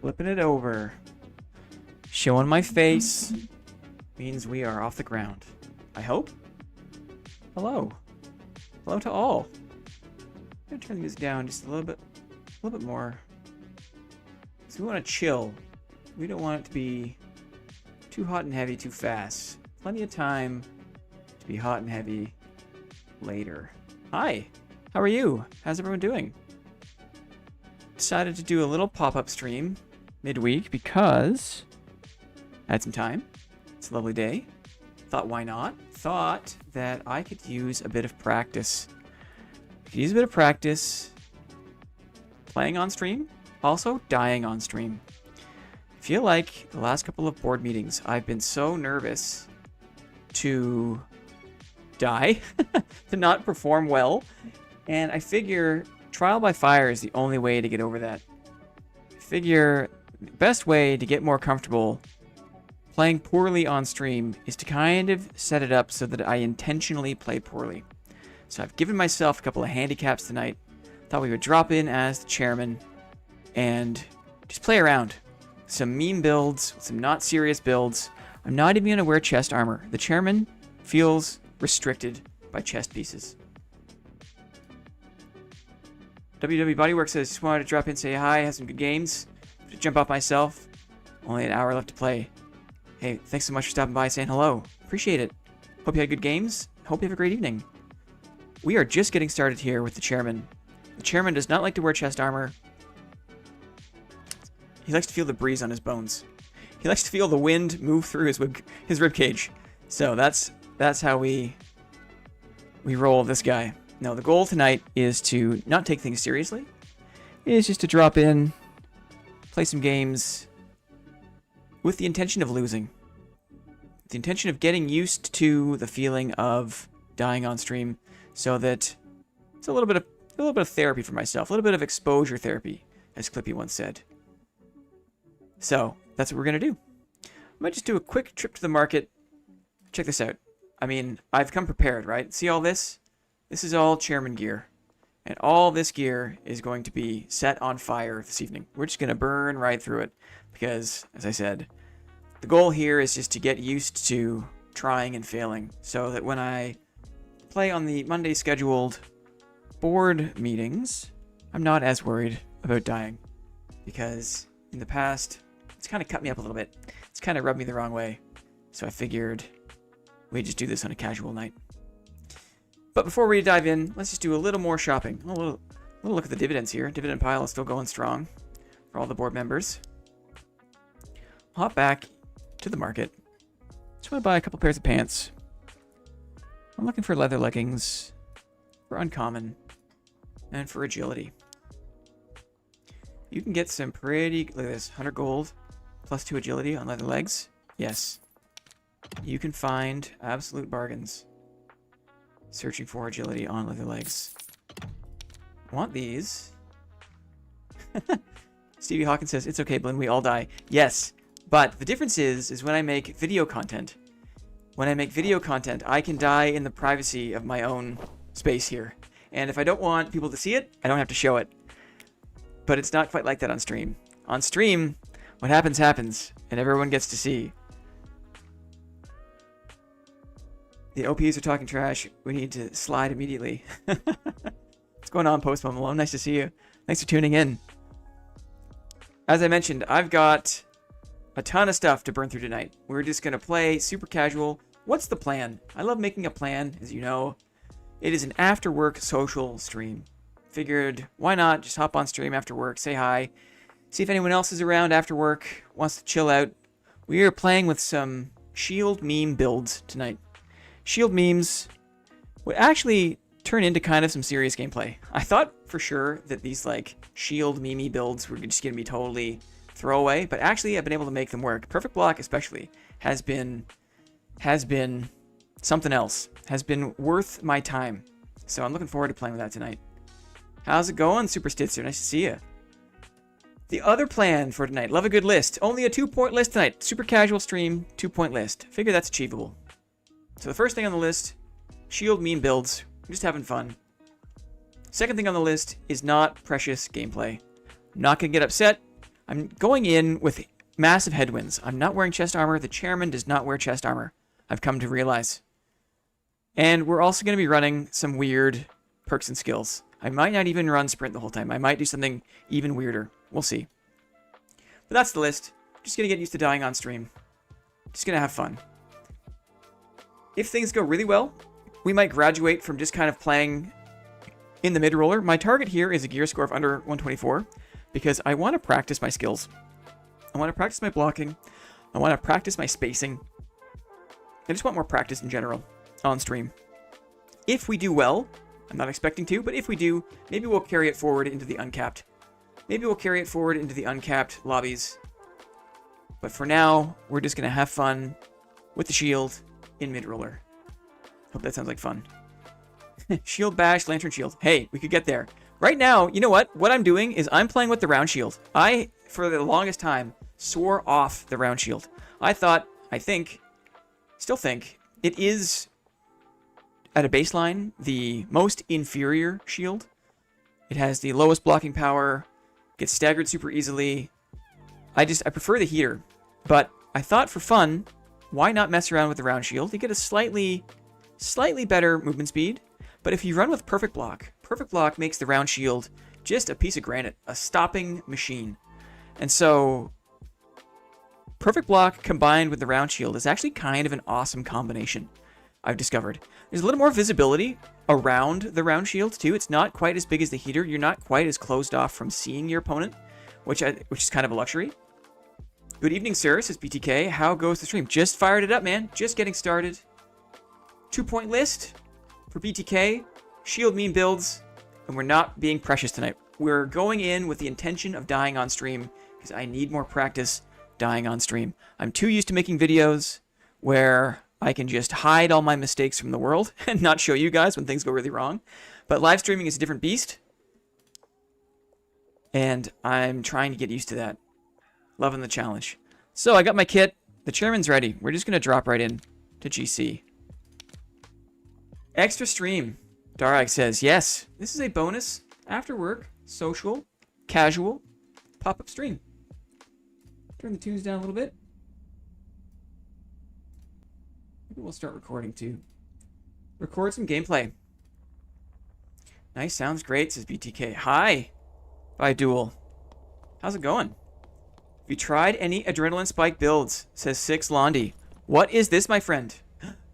Flipping it over. Showing my face means we are off the ground. I hope. Hello. Hello to all. I'm gonna turn the music down just a little bit more. So we want to chill. We don't want it to be too hot and heavy too fast. Plenty of time to be hot and heavy later. Hi. How are you? How's everyone doing? Decided to do a little pop-up stream midweek because I had some time. It's a lovely day. Thought, why not? Thought that I could use a bit of practice. I could use a bit of practice playing on stream, also dying on stream. I feel like the last couple of board meetings, I've been so nervous to die, to not perform well, and I figure trial by fire is the only way to get over that. I figure the best way to get more comfortable playing poorly on stream is to kind of set it up so that I intentionally play poorly. So I've given myself a couple of handicaps tonight. Thought we would drop in as the chairman and just play around. Some meme builds, some not serious builds. I'm not even going to wear chest armor. The chairman feels restricted by chest pieces. WW Bodywork says, just wanted to drop in, say hi, have some good games. To jump off myself. Only an hour left to play. Hey, thanks so much for stopping by, saying hello. Appreciate it. Hope you had good games. Hope you have a great evening. We are just getting started here with the chairman. The chairman does not like to wear chest armor. He likes to feel the breeze on his bones. He likes to feel the wind move through his rib cage. So that's how we roll this guy. No, the goal tonight is to not take things seriously. It is just to drop in, play some games with the intention of losing. The intention of getting used to the feeling of dying on stream, so that it's a little bit of therapy for myself, a little bit of exposure therapy, as Clippy once said. So that's what we're gonna do. I might just do a quick trip to the market. Check this out. I mean, I've come prepared, right? See all this? This is all chairman gear. And all this gear is going to be set on fire this evening. We're just going to burn right through it. Because, as I said, the goal here is just to get used to trying and failing. So that when I play on the Monday scheduled board meetings, I'm not as worried about dying. Because in the past, it's kind of cut me up a little bit. It's kind of rubbed me the wrong way. So I figured we'd just do this on a casual night. But before we dive in, let's just do a little more shopping. A little look at the dividends here. Dividend pile is still going strong for all the board members. Hop back to the market. Just want to buy a couple pairs of pants. I'm looking for leather leggings, for uncommon, and for agility. You can get some pretty, look at this, 100 gold, plus 2 agility on leather legs. Yes. You can find absolute bargains searching for agility on leather legs. Want these. Stevie Hawkins says, it's okay, Blinn, we all die. Yes, but the difference is when I make video content, I can die in the privacy of my own space here. And if I don't want people to see it, I don't have to show it. But it's not quite like that on stream. On stream, what happens, happens, and everyone gets to see. The OPs are talking trash. We need to slide immediately. What's going on, Post Malone? Nice to see you. Thanks for tuning in. As I mentioned, I've got a ton of stuff to burn through tonight. We're just going to play super casual. What's the plan? I love making a plan, as you know. It is an after-work social stream. Figured, why not just hop on stream after work, say hi, see if anyone else is around after work, wants to chill out. We are playing with some shield meme builds tonight. Shield memes would actually turn into kind of some serious gameplay. I thought for sure that these like shield meme builds were just going to be totally throwaway, but actually I've been able to make them work. Perfect Block especially has been something else, has been worth my time. So I'm looking forward to playing with that tonight. How's it going, Super Stitzer? Nice to see you. The other plan for tonight, love a good list. Only a 2-point list tonight. Super casual stream, 2-point list. Figure that's achievable. So the first thing on the list, shield meme builds. We're just having fun. Second thing on the list is not precious gameplay. I'm not going to get upset I'm going in with massive headwinds. I'm not wearing chest armor. The chairman does not wear chest armor, I've come to realize. And we're also going to be running some weird perks and skills. I might not even run sprint the whole time. I might do something even weirder. We'll see. But that's the list. Just going to get used to dying on stream. Just going to have fun. If things go really well, we might graduate from just kind of playing in the mid-roller. My target here is a gear score of under 124 because I want to practice my skills. I want to practice my blocking. I want to practice my spacing. I just want more practice in general on stream. If we do well, I'm not expecting to, but if we do, maybe we'll carry it forward into the uncapped. Maybe we'll carry it forward into the uncapped lobbies. But for now, we're just going to have fun with the shield in mid-roller. Hope that sounds like fun. Shield bash, lantern shield. Hey, we could get there. Right now, you know what? What I'm doing is I'm playing with the round shield. I, for the longest time, swore off the round shield. I still think, it is, at a baseline, the most inferior shield. It has the lowest blocking power, gets staggered super easily. I prefer the heater. But I thought for fun, why not mess around with the round shield? You get a slightly better movement speed. But if you run with perfect block makes the round shield just a piece of granite, a stopping machine. And so perfect block combined with the round shield is actually kind of an awesome combination, I've discovered. There's a little more visibility around the round shield too. It's not quite as big as the heater. You're not quite as closed off from seeing your opponent, which is kind of a luxury. Good evening, sir, says BTK. How goes the stream? Just fired it up, man. Just getting started. 2-point list for BTK. Shield meme builds. And we're not being precious tonight. We're going in with the intention of dying on stream because I need more practice dying on stream. I'm too used to making videos where I can just hide all my mistakes from the world and not show you guys when things go really wrong. But live streaming is a different beast. And I'm trying to get used to that. Loving the challenge. So I got my kit. The chairman's ready. We're just going to drop right in to GC. Extra stream. Darag says, yes, this is a bonus after work, social, casual, pop-up stream. Turn the tunes down a little bit. Maybe we'll start recording too. Record some gameplay. Nice, sounds great, says BTK. Hi, by Duel. How's it going? Have you tried any adrenaline spike builds, says 6 Londi. What is this, my friend?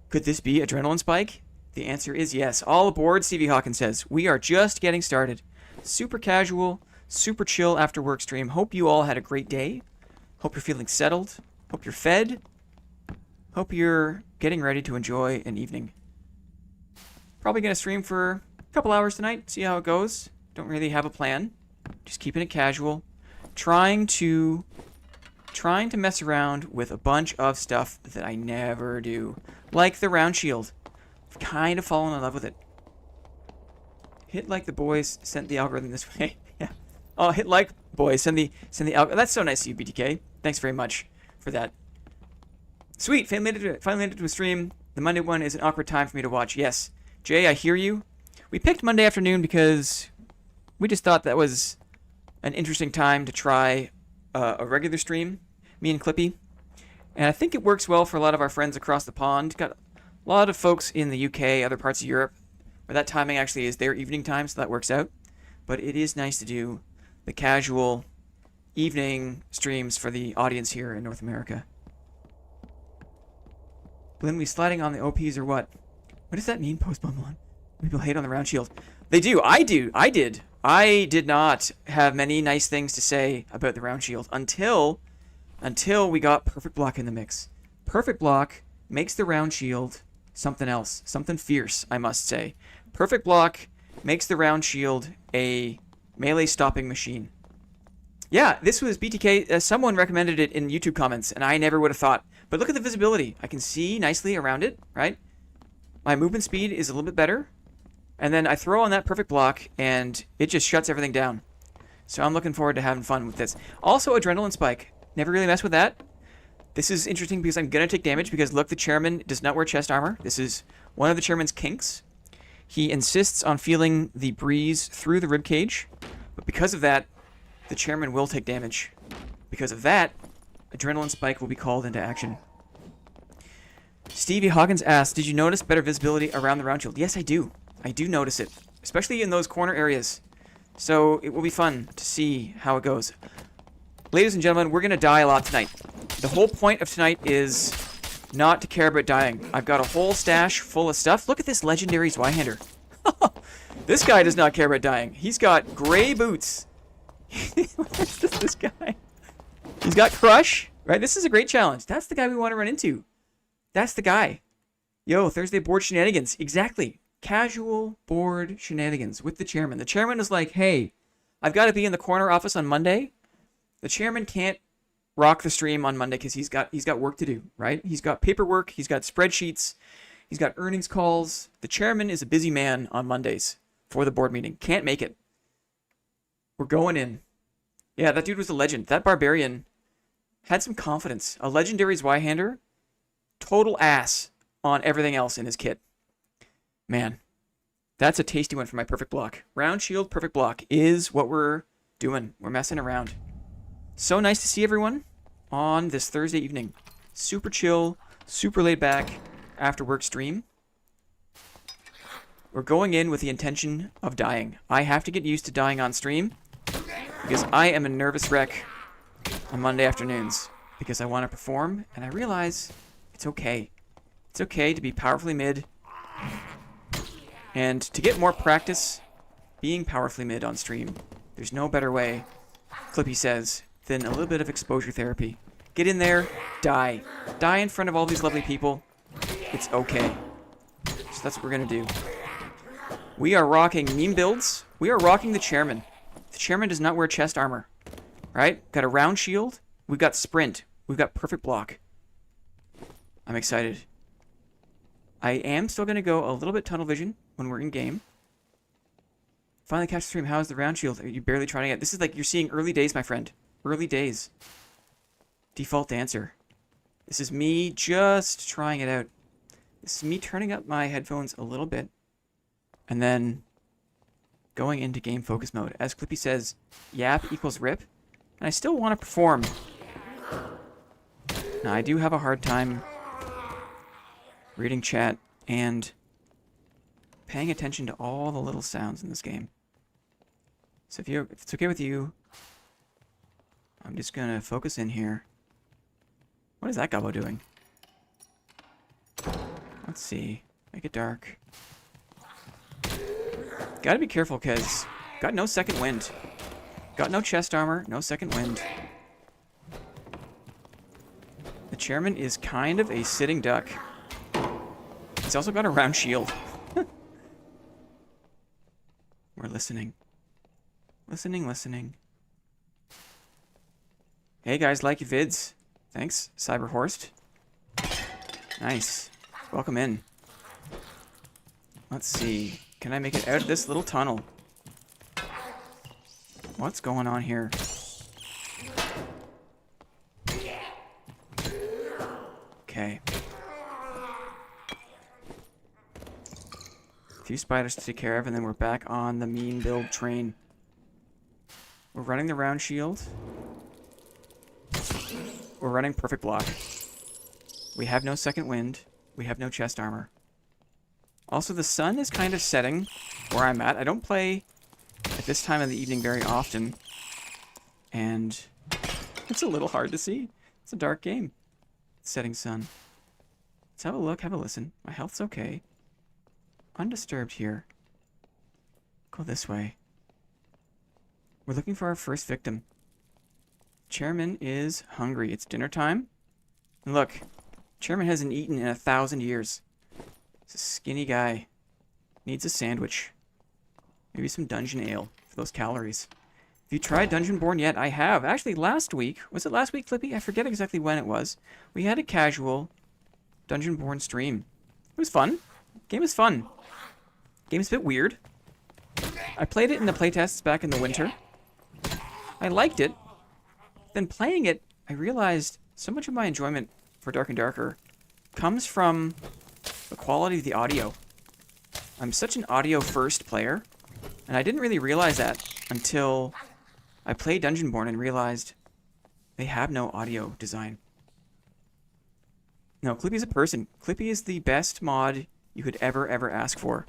Could this be adrenaline spike? The answer is yes. All aboard, Stevie Hawkins says. We are just getting started. Super casual, super chill after work stream. Hope you all had a great day. Hope you're feeling settled. Hope you're fed. Hope you're getting ready to enjoy an evening. Probably going to stream for a couple hours tonight. See how it goes. Don't really have a plan. Just keeping it casual. Trying to mess around with a bunch of stuff that I never do. Like the round shield. I've kind of fallen in love with it. Hit like the boys sent the algorithm this way. Yeah. Oh, hit like boys send the algorithm. That's so nice of you, BTK. Thanks very much for that. Sweet. Finally made it to a stream. The Monday one is an awkward time for me to watch. Yes. Jay, I hear you. We picked Monday afternoon because we just thought that was an interesting time to try a regular stream, me and Clippy. And I think it works well for a lot of our friends across the pond. Got a lot of folks in the UK, other parts of Europe, where that timing actually is their evening time, so that works out. But it is nice to do the casual evening streams for the audience here in North America. Blinn, we sliding on the OPs or what? What does that mean, post-Bumblon? People hate on the round shield. They do. I did. I did not have many nice things to say about the round shield until we got perfect block in the mix. Perfect block makes the round shield something else. Something fierce, I must say. Perfect block makes the round shield a melee stopping machine. Yeah, this was BTK. Someone recommended it in YouTube comments, and I never would have thought. But look at the visibility. I can see nicely around it, right? My movement speed is a little bit better. And then I throw on that perfect block, and it just shuts everything down. So I'm looking forward to having fun with this. Also, adrenaline spike. Never really messed with that. This is interesting because I'm going to take damage because, look, the chairman does not wear chest armor. This is one of the chairman's kinks. He insists on feeling the breeze through the ribcage. But because of that, the chairman will take damage. Because of that, adrenaline spike will be called into action. Stevie Hawkins asks, did you notice better visibility around the round shield? Yes, I do. I do notice it, especially in those corner areas. So it will be fun to see how it goes. Ladies and gentlemen, we're going to die a lot tonight. The whole point of tonight is not to care about dying. I've got a whole stash full of stuff. Look at this legendary Zweihander. This guy does not care about dying. He's got gray boots. What's this guy? He's got Crush, right? This is a great challenge. That's the guy we want to run into. That's the guy. Yo, Thursday board shenanigans. Exactly. Casual board shenanigans with the chairman. The chairman is like, hey, I've got to be in the corner office on Monday. The chairman can't rock the stream on Monday because he's got work to do, right? He's got paperwork. He's got spreadsheets. He's got earnings calls. The chairman is a busy man on Mondays for the board meeting. Can't make it. We're going in. Yeah, that dude was a legend. That barbarian had some confidence. A legendary Zweihander. Total ass on everything else in his kit. Man, that's a tasty one for my perfect block. Round shield perfect block is what we're doing. We're messing around. So nice to see everyone on this Thursday evening. Super chill, super laid back after work stream. We're going in with the intention of dying. I have to get used to dying on stream because I am a nervous wreck on Monday afternoons because I want to perform and I realize it's okay. It's okay to be powerfully mid and to get more practice being powerfully mid on stream. There's no better way, Clippy says, than a little bit of exposure therapy. Get in there, die. Die in front of all these lovely people. It's okay. So that's what we're going to do. We are rocking meme builds. We are rocking the chairman. The chairman does not wear chest armor. Right? Got a round shield. We've got sprint. We've got perfect block. I'm excited. I am still going to go a little bit tunnel vision when we're in game. Finally catch the stream. How's the round shield? Are you barely trying it? This is like you're seeing early days, my friend. Early days. Default answer. This is me just trying it out. This is me turning up my headphones a little bit. And then going into game focus mode. As Clippy says, yap equals rip. And I still want to perform. Now, I do have a hard time reading chat and paying attention to all the little sounds in this game. So if it's okay with you, I'm just going to focus in here. What is that gobbo doing? Let's see. Make it dark. Gotta be careful because got no second wind. Got no chest armor, no second wind. The chairman is kind of a sitting duck. He's also got a round shield. We're listening. Listening. Hey guys, like your vids. Thanks, Cyberhorst. Nice. Welcome in. Let's see. Can I make it out of this little tunnel? What's going on here? Okay. A few spiders to take care of, and then we're back on the mean build train. We're running the round shield. We're running perfect block. We have no second wind. We have no chest armor. Also, the sun is kind of setting where I'm at. I don't play at this time of the evening very often. And it's a little hard to see. It's a dark game. Setting sun. Let's have a look, have a listen. My health's okay. Undisturbed here. Go this way. We're looking for our first victim. Chairman is hungry. It's dinner time. And look, Chairman hasn't eaten in 1,000 years. He's a skinny guy. Needs a sandwich. Maybe some dungeon ale for those calories. Have you tried Dungeonborn yet? I have. Actually, last week. Was it last week, Clippy? I forget exactly when it was. We had a casual Dungeonborn stream. It was fun. Game is fun. Game's a bit weird. I played it in the playtests back in the winter. I liked it. Then playing it, I realized so much of my enjoyment for Dark and Darker comes from the quality of the audio. I'm such an audio-first player, and I didn't really realize that until I played Dungeonborn and realized They have no audio design. No, Clippy's a person. Clippy is the best mod you could ever ask for.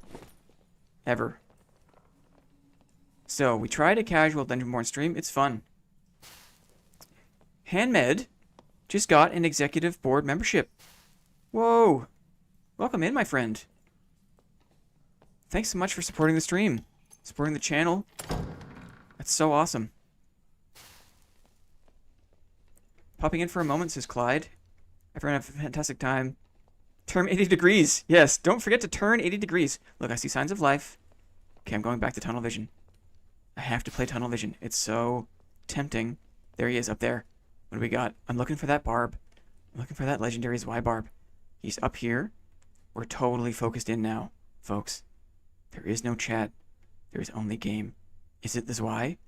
Ever. So, we tried a casual Dungeonborn stream. It's fun. Handmed just got an executive board membership. Whoa. Welcome in, my friend. Thanks so much for supporting the stream. Supporting the channel. That's so awesome. Popping in for a moment, says Clyde. Everyone have a fantastic time. Turn 80 degrees. Yes, don't forget to turn 80 degrees. Look, I see signs of life. Okay, I'm going back to tunnel vision. I have to play tunnel vision. It's so tempting. There he is up there. What do we got? I'm looking for that barb. I'm looking for that legendary Y barb. He's up here. We're totally focused in now, folks. There is no chat. There is only game. Is it the Y?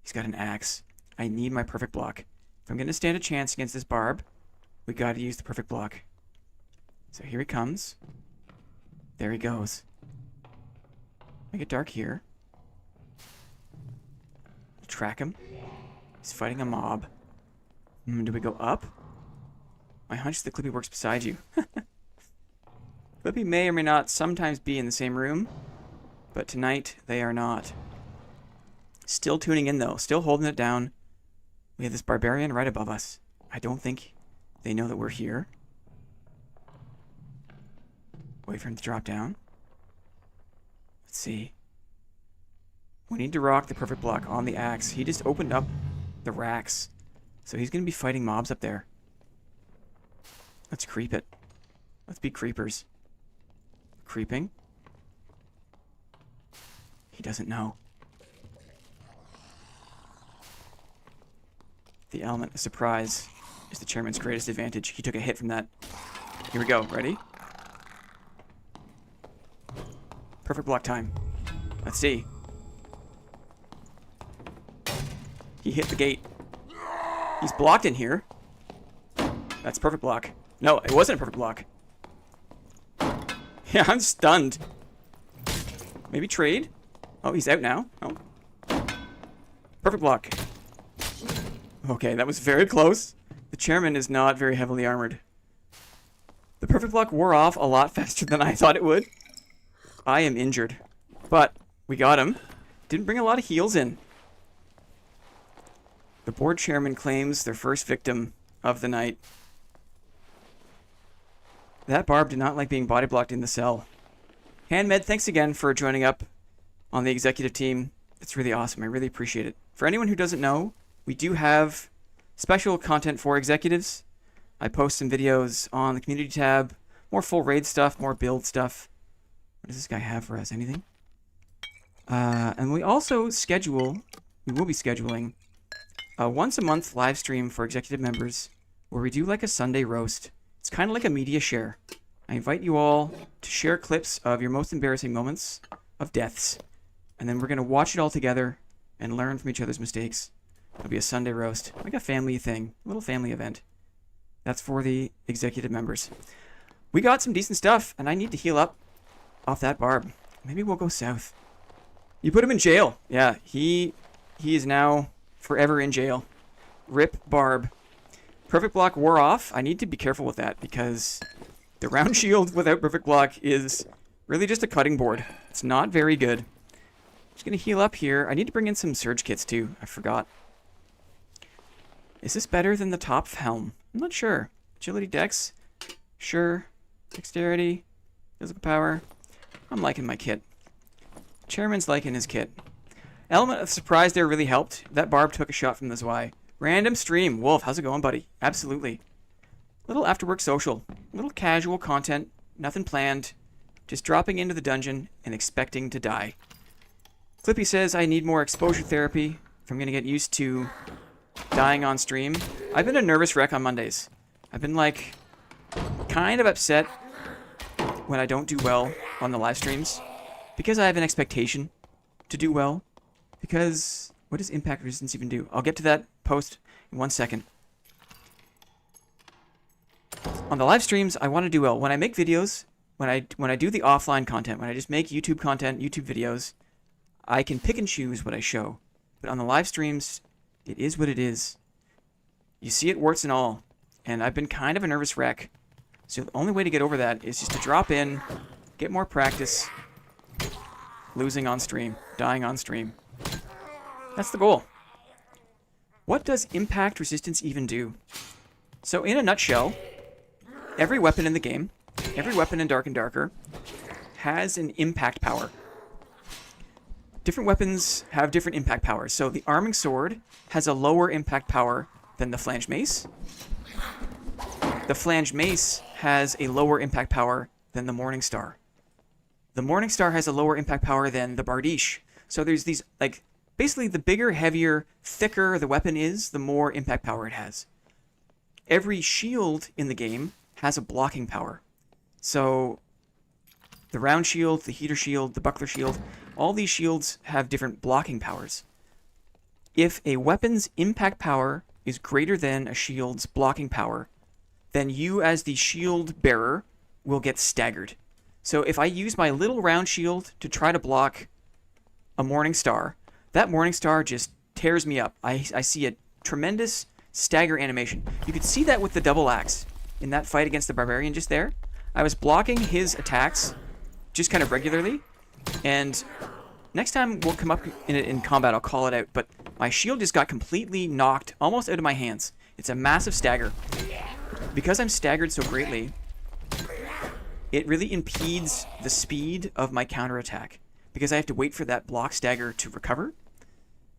He's got an axe. I need my perfect block. If I'm going to stand a chance against this barb, we got to use the perfect block. So here he comes. There he goes. Make it dark here. Track him. He's fighting a mob. Do we go up? My hunch is that Clippy works beside you. Clippy may or may not sometimes be in the same room, but tonight they are not. Still tuning in though. Still holding it down. We have this barbarian right above us. I don't think they know that we're here. Wait for him to drop down. Let's see. We need to rock the perfect block on the axe. He just opened up the racks. So he's going to be fighting mobs up there. Let's creep it. Let's be creepers. Creeping. He doesn't know. The element of surprise is the chairman's greatest advantage. He took a hit from that. Here we go. Ready? Perfect block time. Let's see. He hit the gate. He's blocked in here. That's perfect block. No, it wasn't a perfect block. Yeah, I'm stunned. Maybe trade? Oh, he's out now. Oh. Perfect block. Okay, that was very close. The chairman is not very heavily armored. The perfect block wore off a lot faster than I thought it would. I am injured. But we got him. Didn't bring a lot of heals in. The board chairman claims their first victim of the night. That barb did not like being body blocked in the cell. Handmed, thanks again for joining up on the executive team. It's really awesome. I really appreciate it. For anyone who doesn't know, we do have special content for executives. I post some videos on the community tab. More full raid stuff, more build stuff. What does this guy have for us? Anything? And we also schedule, we will be scheduling a once a month live stream for executive members where we do like a Sunday roast. It's kind of like a media share. I invite you all to share clips of your most embarrassing moments of deaths. And then we're going to watch it all together and learn from each other's mistakes. It'll be a Sunday roast, like a family thing, a little family event. That's for the executive members. We got some decent stuff, and I need to heal up off that barb. Maybe we'll go south. You put him in jail. Yeah, he is now forever in jail. Rip barb. Perfect block wore off. I need to be careful with that because the round shield without perfect block is really just a cutting board. It's not very good. Just gonna heal up here. I need to bring in some surge kits too. I forgot. Is this better than the top helm? I'm not sure. Agility dex? Sure. Dexterity. Physical power. I'm liking my kit. Chairman's liking his kit. Element of surprise there really helped. That barb took a shot from this Y. Random stream. Wolf, how's it going, buddy? Absolutely. Little after-work social. Little casual content. Nothing planned. Just dropping into the dungeon and expecting to die. Clippy says I need more exposure therapy if I'm going to get used to dying on stream. I've been a nervous wreck on Mondays. I've been like kind of upset when I don't do well on the live streams because I have an expectation to do well. Because what does impact resistance even do? I'll get to that post in 1 second. On the live streams, I want to do well. When I make videos, when I do the offline content, when I just make YouTube content, YouTube videos, I can pick and choose what I show. But on the live streams, it is what it is. You see it warts and all. And I've been kind of a nervous wreck. So the only way to get over that is just to drop in, get more practice, losing on stream, dying on stream. That's the goal. What does impact resistance even do? So in a nutshell, every weapon in the game, every weapon in Dark and Darker, has an impact power. Different weapons have different impact powers. So the arming sword has a lower impact power than the flanged mace. The flanged mace has a lower impact power than the Morning Star. The Morning Star has a lower impact power than the Bardiche. So there's these, like, basically the bigger, heavier, thicker the weapon is, the more impact power it has. Every shield in the game has a blocking power. So the round shield, the heater shield, the buckler shield, all these shields have different blocking powers. If a weapon's impact power is greater than a shield's blocking power, then you as the shield bearer will get staggered. So if I use my little round shield to try to block a Morning Star, that Morning Star just tears me up. I see a tremendous stagger animation. You could see that with the double axe in that fight against the barbarian just there. I was blocking his attacks just kind of regularly, and next time we'll come up in combat, I'll call it out, but my shield just got completely knocked almost out of my hands. It's a massive stagger. Because I'm staggered so greatly, it really impedes the speed of my counterattack because I have to wait for that block stagger to recover.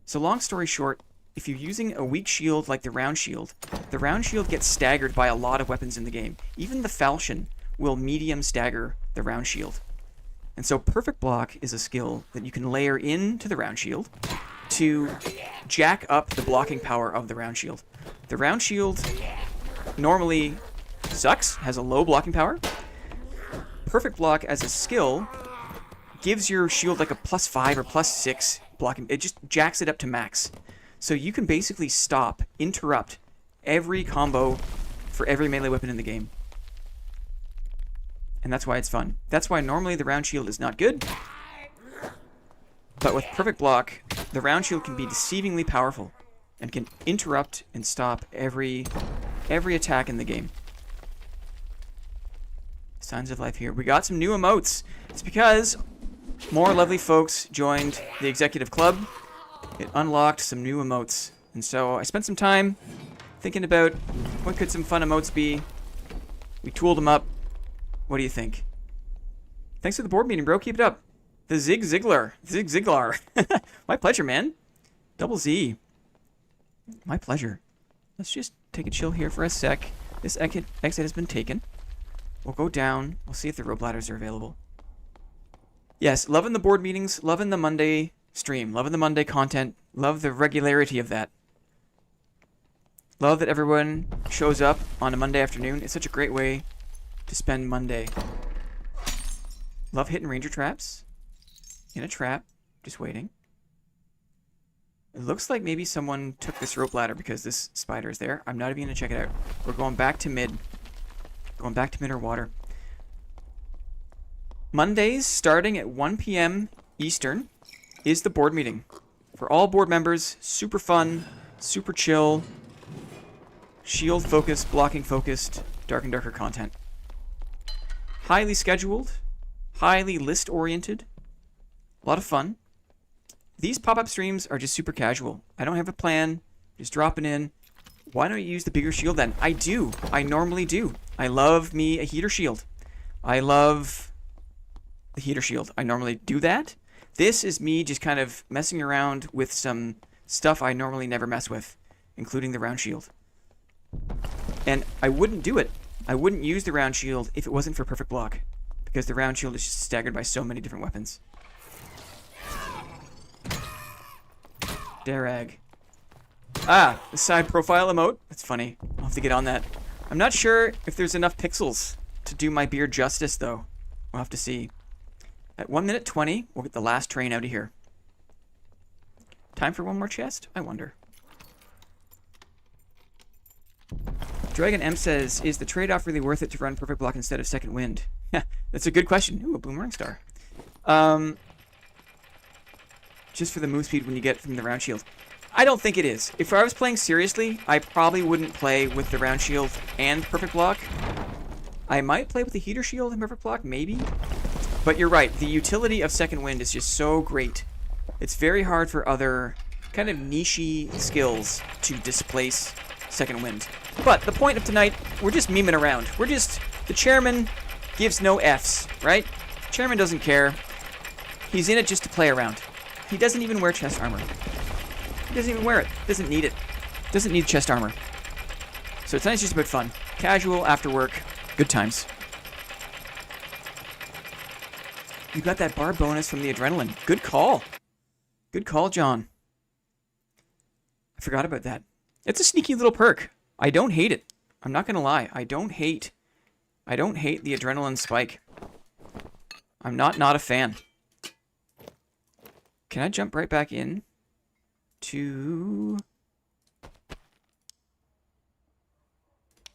So long story short, if you're using a weak shield like the round shield gets staggered by a lot of weapons in the game. Even the falchion will medium stagger the round shield. And so perfect block is a skill that you can layer into the round shield to jack up the blocking power of the round shield. The round shield normally sucks, has a low blocking power. Perfect block as a skill gives your shield like a +5 or +6 blocking. It just jacks it up to max. So you can basically stop, interrupt every combo for every melee weapon in the game. And that's why it's fun. That's why normally the round shield is not good. But with perfect block, the round shield can be deceivingly powerful and can interrupt and stop every attack in the game. Signs of life here. We got some new emotes. It's because more lovely folks joined the executive club. It unlocked some new emotes. And so I spent some time thinking about what could some fun emotes be. We tooled them up. What do you think? Thanks for the board meeting, bro. Keep it up. The Zig Ziglar. My pleasure, man. Double Z. My pleasure. Let's just take a chill here for a sec. This exit has been taken. We'll go down. We'll see if the rope ladders are available. Yes, loving the board meetings. Loving the Monday stream. Loving the Monday content. Love the regularity of that. Love that everyone shows up on a Monday afternoon. It's such a great way to spend Monday. Love hitting ranger traps. In a trap. Just waiting. It looks like maybe someone took this rope ladder because this spider is there. I'm not even going to check it out. We're going back to mid. Going back to mid or water. Mondays, starting at 1 p.m. Eastern, is the board meeting. For all board members, super fun, super chill, shield-focused, blocking-focused, Dark and Darker content. Highly scheduled, highly list-oriented, a lot of fun. These pop-up streams are just super casual. I don't have a plan, just dropping in. Why don't you use the bigger shield then? I do. I normally do. I love me a heater shield. I love the heater shield. I normally do that. This is me just kind of messing around with some stuff I normally never mess with, including the round shield. And I wouldn't do it. I wouldn't use the round shield if it wasn't for perfect block, because the round shield is just staggered by so many different weapons. Darag. Ah, the side profile emote. That's funny. I'll have to get on that. I'm not sure if there's enough pixels to do my beard justice, though. We'll have to see. At 1 minute 20, we'll get the last train out of here. Time for one more chest? I wonder. Dragon M says, is the trade-off really worth it to run perfect block instead of second wind? That's a good question. Ooh, a boomerang star. Just for the move speed when you get from the round shield. I don't think it is. If I was playing seriously, I probably wouldn't play with the round shield and perfect block. I might play with the heater shield and perfect block, maybe. But you're right, the utility of second wind is just so great. It's very hard for other kind of niche-y skills to displace second wind. But the point of tonight, we're just memeing around. We're just, the chairman gives no Fs, right? The chairman doesn't care. He's in it just to play around. He doesn't even wear chest armor. He doesn't even wear it. Doesn't need it. Doesn't need chest armor. So tonight's just about fun. Casual, after work, good times. You got that bar bonus from the adrenaline. Good call. Good call, John. I forgot about that. It's a sneaky little perk. I don't hate it. I'm not gonna lie. I don't hate the adrenaline spike. I'm not a fan. Can I jump right back in to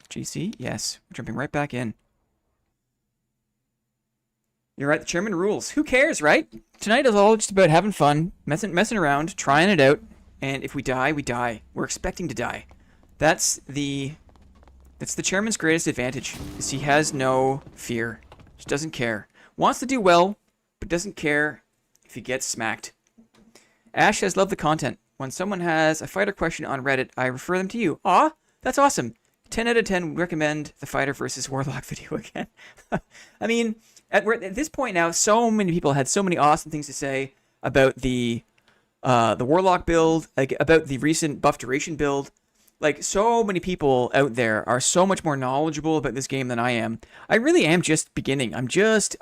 GC? Yes, we're jumping right back in. You're right, the chairman rules. Who cares, right? Tonight is all just about having fun, messing around, trying it out, and if we die, we die. We're expecting to die. That's the chairman's greatest advantage, is he has no fear. Just doesn't care. Wants to do well, but doesn't care if he gets smacked. Ash says, love the content. When someone has a fighter question on Reddit, I refer them to you. Aw, that's awesome. 10 out of 10 would recommend the fighter versus Warlock video again. I mean, we're at this point now, so many people had so many awesome things to say about the Warlock build, like about the recent buff duration build. Like, so many people out there are so much more knowledgeable about this game than I am. I really am just beginning. I've just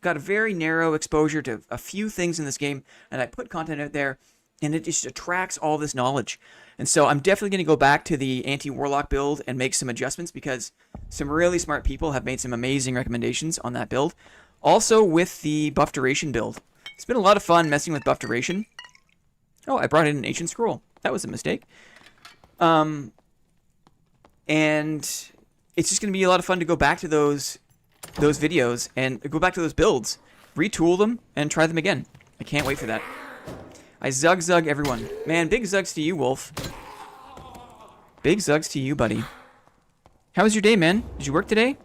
got a very narrow exposure to a few things in this game, and I put content out there, and it just attracts all this knowledge. And so I'm definitely going to go back to the anti-Warlock build and make some adjustments, because some really smart people have made some amazing recommendations on that build. Also with the buff duration build. It's been a lot of fun messing with buff duration. Oh, I brought in an ancient scroll. That was a mistake. And it's just going to be a lot of fun to go back to those videos and go back to those builds, retool them, and try them again. I can't wait for that. I zug everyone. Man, big zugs to you, Wolf. Big zugs to you, buddy. How was your day, man? Did you work today?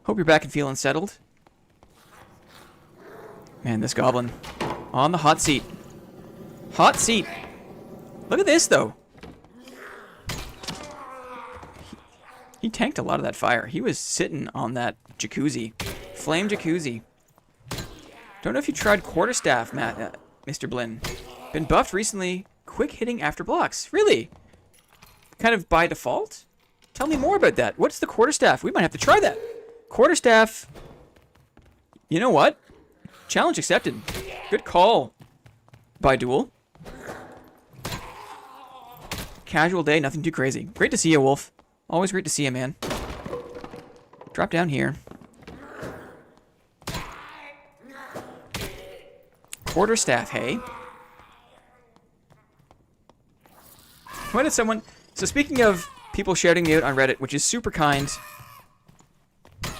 Hope you're back and feeling settled. Man, this goblin. On the hot seat. Hot seat. Look at this, though. He tanked a lot of that fire. He was sitting on that jacuzzi. Flame jacuzzi. Don't know if you tried Quarterstaff, Mr. Blinn. Been buffed recently. Quick hitting after blocks. Really? Kind of by default? Tell me more about that. What's the Quarterstaff? We might have to try that. Quarterstaff. You know what? Challenge accepted. Good call. By duel. Casual day, nothing too crazy. Great to see you, Wolf. Always great to see you, man. Drop down here. Quarterstaff, hey? Why did someone... So speaking of people shouting me out on Reddit, which is super kind.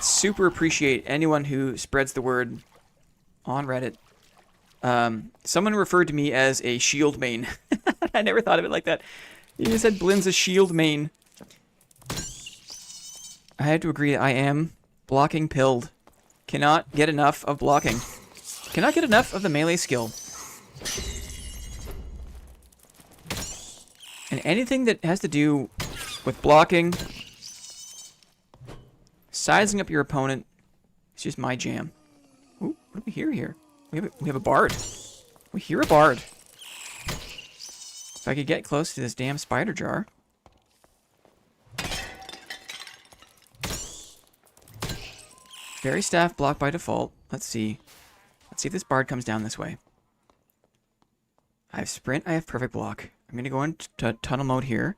Super appreciate anyone who spreads the word on Reddit. Someone referred to me as a shield main. I never thought of it like that. He said Blinn's a shield main. I had to agree, I am blocking pilled. Cannot get enough of blocking. Cannot get enough of the melee skill. And anything that has to do with blocking, sizing up your opponent, it's just my jam. Ooh, what do we hear here? We have a bard. We hear a bard. If I could get close to this damn spider jar. Fairy staff blocked by default. Let's see. Let's see if this bard comes down this way. I have sprint. I have perfect block. I'm going to go into tunnel mode here.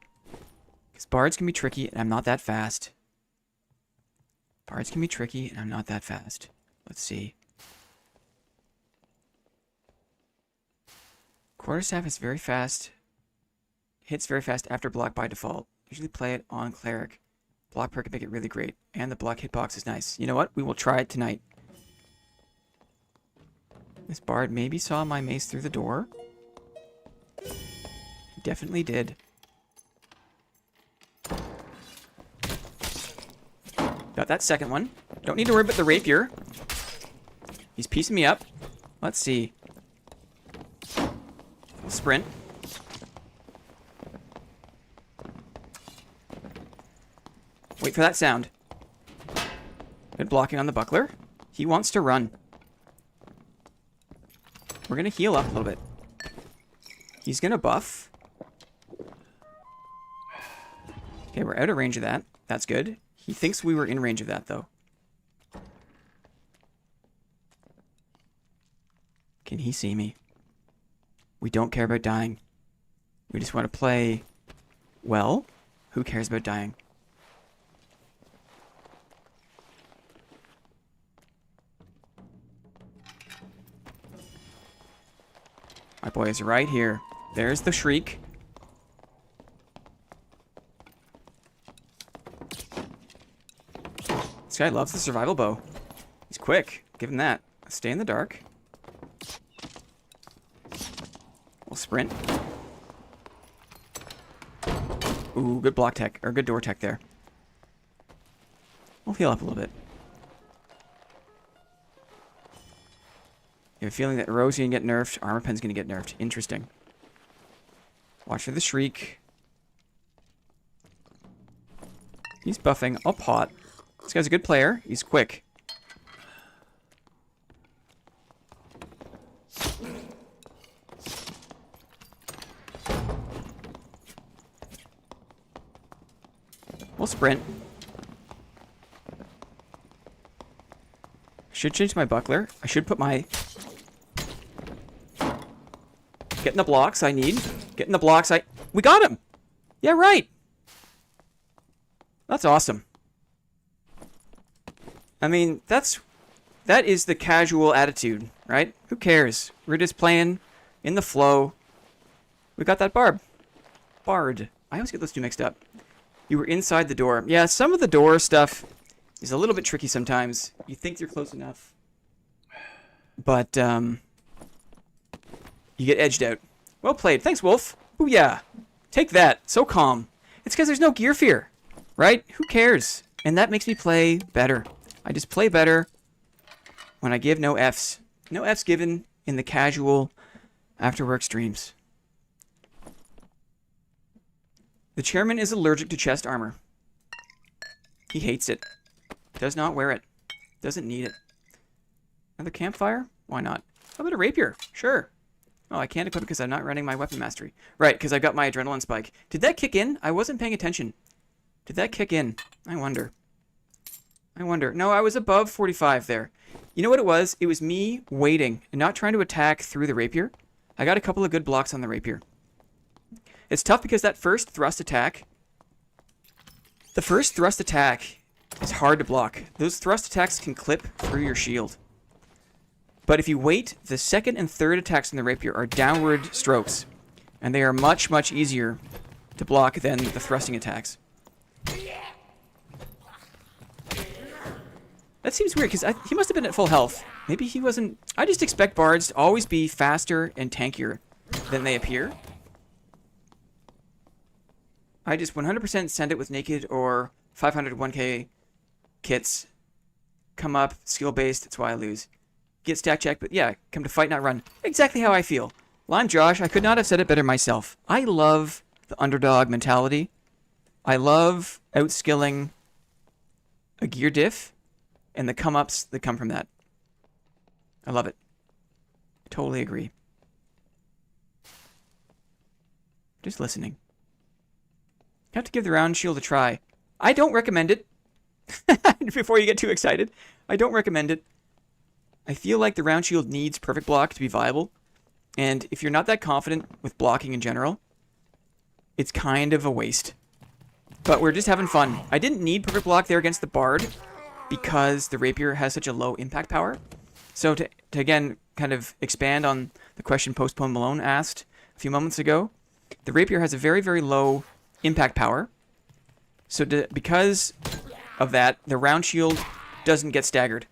Because bards can be tricky and I'm not that fast. Bards can be tricky and I'm not that fast. Let's see. Quarterstaff is very fast. Hits very fast after block by default. Usually play it on cleric. Block perk can make it really great. And the block hitbox is nice. You know what? We will try it tonight. This bard maybe saw my mace through the door. definitely did. Got that second one. Don't need to worry about the rapier. He's piecing me up. Let's see. We'll sprint. Wait for that sound. Good blocking on the buckler. He wants to run. We're going to heal up a little bit. He's going to buff. Okay, we're out of range of that. That's good. He thinks we were in range of that, though. Can he see me? We don't care about dying. We just want to play well. Who cares about dying? My boy is right here. There's the shriek. This guy loves the survival bow. He's quick. Give him that. Stay in the dark. We'll sprint. Ooh, good block tech, or good door tech there. We'll heal up a little bit. You have a feeling that Rogue's gonna get nerfed, Armor Pen's gonna get nerfed. Interesting. Watch for the shriek. He's buffing. I'll pot. This guy's a good player. He's quick. We'll sprint. Should change my buckler. I should put my... Getting the blocks I need. Getting the blocks I... We got him! Yeah, right! That's awesome. I mean, that is the casual attitude, right? Who cares? We're just playing in the flow. We got that bard. I always get those two mixed up. You were inside the door. Yeah, some of the door stuff is a little bit tricky sometimes. You think you're close enough, but you get edged out. Well played. Thanks, Wolf. Ooh, yeah. Take that. So calm. It's because there's no gear fear, right? Who cares? And that makes me play better. I just play better when I give no Fs. No Fs given in the casual after-work streams. The chairman is allergic to chest armor. He hates it. Does not wear it. Doesn't need it. Another campfire? Why not? How about a rapier? Sure. Oh, I can't equip it because I'm not running my weapon mastery. Right, because I got my adrenaline spike. Did that kick in? I wasn't paying attention. Did that kick in? I wonder. No, I was above 45 there. You know what it was? It was me waiting and not trying to attack through the rapier. I got a couple of good blocks on the rapier. It's tough because that first thrust attack... The first thrust attack is hard to block. Those thrust attacks can clip through your shield. But if you wait, the second and third attacks on the rapier are downward strokes. And they are much, much easier to block than the thrusting attacks. That seems weird, because he must have been at full health. Maybe he wasn't... I just expect bards to always be faster and tankier than they appear. I just 100% send it with naked or 500 1k kits. Come up, skill-based, that's why I lose. Get stat check, but yeah, come to fight, not run. Exactly how I feel. Lime Josh, I could not have said it better myself. I love the underdog mentality. I love outskilling a gear diff and the come-ups that come from that. I love it. I totally agree. Just listening. You have to give the round shield a try. I don't recommend it. Before you get too excited. I don't recommend it. I feel like the round shield needs perfect block to be viable. And if you're not that confident with blocking in general, it's kind of a waste. But we're just having fun. I didn't need perfect block there against the bard because the rapier has such a low impact power. So to again kind of expand on the question Postpone Malone asked a few moments ago, the rapier has a very, very low impact power. So because of that, the round shield doesn't get staggered.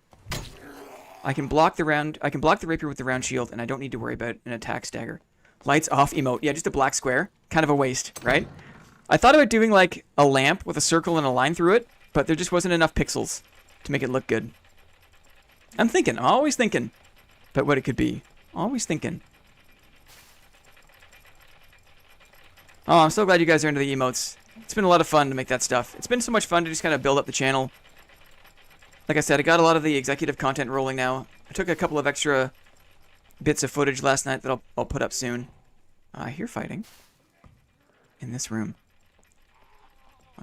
I can block the rapier with the round shield, and I don't need to worry about an attack stagger. Lights off emote. Yeah, just a black square. Kind of a waste, right? I thought about doing like a lamp with a circle and a line through it, but there just wasn't enough pixels to make it look good. I'm thinking, always thinking about what it could be. Always thinking. Oh, I'm so glad you guys are into the emotes. It's been a lot of fun to make that stuff. It's been so much fun to just kind of build up the channel. Like I said, I got a lot of the executive content rolling now. I took a couple of extra bits of footage last night that I'll put up soon. I hear fighting in this room.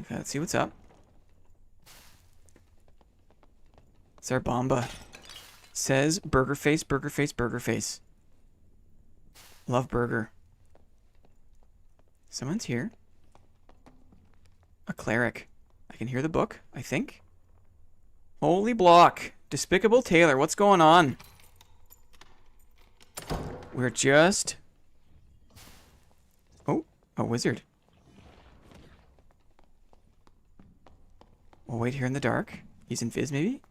Okay, let's see what's up. It's our Bomba. Says burger face, burger face, burger face. Love burger. Someone's here. A cleric. I can hear the book, I think. Holy block. Despicable Taylor, what's going on? We're just... Oh, a wizard. We'll wait here in the dark. He's in Fizz, maybe?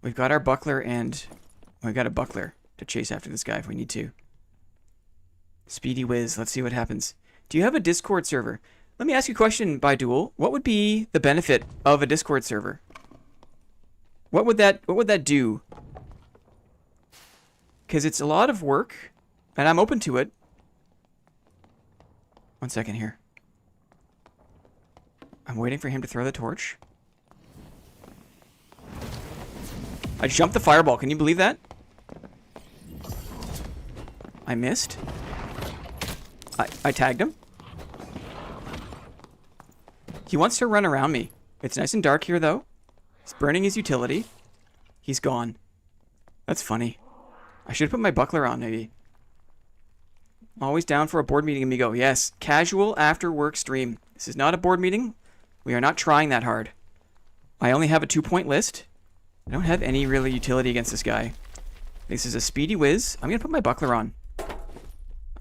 We've got our buckler and... We've got a buckler to chase after this guy if we need to. Speedy whiz. Let's see what happens. Do you have a Discord server? Let me ask you a question, by Duel. What would be the benefit of a Discord server? What would that do? Because it's a lot of work, and I'm open to it. 1 second here. I'm waiting for him to throw the torch. I jumped the fireball. Can you believe that? I missed. I tagged him. He wants to run around me. It's nice and dark here, though. He's burning his utility. He's gone. That's funny. I should put my buckler on, maybe. Always down for a board meeting, amigo. Yes, casual after work stream. This is not a board meeting. We are not trying that hard. I only have a 2-point list. I don't have any really utility against this guy. This is a speedy whiz. I'm going to put my buckler on. I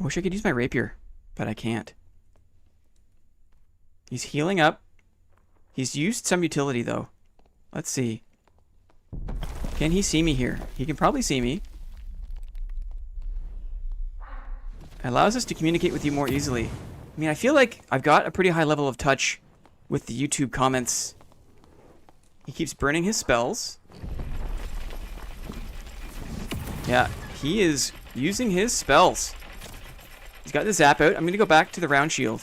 wish I could use my rapier, but I can't. He's healing up. He's used some utility, though. Let's see. Can he see me here? He can probably see me. It allows us to communicate with you more easily. I mean, I feel like I've got a pretty high level of touch with the YouTube comments. He keeps burning his spells. Yeah, he is using his spells. He's got the zap out. I'm going to go back to the round shield,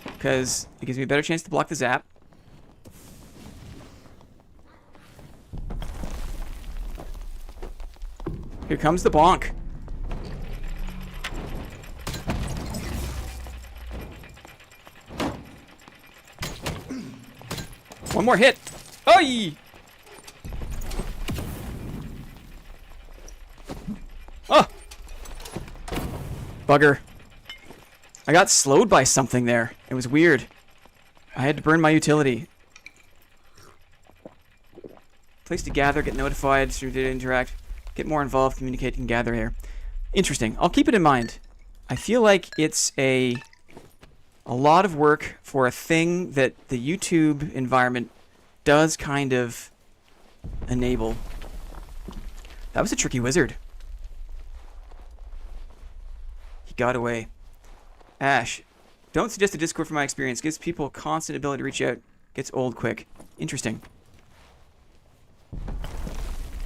because it gives me a better chance to block the zap. Here comes the bonk. One more hit. Oi! Oh! Bugger. I got slowed by something there. It was weird. I had to burn my utility. Place to gather, get notified through data interact, get more involved, communicate, and gather here. Interesting. I'll keep it in mind. I feel like it's a lot of work for a thing that the YouTube environment does kind of enable. That was a tricky wizard. He got away. Ash. Don't suggest a Discord from my experience. Gives people constant ability to reach out. Gets old quick. Interesting.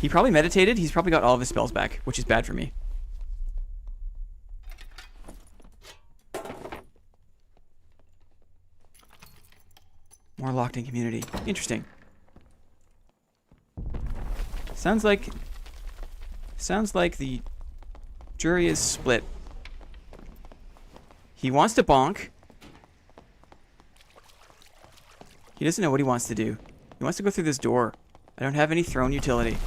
He probably meditated. He's probably got all of his spells back, which is bad for me. More locked in community. Interesting. Sounds like the jury is split. He wants to bonk. He doesn't know what he wants to do. He wants to go through this door. I don't have any thrown utility.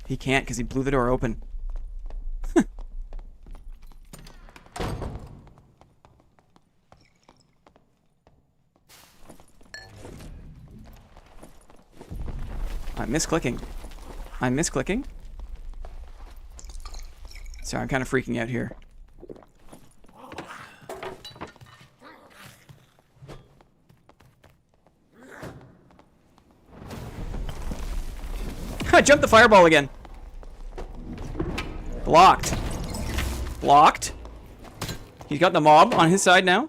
He can't because he blew the door open. I'm misclicking. I'm misclicking. Sorry, I'm kind of freaking out here. I jumped the fireball again. Blocked. Blocked. He's got the mob on his side now.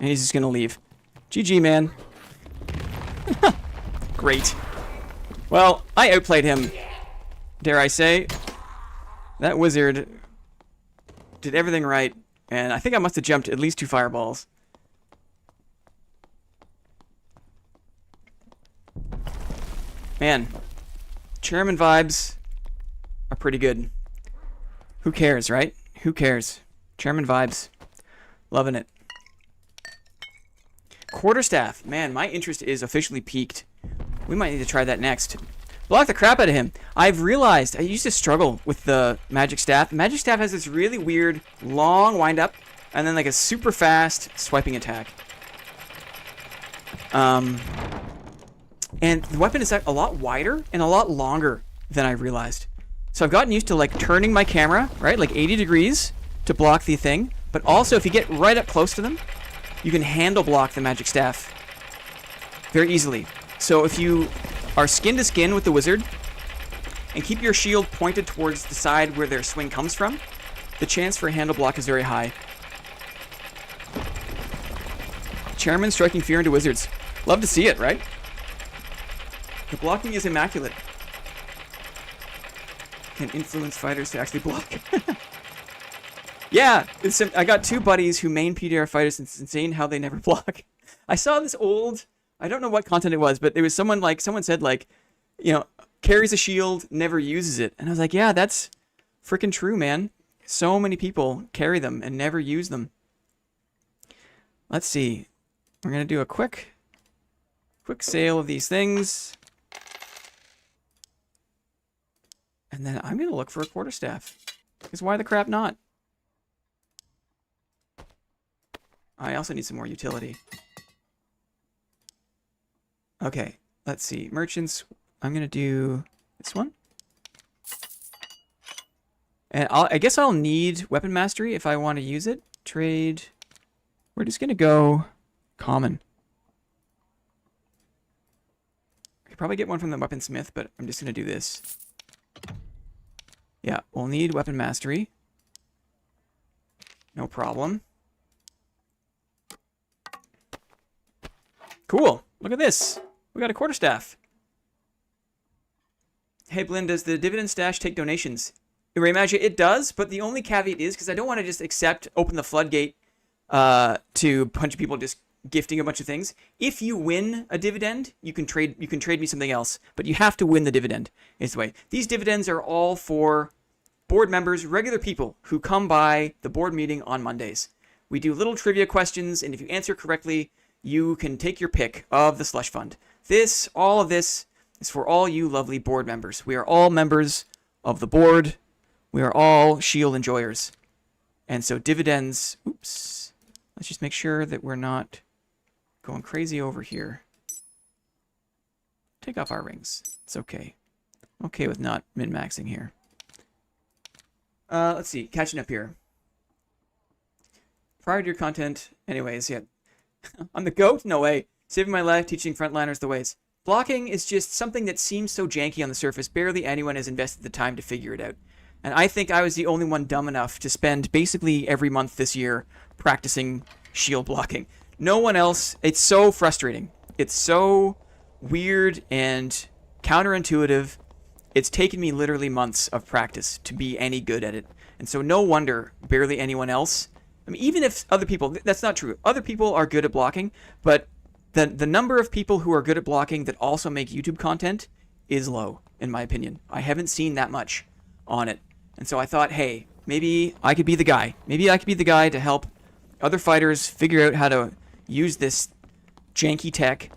And he's just gonna leave. GG, man. Great. Well, I outplayed him, dare I say. That wizard did everything right, and I think I must have jumped at least 2 fireballs. Man, chairman vibes are pretty good. Who cares, right? Who cares? Chairman vibes. Loving it. Quarterstaff. Man, my interest is officially peaked. We might need to try that next. Block the crap out of him. I've realized I used to struggle with the magic staff. The magic staff has this really weird long wind up and then like a super fast swiping attack. And the weapon is a lot wider and a lot longer than I realized. So I've gotten used to like turning my camera, right, like 80 degrees to block the thing. But also if you get right up close to them, you can handle block the magic staff very easily. So if you are skin to skin with the wizard and keep your shield pointed towards the side where their swing comes from, the chance for a handle block is very high. Chairman striking fear into wizards. Love to see it, right? The blocking is immaculate. Can influence fighters to actually block. Yeah, I got 2 buddies who main PDR fighters. It's insane how they never block. I saw this old... I don't know what content it was, but there was someone said like, you know, carries a shield, never uses it. And I was like, yeah, that's freaking true, man. So many people carry them and never use them. Let's see. We're going to do a quick sale of these things. And then I'm going to look for a quarterstaff. Because why the crap not? I also need some more utility. Okay, let's see. Merchants, I'm going to do this one. And I guess I'll need weapon mastery if I want to use it. Trade. We're just going to go common. I could probably get one from the weaponsmith, but I'm just going to do this. Yeah, we'll need weapon mastery. No problem. Cool. Look at this. We got a quarterstaff. Hey, Blinn, does the dividend stash take donations? Raymagia, it does, but the only caveat is because I don't want to just open the floodgate to a bunch of people just gifting a bunch of things. If you win a dividend, you can trade me something else, but you have to win the dividend. Is the way. These dividends are all for board members, regular people who come by the board meeting on Mondays. We do little trivia questions, and if you answer correctly, you can take your pick of the slush fund. All of this is for all you lovely board members. We are all members of the board. We are all shield enjoyers. And so dividends, oops. Let's just make sure that we're not going crazy over here. Take off our rings. It's okay. I'm okay with not min-maxing here. Let's see, catching up here. Prior to your content, anyways, yeah. I'm the GOAT? No way. Saving my life, teaching frontliners the ways. Blocking is just something that seems so janky on the surface. Barely anyone has invested the time to figure it out. And I think I was the only one dumb enough to spend basically every month this year practicing shield blocking. No one else. It's so frustrating. It's so weird and counterintuitive. It's taken me literally months of practice to be any good at it. And so no wonder barely anyone else. I mean, even if other people, that's not true. Other people are good at blocking, but the number of people who are good at blocking that also make YouTube content is low, in my opinion. I haven't seen that much on it. And so I thought, hey, maybe I could be the guy. Maybe I could be the guy to help other fighters figure out how to use this janky tech.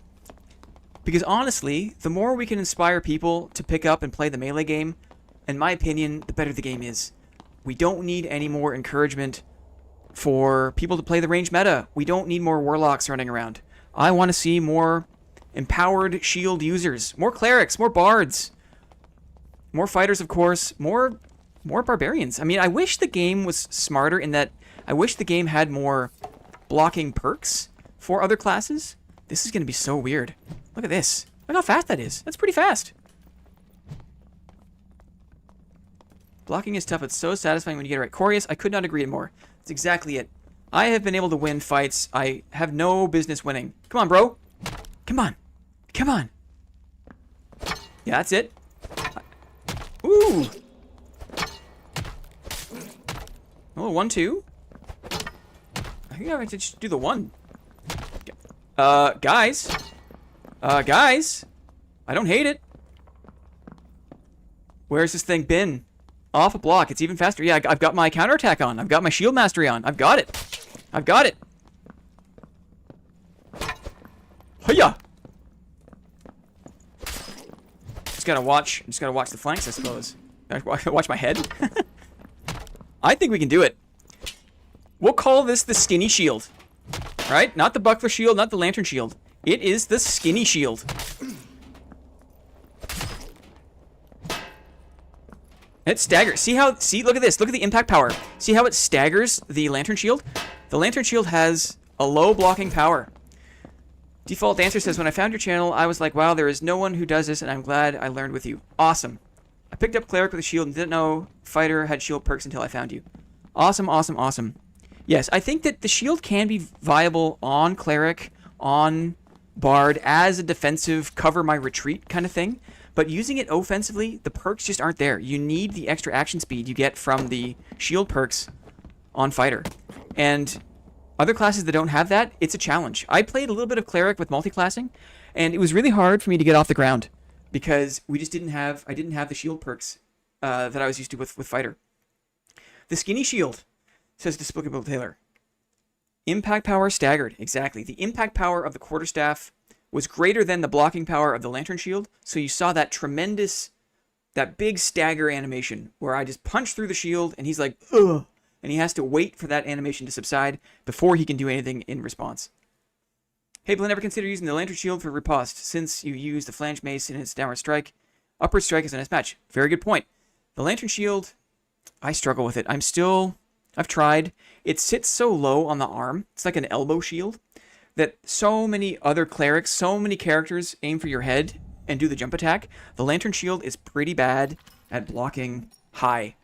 Because honestly, the more we can inspire people to pick up and play the melee game, in my opinion, the better the game is. We don't need any more encouragement for people to play the range meta. We don't need more warlocks running around. I want to see more empowered shield users, more clerics, more bards, more fighters, of course, more barbarians. I mean, I wish the game was smarter in that I wish the game had more blocking perks for other classes. This is going to be so weird. Look at this. Look how fast that is. That's pretty fast. Blocking is tough, but so satisfying when you get it right. Corius, I could not agree more. That's exactly it. I have been able to win fights I have no business winning. Come on, bro. Come on. Come on. Yeah, that's it. Ooh. Oh, 1-2. I think I have to just do the 1. Guys. Guys. I don't hate it. Where's this thing been? Off a block. It's even faster. Yeah, I've got my counterattack on. I've got my shield mastery on. I've got it. I've got it. Hiya! Just gotta watch the flanks, I suppose. Watch my head. I think we can do it. We'll call this the skinny shield. Right? Not the buckler shield, not the lantern shield. It is the skinny shield. It staggers. See, look at this. Look at the impact power. See how it staggers the lantern shield? The lantern shield has a low blocking power. Default Dancer says, when I found your channel, I was like, wow, there is no one who does this, and I'm glad I learned with you. Awesome. I picked up Cleric with a shield and didn't know Fighter had shield perks until I found you. Awesome, awesome, awesome. Yes, I think that the shield can be viable on Cleric, on Bard, as a defensive cover my retreat kind of thing. But using it offensively, the perks just aren't there. You need the extra action speed you get from the shield perks on Fighter. And other classes that don't have that, it's a challenge. I played a little bit of Cleric with multiclassing, and it was really hard for me to get off the ground because I didn't have the shield perks that I was used to with Fighter. The skinny shield, says Despicable Taylor. Impact power staggered. Exactly. The impact power of the Quarterstaff was greater than the blocking power of the lantern shield, so you saw that that big stagger animation where I just punch through the shield and he's like, ugh, and he has to wait for that animation to subside before he can do anything in response. Hey, will never consider using the lantern shield for riposte since you use the flange mace in its downward strike. Upward strike is a nice match. Very good point. The lantern shield, I struggle with it. I've tried. It sits so low on the arm. It's like an elbow shield. That so many other clerics, so many characters aim for your head and do the jump attack. The lantern shield is pretty bad at blocking high.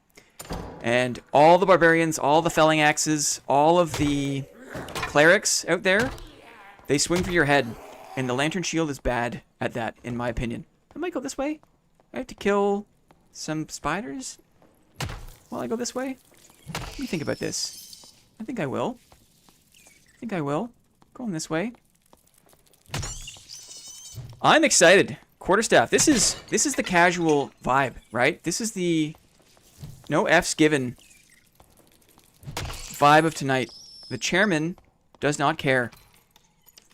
And all the barbarians, all the felling axes, all of the clerics out there, they swing for your head. And the lantern shield is bad at that, in my opinion. I might go this way. I have to kill some spiders while I go this way. Let me think about this. I think I will. Going this way. I'm excited. Quarterstaff. This is the casual vibe, right? This is the no F's given vibe of tonight. The chairman does not care.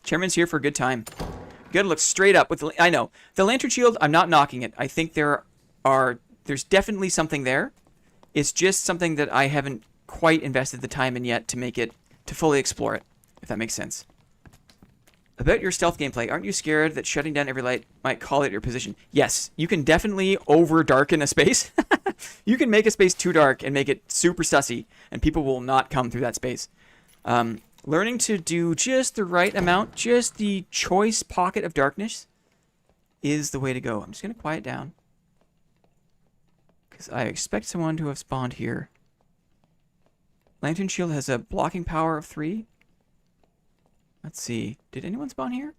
Chairman's here for a good time. You gotta look straight up with the, I know. The lantern shield, I'm not knocking it. I think there's definitely something there. It's just something that I haven't quite invested the time in yet to fully explore it, if that makes sense. About your stealth gameplay, aren't you scared that shutting down every light might call out your position? Yes, you can definitely over-darken a space. You can make a space too dark and make it super sussy, and people will not come through that space. Learning to do just the right amount, just the choice pocket of darkness, is the way to go. I'm just going to quiet down, because I expect someone to have spawned here. Lantern shield has a blocking power of 3. Let's see. Did anyone spawn here?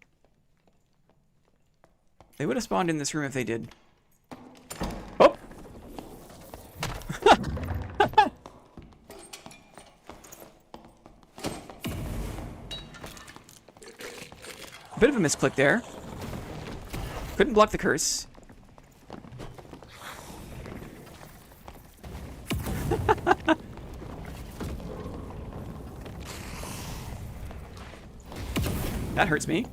They would have spawned in this room if they did. Oh! A bit of a misclick there. Couldn't block the curse. That hurts me.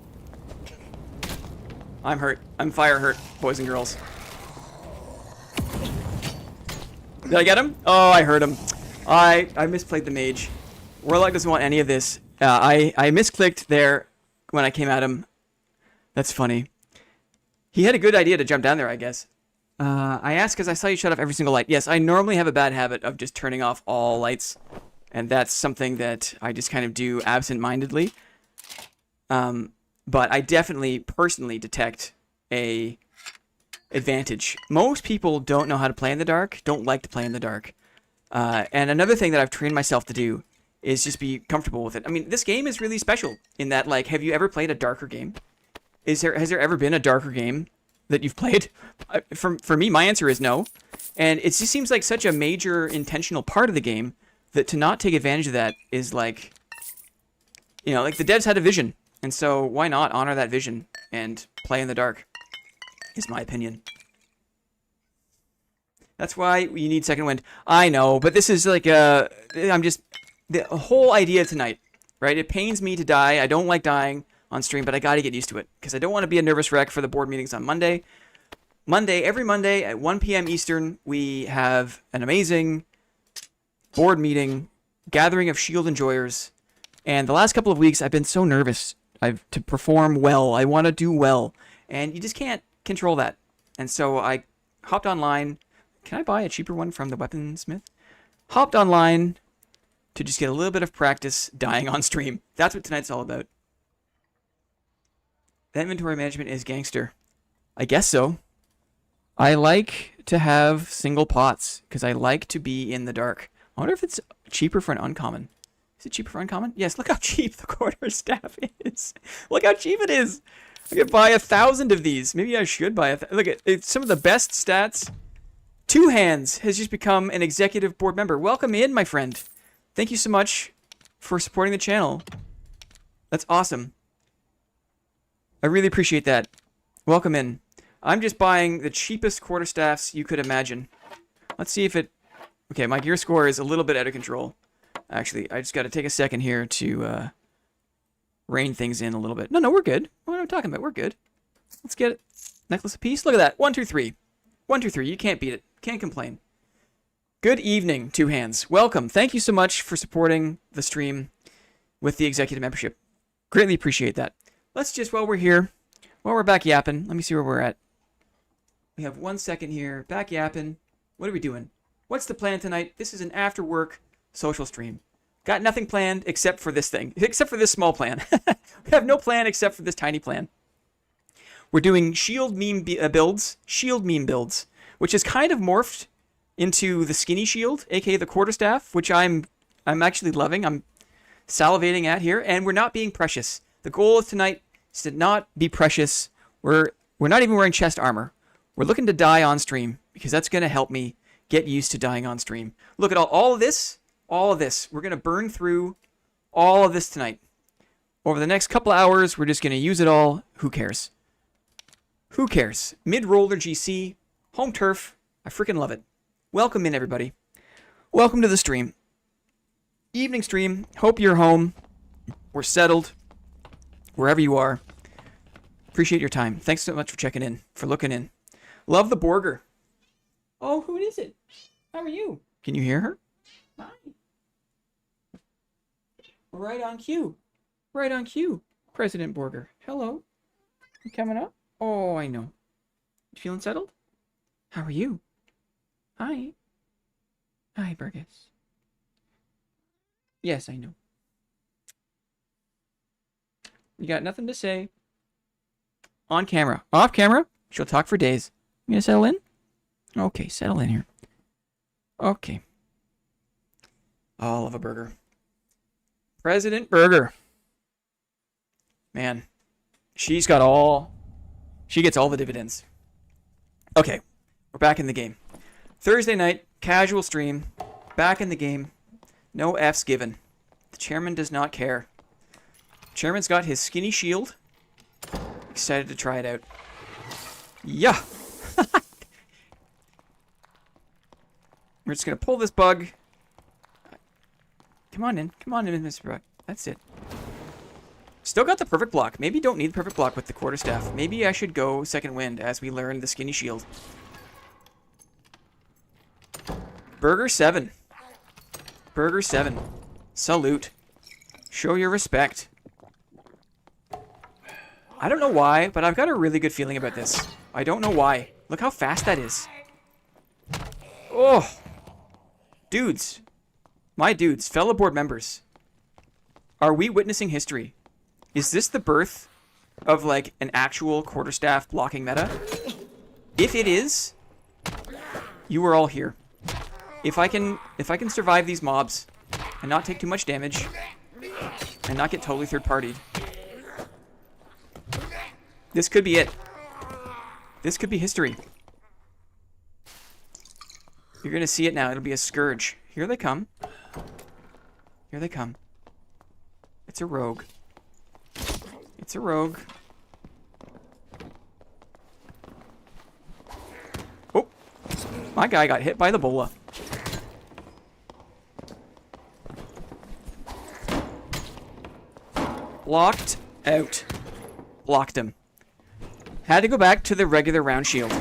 I'm hurt. I'm fire hurt, boys and girls. Did I get him? Oh, I hurt him. I misplayed the mage. Warlock doesn't want any of this. I misclicked there when I came at him. That's funny. He had a good idea to jump down there, I guess. I asked because I saw you shut off every single light. Yes, I normally have a bad habit of just turning off all lights. And that's something that I just kind of do absent-mindedly. But I definitely personally detect a advantage. Most people don't know how to play in the dark, don't like to play in the dark. And another thing that I've trained myself to do is just be comfortable with it. I mean, this game is really special in that, like, have you ever played a darker game? Has there ever been a darker game that you've played? For me, my answer is no. And it just seems like such a major intentional part of the game that to not take advantage of that is like, you know, like the devs had a vision. And so why not honor that vision and play in the dark, is my opinion. That's why you need Second Wind. I know, but this is like I'm just, the whole idea tonight, right? It pains me to die. I don't like dying on stream, but I got to get used to it because I don't want to be a nervous wreck for the board meetings on Monday. Every Monday at 1 p.m. Eastern, we have an amazing board meeting, gathering of Shield enjoyers. And the last couple of weeks, I've been so nervous to perform well. I want to do well. And you just can't control that. And so I hopped online. Can I buy a cheaper one from the weaponsmith? Hopped online to just get a little bit of practice dying on stream. That's what tonight's all about. The inventory management is gangster. I guess so. I like to have single pots because I like to be in the dark. I wonder if it's cheaper for an uncommon. Is it cheaper for uncommon? Yes, look how cheap the Quarterstaff is. Look how cheap it is. I could buy 1,000 of these. Maybe I should buy look at it's some of the best stats. Two Hands has just become an executive board member. Welcome in, my friend. Thank you so much for supporting the channel. That's awesome. I really appreciate that. Welcome in. I'm just buying the cheapest quarterstaffs you could imagine. Let's see if it... Okay, my gear score is a little bit out of control. Actually, I just got to take a second here to rein things in a little bit. No, we're good. What am I talking about? We're good. Let's get it. Necklace apiece. Look at that. 1, 2, 3. 1, 2, 3. You can't beat it. Can't complain. Good evening, Two Hands. Welcome. Thank you so much for supporting the stream with the executive membership. Greatly appreciate that. Let's just, while we're here, while we're back yapping, let me see where we're at. We have 1 second here. Back yapping. What are we doing? What's the plan tonight? This is an after-work social stream. Got nothing planned except for this thing. Except for this small plan. We have no plan except for this tiny plan. We're doing shield meme builds. Shield meme builds. Which is kind of morphed into the skinny shield, aka the quarterstaff, which I'm actually loving. I'm salivating at here. And we're not being precious. The goal of tonight is to not be precious. We're not even wearing chest armor. We're looking to die on stream because that's going to help me get used to dying on stream. Look at all of this. All of this. We're going to burn through all of this tonight. Over the next couple hours, we're just going to use it all. Who cares? Who cares? Mid-roller GC. Home turf. I freaking love it. Welcome in, everybody. Welcome to the stream. Evening stream. Hope you're home. We're settled. Wherever you are. Appreciate your time. Thanks so much for checking in. For looking in. Love the burger. Oh, who is it? How are you? Can you hear her? Hi. Right on cue. Right on cue. President Borger. Hello. You coming up? Oh, I know. You feeling settled? How are you? Hi. Hi, Burgess. Yes, I know. You got nothing to say. On camera. Off camera, she'll talk for days. You gonna settle in? Okay, settle in here. Okay. Oh, I love a burger. President Burger. Man, she gets all the dividends. Okay, we're back in the game. Thursday night, casual stream. Back in the game. No F's given. The chairman does not care. Chairman's got his skinny shield. Excited to try it out. Yeah. We're just going to pull this bug. Come on in. Come on in, Mr. Brock. That's it. Still got the perfect block. Maybe don't need the perfect block with the quarterstaff. Maybe I should go second wind as we learn the skinny shield. Burger 7. Burger 7. Salute. Show your respect. I don't know why, but I've got a really good feeling about this. I don't know why. Look how fast that is. Oh. Dudes. My dudes. Fellow board members. Are we witnessing history? Is this the birth of, like, an actual quarterstaff blocking meta? If it is, you are all here. If I can survive these mobs and not take too much damage and not get totally third-partied, this could be it. This could be history. You're going to see it now. It'll be a scourge. Here they come. Here they come. It's a rogue. It's a rogue. Oh! My guy got hit by the bola. Blocked out. Blocked him. Had to go back to the regular round shield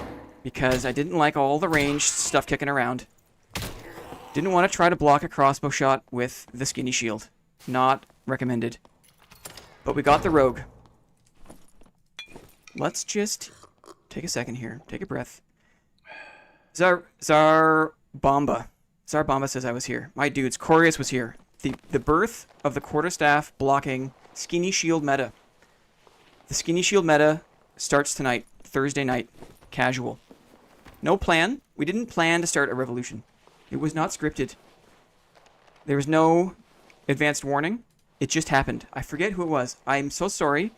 because I didn't like all the ranged stuff kicking around. Didn't want to try to block a crossbow shot with the skinny shield. Not recommended. But we got the rogue. Let's take a second here. Take a breath. Zarbomba. Zarbomba says I was here. My dudes, Corius was here. The birth of the Quarterstaff blocking skinny shield meta. The skinny shield meta starts tonight, Thursday night, casual. No plan. We didn't plan to start a revolution. It was not scripted. There was no advanced warning. It just happened. I forget who it was. I'm so sorry.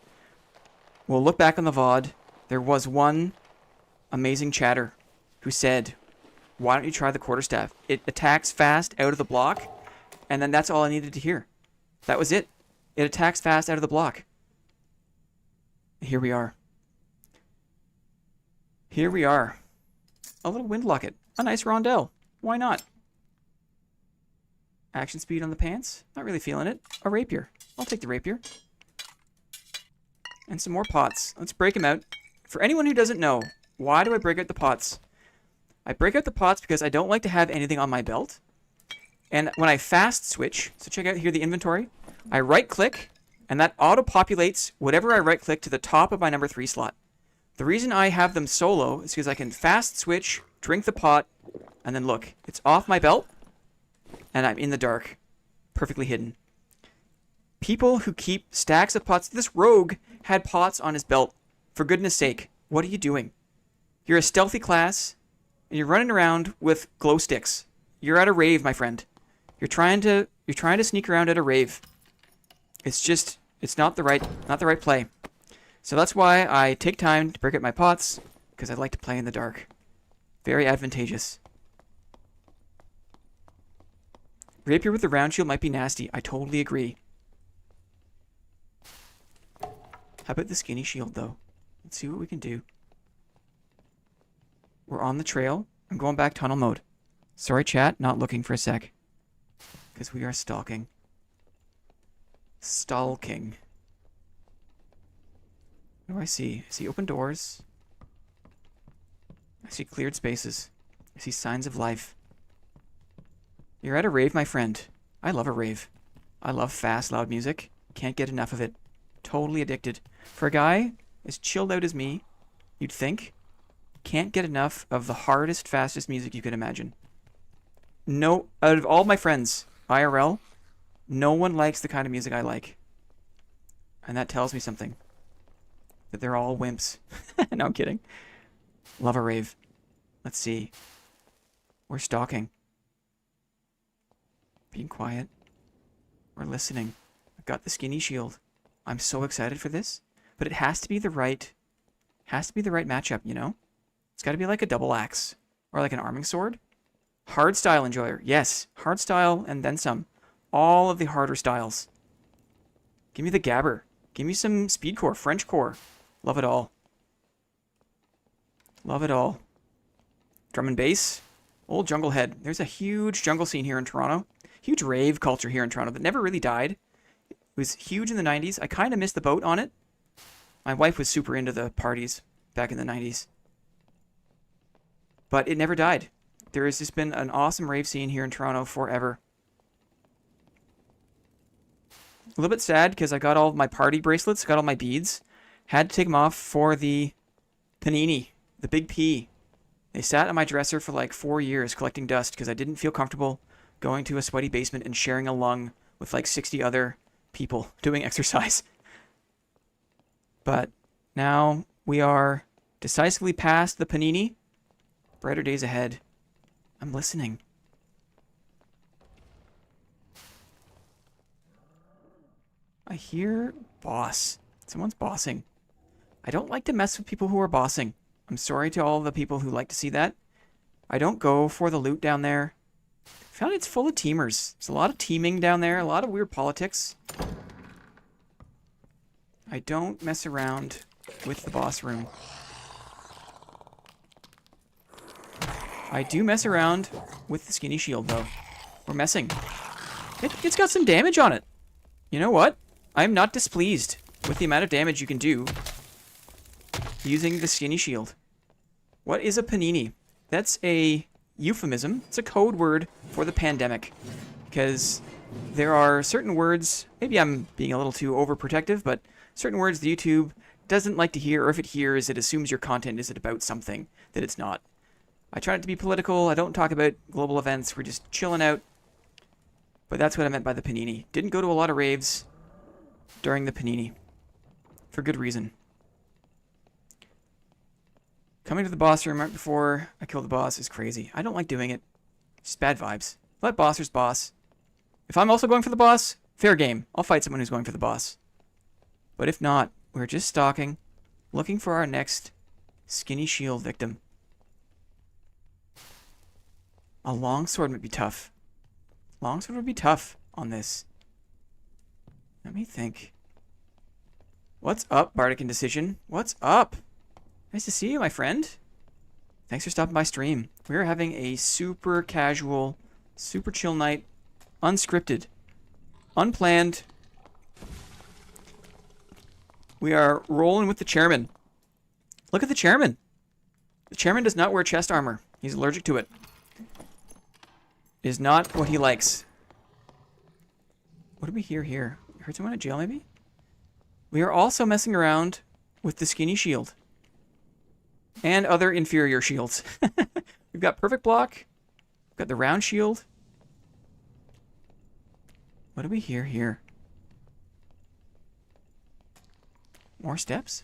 We'll look back on the VOD. There was one amazing chatter who said, why don't you try the Quarterstaff? It attacks fast out of the block, and then that's all I needed to hear. That was it. It attacks fast out of the block. Here we are. Here we are. A little wind locket. A nice rondelle. Why not? Action speed on the pants. Not really feeling it. A rapier. I'll take the rapier. And some more pots. Let's break them out. For anyone who doesn't know, why do I break out the pots? I break out the pots because I don't like to have anything on my belt. And when I fast switch, so check out here the inventory, I right click and that auto-populates whatever I right click to the top of my number 3 slot. The reason I have them solo is because I can fast switch, drink the pot, and then look. It's off my belt, and I'm in the dark. Perfectly hidden. People who keep stacks of pots... This rogue had pots on his belt. For goodness sake, what are you doing? You're a stealthy class, and you're running around with glow sticks. You're at a rave, my friend. You're trying to sneak around at a rave. It's not the right play. So that's why I take time to break up my pots, because I like to play in the dark. Very advantageous. Rapier with the round shield might be nasty. I totally agree. How about the skinny shield, though? Let's see what we can do. We're on the trail. I'm going back tunnel mode. Sorry, chat, not looking for a sec. Because we are stalking. Stalking. What do I see? I see open doors. I see cleared spaces. I see signs of life. You're at a rave, my friend. I love a rave. I love fast, loud music. Can't get enough of it. Totally addicted. For a guy as chilled out as me, you'd think, can't get enough of the hardest, fastest music you could imagine. No, out of all my friends, IRL, no one likes the kind of music I like. And that tells me something. That they're all wimps. No, I'm kidding. Love a rave. Let's see. We're stalking. Being quiet. We're listening. I've got the skinny shield. I'm so excited for this. But it has to be the right matchup, you know? It's got to be like a double axe. Or like an arming sword. Hard style enjoyer. Yes. Hard style and then some. All of the harder styles. Give me the gabber. Give me some speed core, French core. Love it all. Love it all. Drum and bass. Old jungle head. There's a huge jungle scene here in Toronto. Huge rave culture here in Toronto that never really died. It was huge in the 90s. I kind of missed the boat on it. My wife was super into the parties back in the 90s. But it never died. There has just been an awesome rave scene here in Toronto forever. A little bit sad because I got all of my party bracelets, got all my beads. Had to take them off for the panini, the big P. They sat on my dresser for like 4 years collecting dust because I didn't feel comfortable going to a sweaty basement and sharing a lung with like 60 other people doing exercise. But now we are Decisively past the panini. Brighter days ahead. I'm listening. I hear boss. Someone's bossing. I don't like to mess with people who are bossing. I'm sorry to all the people who like to see that. I don't go for the loot down there. I found it's full of teamers. There's a lot of teaming down there, a lot of weird politics. I don't mess around with the boss room. I do mess around with the skinny shield, though. We're messing. It's got some damage on it. You know what? I'm not displeased with the amount of damage you can do using the skinny shield. What is a panini? That's a euphemism. It's a code word for the pandemic. Because there are certain words, maybe I'm being a little too overprotective, but certain words that YouTube doesn't like to hear, or if it hears, it assumes your content is about something that it's not. I try not to be political. I don't talk about global events. We're just chilling out. But that's what I meant by the panini. Didn't go to a lot of raves during the panini. For good reason. Coming to the boss room right before I kill the boss is crazy. I don't like doing it. Just bad vibes. Let bossers boss. If I'm also going for the boss, fair game. I'll fight someone who's going for the boss. But if not, we're just stalking, looking for our next skinny shield victim. A longsword would be tough. Longsword would be tough on this. Let me think. What's up, Bardic Indecision? What's up? Nice to see you, my friend. Thanks for stopping by stream. We're having a super casual, super chill night. Unscripted. Unplanned. We are rolling with the chairman. Look at the chairman. The chairman does not wear chest armor. He's allergic to it. It is not what he likes. What do we hear here? We heard someone in jail, maybe? We are also messing around with the skinny shield. And other inferior shields. We've got perfect block. We've got the round shield. What do we hear here? More steps?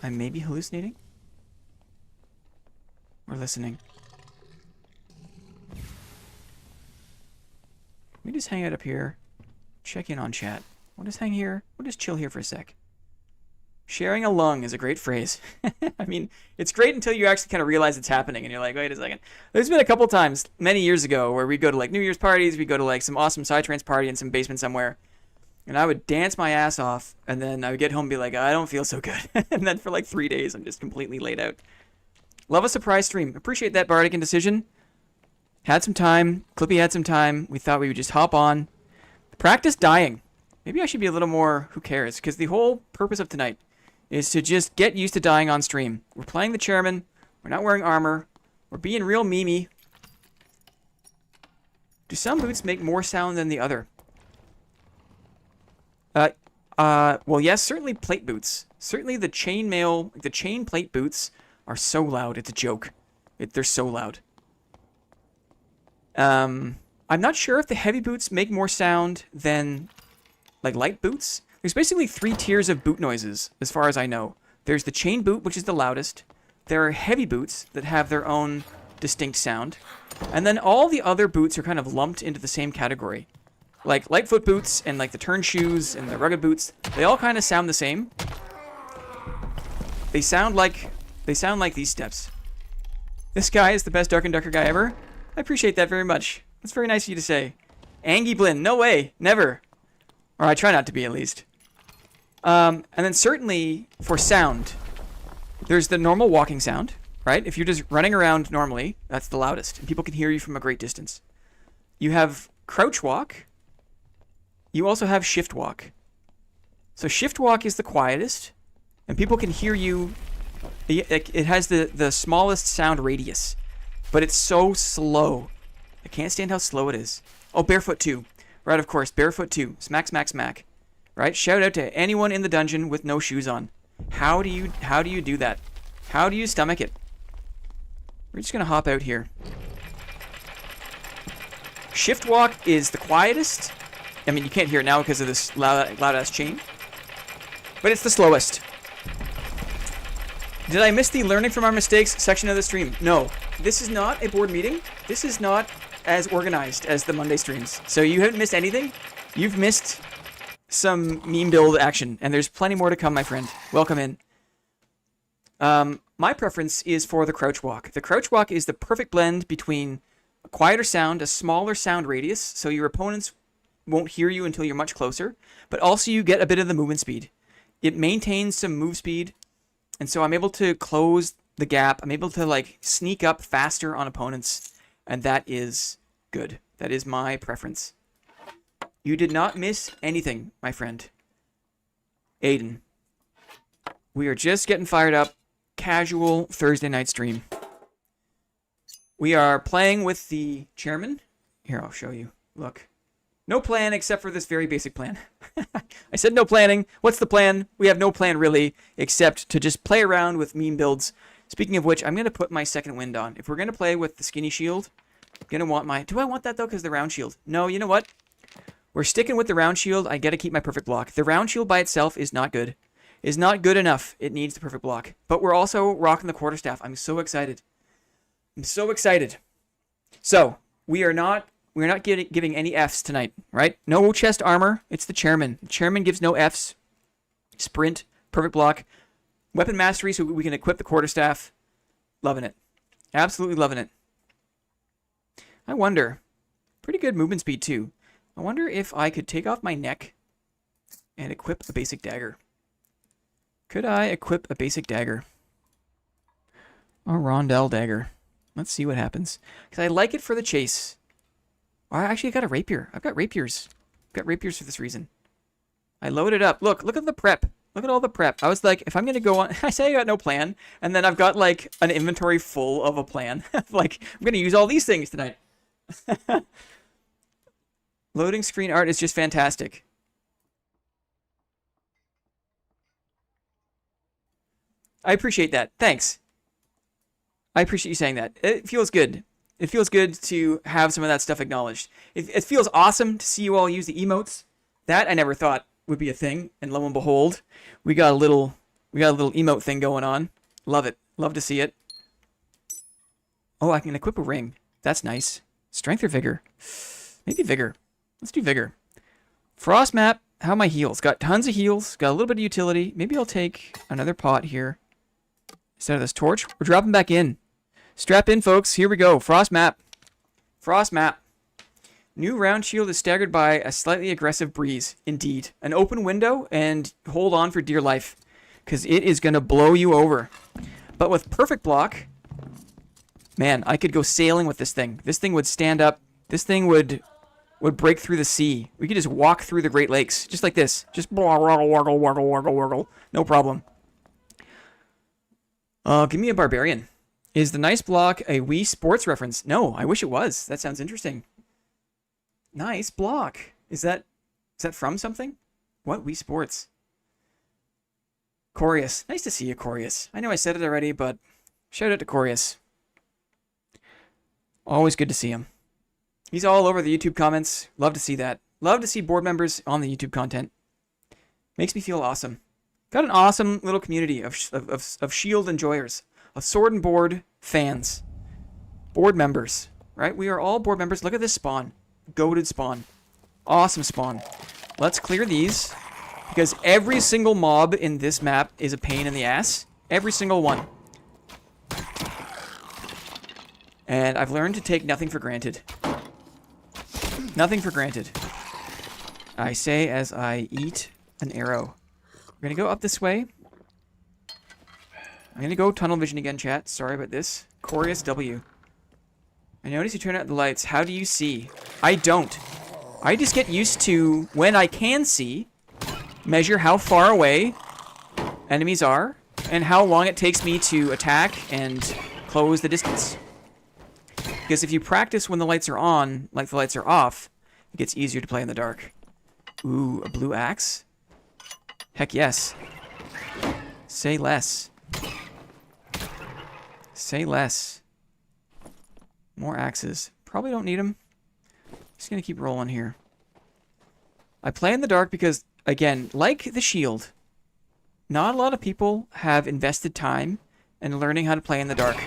I may be hallucinating. We're listening. Let me just hang out up here. Check in on chat. We'll just hang here. We'll just chill here for a sec. Sharing a lung is a great phrase. I mean, it's great until you actually kind of realize it's happening and you're like, wait a second. There's been a couple times many years ago where we'd go to like New Year's parties, we'd go to like some awesome Psytrance party in some basement somewhere, and I would dance my ass off, and then I would get home and be like, I don't feel so good. And then for like 3 days, I'm just completely laid out. Love a surprise stream. Appreciate that, Bardic Indecision. Had some time. Clippy had some time. We thought we would just hop on. Practice dying. Maybe I should be a little more who cares, because the whole purpose of tonight is to just get used to dying on stream. We're playing the chairman. We're not wearing armor. We're being real memey. Do some boots make more sound than the other? Well, yes, certainly plate boots. Certainly the chainmail, the chain plate boots are so loud. It's a joke. They're so loud. I'm not sure if the heavy boots make more sound than like light boots. There's basically 3 tiers of boot noises, as far as I know. There's the chain boot, which is the loudest. There are heavy boots that have their own distinct sound. And then all the other boots are kind of lumped into the same category. Like Lightfoot boots and like the turn shoes and the rugged boots, they all kind of sound the same. They sound like these steps. This guy is the best Dark and Darker guy ever. I appreciate that very much. That's very nice of you to say. Angie Blinn, no way, never. Or I try not to be, at least. And then certainly for sound, there's the normal walking sound, right? If you're just running around normally, that's the loudest, and people can hear you from a great distance. You have crouch walk. You also have shift walk. So shift walk is the quietest, and people can hear you. It has the smallest sound radius, but it's so slow. I can't stand how slow it is. Oh, barefoot 2. Right, of course, barefoot 2. Smack, smack, smack. Right? Shout out to anyone in the dungeon with no shoes on. How do you do that? How do you stomach it? We're just gonna hop out here. Shift walk is the quietest. I mean, you can't hear it now because of this loud ass chain. But it's the slowest. Did I miss the learning from our mistakes section of the stream? No. This is not a board meeting. This is not as organized as the Monday streams. So you haven't missed anything. You've missed some meme build action, and there's plenty more to come, my friend. Welcome in. My preference is for the crouch walk. The crouch walk is the perfect blend between a quieter sound, a smaller sound radius, so your opponents won't hear you until you're much closer, but also you get a bit of the movement speed. It maintains some move speed, and so I'm able to close the gap. I'm able to like sneak up faster on opponents, and that is good. That is my preference. You did not miss anything, my friend. Aiden. We are just getting fired up. Casual Thursday night stream. We are playing with the chairman. Here, I'll show you. Look. No plan except for this very basic plan. I said no planning. What's the plan? We have no plan really, except to just play around with meme builds. Speaking of which, I'm going to put my second wind on. If we're going to play with the skinny shield, I'm going to want my... Do I want that though? Because the round shield. No, you know what? We're sticking with the round shield. I got to keep my perfect block. The round shield by itself is not good. Is not good enough. It needs the perfect block. But we're also rocking the quarterstaff. I'm so excited. I'm so excited. So, we're not giving any Fs tonight, right? No chest armor. It's the chairman. The chairman gives no Fs. Sprint, perfect block. Weapon mastery so we can equip the quarterstaff. Loving it. Absolutely loving it. I wonder. Pretty good movement speed too. I wonder if I could take off my neck and equip a basic dagger. Could I equip a basic dagger? A rondelle dagger. Let's see what happens. Because I like it for the chase. I actually got a rapier. I've got rapiers. I've got rapiers for this reason. I loaded up. Look at the prep. Look at all the prep. I was like, if I'm going to go on... I say I got no plan. And then I've got like an inventory full of a plan. Like, I'm going to use all these things tonight. Loading screen art is just fantastic. I appreciate that. Thanks. I appreciate you saying that. It feels good. It feels good to have some of that stuff acknowledged. It feels awesome to see you all use the emotes. That I never thought would be a thing, and lo and behold, we got a little emote thing going on. Love it. Love to see it. Oh, I can equip a ring. That's nice. Strength or vigor? Maybe vigor. Let's do vigor. Frost map. How are my heals? Got tons of heals. Got a little bit of utility. Maybe I'll take another pot here. Instead of this torch, we're dropping back in. Strap in, folks. Here we go. Frost map. Frost map. New round shield is staggered by a slightly aggressive breeze. Indeed. An open window, and hold on for dear life. Because it is going to blow you over. But with perfect block, man, I could go sailing with this thing. This thing would stand up. This thing would break through the sea. We could just walk through the Great Lakes. Just like this. Just woggle. No problem. Give me a barbarian. Is the nice block a Wii Sports reference? No, I wish it was. That sounds interesting. Nice block. Is that from something? What? Wii Sports. Corius. Nice to see you, Corius. I know I said it already, but shout out to Corius. Always good to see him. He's all over the YouTube comments. Love to see that. Love to see board members on the YouTube content. Makes me feel awesome. Got an awesome little community of Shield enjoyers, of Sword and Board fans, board members, right? We are all board members. Look at this spawn. Goated spawn. Awesome spawn. Let's clear these, because every single mob in this map is a pain in the ass. Every single one. And I've learned to take nothing for granted. Nothing for granted. I say as I eat an arrow. We're going to go up this way. I'm going to go tunnel vision again, chat. Sorry about this. Corius W. I notice you turn out the lights. How do you see? I don't. I just get used to, when I can see, measure how far away enemies are and how long it takes me to attack and close the distance. Because if you practice when the lights are on, like the lights are off, it gets easier to play in the dark. Ooh, a blue axe? Heck yes. Say less. Say less. More axes. Probably don't need them. Just gonna keep rolling here. I play in the dark because, again, like the shield, not a lot of people have invested time and learning how to play in the dark.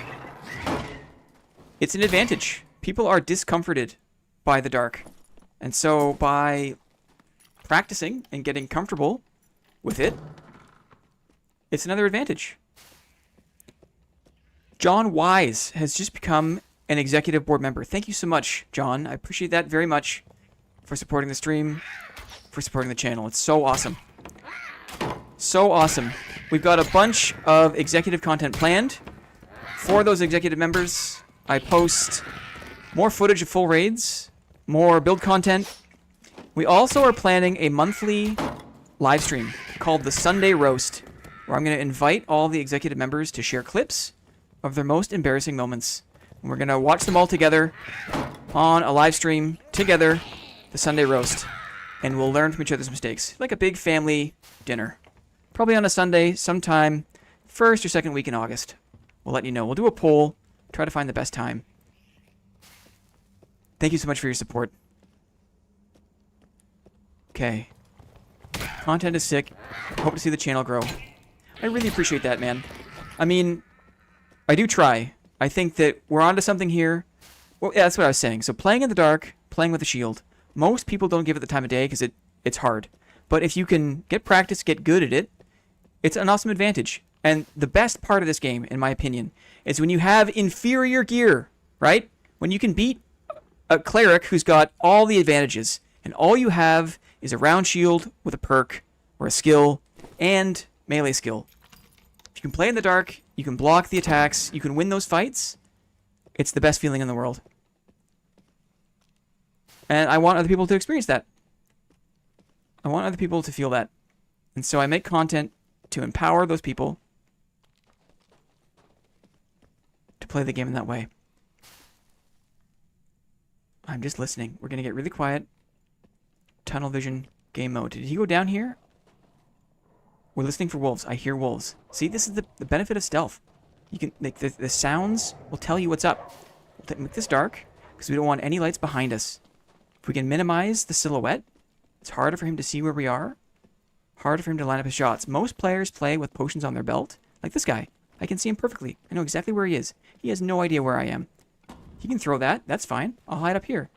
It's an advantage. People are discomforted by the dark. And so by practicing and getting comfortable with it, it's another advantage. John Wise has just become an executive board member. Thank you so much, John. I appreciate that very much for supporting the stream, for supporting the channel. It's so awesome. So awesome. We've got a bunch of executive content planned. For those executive members, I post more footage of full raids, more build content. We also are planning a monthly live stream called the Sunday Roast, where I'm going to invite all the executive members to share clips of their most embarrassing moments. And we're going to watch them all together on a live stream together, the Sunday Roast, and we'll learn from each other's mistakes. Like a big family dinner. Probably on a Sunday, sometime first or second week in August. We'll let you know. We'll do a poll, try to find the best time. Thank you so much for your support. Okay. Content is sick. Hope to see the channel grow. I really appreciate that, man. I mean, I do try. I think that we're onto something here. Well, yeah, that's what I was saying. So playing in the dark, playing with a shield. Most people don't give it the time of day because it's hard. But if you can get practice, get good at it, it's an awesome advantage. And the best part of this game, in my opinion, is when you have inferior gear, right? When you can beat a cleric who's got all the advantages, and all you have is a round shield with a perk, or a skill, and melee skill. If you can play in the dark, you can block the attacks, you can win those fights, it's the best feeling in the world. And I want other people to experience that. I want other people to feel that. And so I make content to empower those people to play the game in that way. I'm just listening. We're going to get really quiet. Tunnel vision, game mode. Did he go down here? We're listening for wolves. I hear wolves. See, this is the benefit of stealth. You can make the sounds will tell you what's up. We'll make this dark because we don't want any lights behind us. If we can minimize the silhouette, it's harder for him to see where we are. Harder for him to line up his shots. Most players play with potions on their belt. Like this guy. I can see him perfectly. I know exactly where he is. He has no idea where I am. He can throw that. That's fine. I'll hide up here.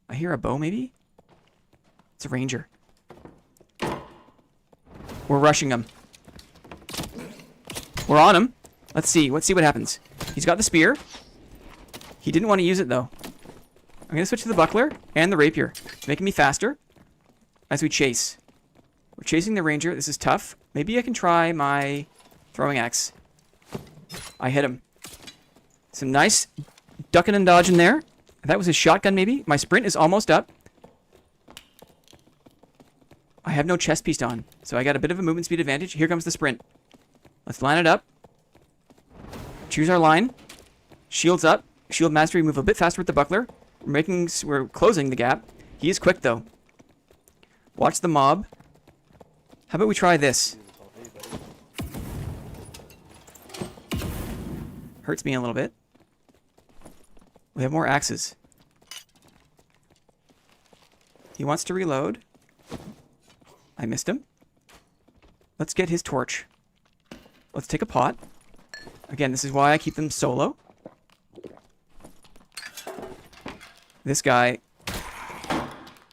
I hear a bow, maybe? It's a ranger. We're rushing him. We're on him. Let's see. Let's see what happens. He's got the spear. He didn't want to use it, though. I'm going to switch to the buckler and the rapier. It's making me faster as we chase. We're chasing the ranger. This is tough. Maybe I can try my throwing axe. I hit him. Some nice ducking and dodging there. That was his shotgun, maybe. My sprint is almost up. I have no chest piece on, so I got a bit of a movement speed advantage. Here comes the sprint. Let's line it up. Choose our line. Shields up. Shield mastery. Move a bit faster with the buckler. We're closing the gap. He is quick, though. Watch the mob. How about we try this? Hurts me a little bit. We have more axes. He wants to reload. I missed him. Let's get his torch. Let's take a pot. Again, this is why I keep them solo. This guy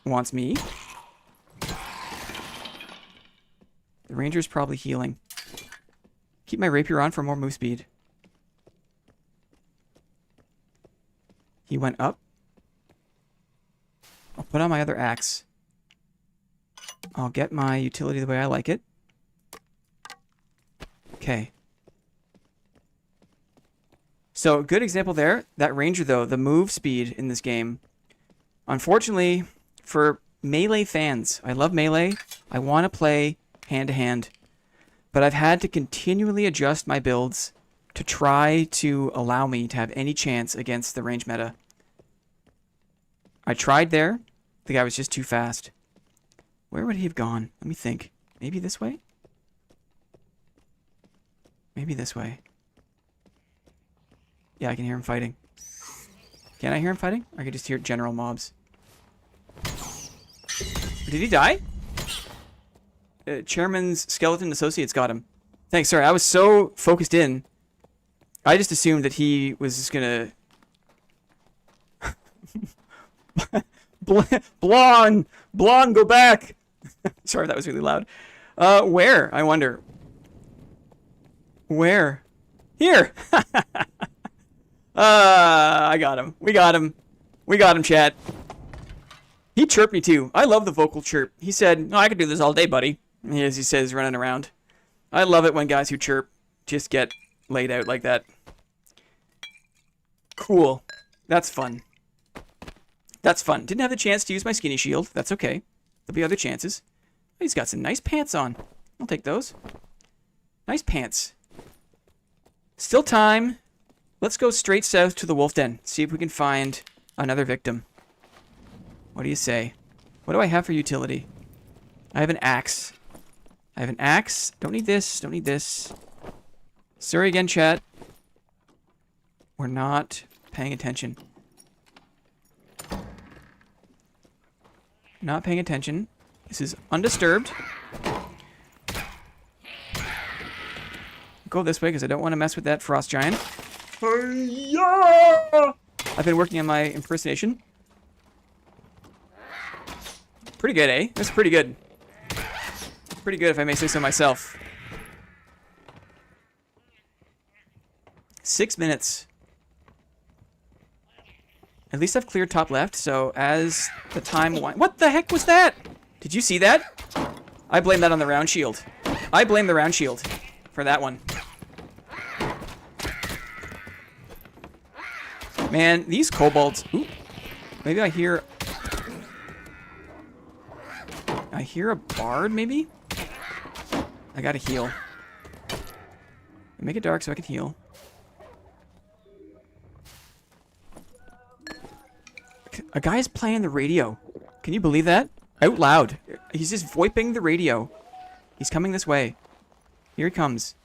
wants me. The ranger's probably healing. Keep my rapier on for more move speed. He went up. I'll put on my other axe. I'll get my utility the way I like it. Okay. So, good example there. That ranger, though, the move speed in this game. Unfortunately, for melee fans, I love melee. I want to play hand-to-hand. But I've had to continually adjust my builds to try to allow me to have any chance against the range meta. I tried there. The guy was just too fast. Where would he have gone? Let me think. Maybe this way? Maybe this way. Yeah, I can hear him fighting. Can I hear him fighting? I can just hear general mobs. Did he die? Chairman's skeleton associates got him. Thanks, sorry. I was so focused in I just assumed that he was just gonna... Blonde! Blonde, go back! Sorry, that was really loud. Where? I wonder. Where? Here! I got him. We got him. We got him, chat. He chirped me too. I love the vocal chirp. He said, "Oh, I could do this all day, buddy." As he says, running around. I love it when guys who chirp just get laid out like that. Cool. That's fun. That's fun. Didn't have the chance to use my skinny shield. That's okay. There'll be other chances. He's got some nice pants on. I'll take those. Nice pants. Still time. Let's go straight south to the wolf den. See if we can find another victim. What do you say? What do I have for utility? I have an axe. I have an axe. Don't need this. Don't need this. Sorry again, chat. We're not paying attention. Not paying attention. This is undisturbed. Go this way because I don't want to mess with that frost giant. I've been working on my impersonation. Pretty good, eh? That's pretty good. Pretty good if I may say so myself. 6 minutes. At least I've cleared top left, so as the time winds... What the heck was that? Did you see that? I blame that on the round shield. I blame the round shield for that one. Man, these kobolds... Ooh, maybe I hear... I hear a bard, maybe? I gotta heal. Make it dark so I can heal. A guy's playing the radio. Can you believe that? Out loud. He's just VoIPing the radio. He's coming this way. Here he comes.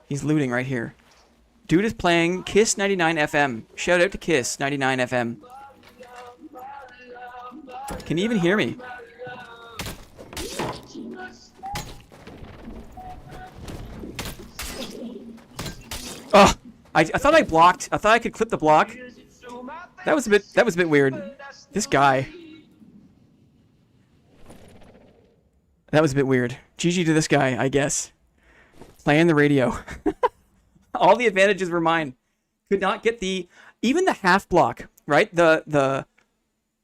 He's looting right here. Dude is playing Kiss 99 FM. Shout out to Kiss 99 FM. Can you even hear me? Oh, I thought I blocked. I thought I could clip the block. That was a bit weird. This guy. That was a bit weird. GG to this guy, I guess. Playing the radio. All the advantages were mine. Could not get even the half block, right? The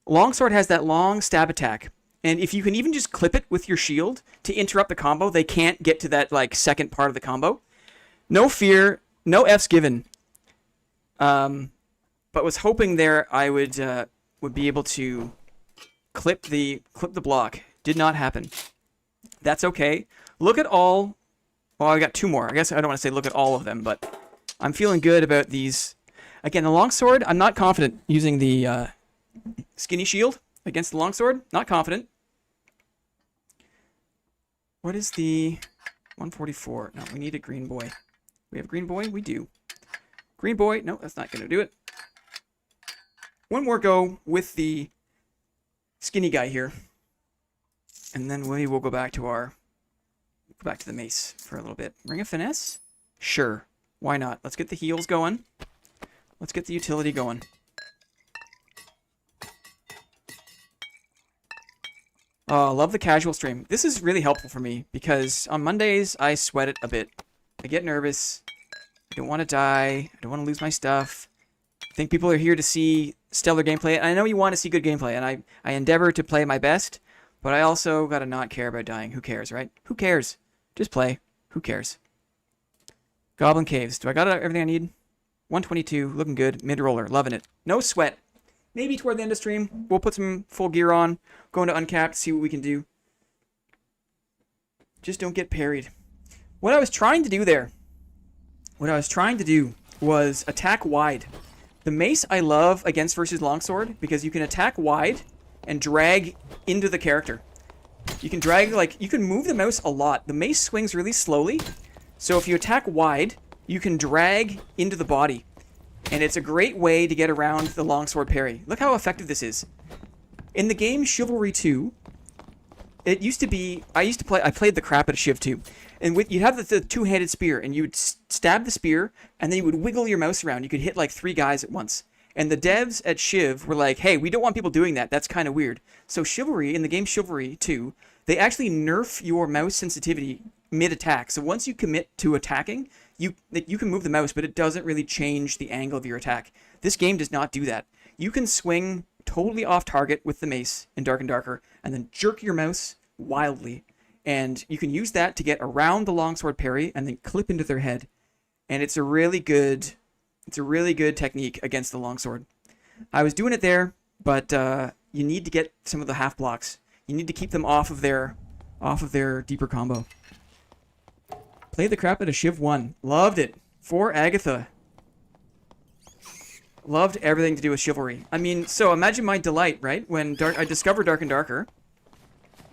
longsword has that long stab attack. And if you can even just clip it with your shield to interrupt the combo, they can't get to that like second part of the combo. No fear, no F's given. But was hoping there I would be able to clip the block. Did not happen. That's okay. Look at all. Well, I got two more. I guess I don't want to say look at all of them, but I'm feeling good about these. Again, the longsword, I'm not confident using the skinny shield against the longsword. Not confident. What is the 144? No, we need a green boy. We have green boy? We do. Green boy. No, that's not going to do it. One more go with the skinny guy here. And then we will go back to the mace for a little bit. Ring of Finesse? Sure. Why not? Let's get the heals going. Let's get the utility going. Oh, love the casual stream. This is really helpful for me because on Mondays I sweat it a bit. I get nervous. I don't want to die. I don't want to lose my stuff. I think people are here to see stellar gameplay. And I know you want to see good gameplay, and I endeavor to play my best, but I also gotta not care about dying. Who cares, right? Who cares? Just play. Who cares? Goblin Caves. Do I got everything I need? 122. Looking good. Mid-roller. Loving it. No sweat. Maybe toward the end of stream, we'll put some full gear on. Go into uncapped, see what we can do. Just don't get parried. What I was trying to do there, was attack wide. The mace I love against versus longsword because you can attack wide and drag into the character. You can drag, like, you can move the mouse a lot. The mace swings really slowly, so if you attack wide, you can drag into the body. And it's a great way to get around the longsword parry. Look how effective this is. In the game Chivalry 2, It used to be, I played the crap out of Shiv too. And you'd have the two-handed spear, and you'd stab the spear, and then you would wiggle your mouse around. You could hit like 3 guys at once. And the devs at Shiv were like, hey, we don't want people doing that. That's kind of weird. So Chivalry, in the game Chivalry 2, they actually nerf your mouse sensitivity mid-attack. So once you commit to attacking, you can move the mouse, but it doesn't really change the angle of your attack. This game does not do that. You can swing totally off target with the mace in Dark and Darker, and then jerk your mouse wildly. And you can use that to get around the longsword parry and then clip into their head. And it's a really good technique against the longsword. I was doing it there, but you need to get some of the half blocks. You need to keep them off of their deeper combo. Played the crap out of Shiv 1. Loved it. For Agatha. Loved everything to do with Chivalry. I mean, so imagine my delight, right? When I discovered Dark and Darker.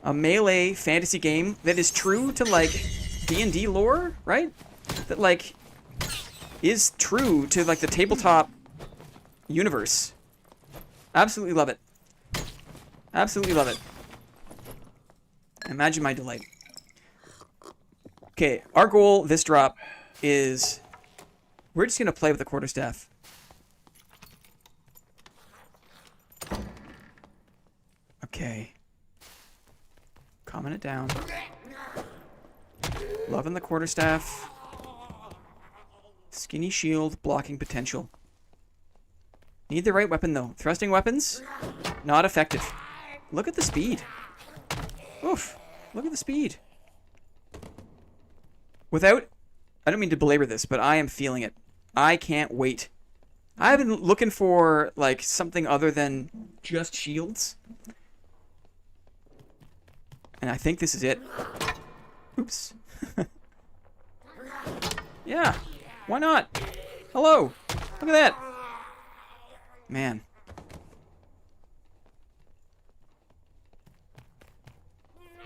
A melee fantasy game that is true to, like, D&D lore, right? That, like, is true to, like, the tabletop universe. Absolutely love it. Absolutely love it. Imagine my delight. Okay, our goal this drop is we're just going to play with the Quarterstaff. Okay. Calming it down. Loving the Quarterstaff. Skinny shield, blocking potential. Need the right weapon, though. Thrusting weapons, not effective. Look at the speed. Oof. Look at the speed. Without... I don't mean to belabor this, but I am feeling it. I can't wait. I've been looking for, like, something other than just shields. And I think this is it. Oops. Yeah. Why not? Hello. Look at that. Man.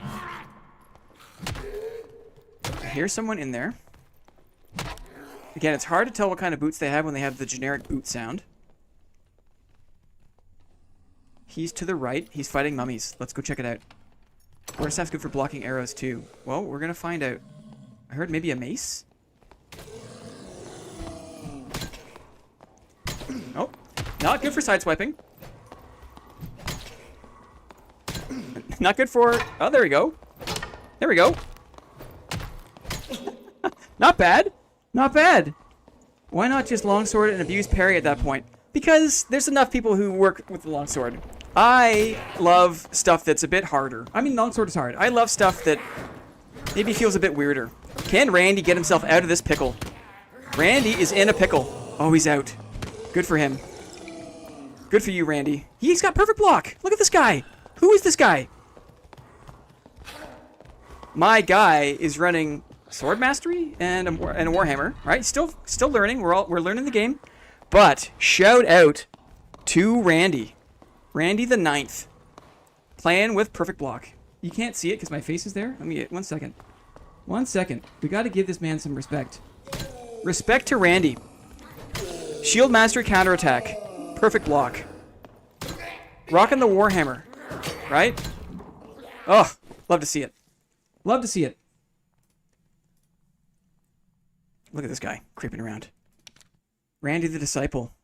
I hear someone in there. Again, it's hard to tell what kind of boots they have when they have the generic boot sound. He's to the right. He's fighting mummies. Let's go check it out. Quarterstaff's good for blocking arrows too. Well, we're gonna find out. I heard maybe a mace? Oh, not good for sideswiping. Not good for... Oh, there we go. There we go. Not bad. Not bad. Why not just longsword and abuse parry at that point? Because there's enough people who work with the longsword. I love stuff that's a bit harder. I mean, longsword is hard. I love stuff that maybe feels a bit weirder. Can Randy get himself out of this pickle? Randy is in a pickle. Oh, he's out. Good for him. Good for you, Randy. He's got perfect block. Look at this guy. Who is this guy? My guy is running sword mastery and a warhammer, right? Still learning. We're learning the game. But shout out to Randy. Randy the 9th. Playing with perfect block. You can't see it because my face is there. Let me get 1 second. 1 second. We got to give this man some respect. Respect to Randy. Shield mastery, counterattack. Perfect block. Rocking the warhammer. Right? Oh, love to see it. Love to see it. Look at this guy creeping around. Randy the Disciple.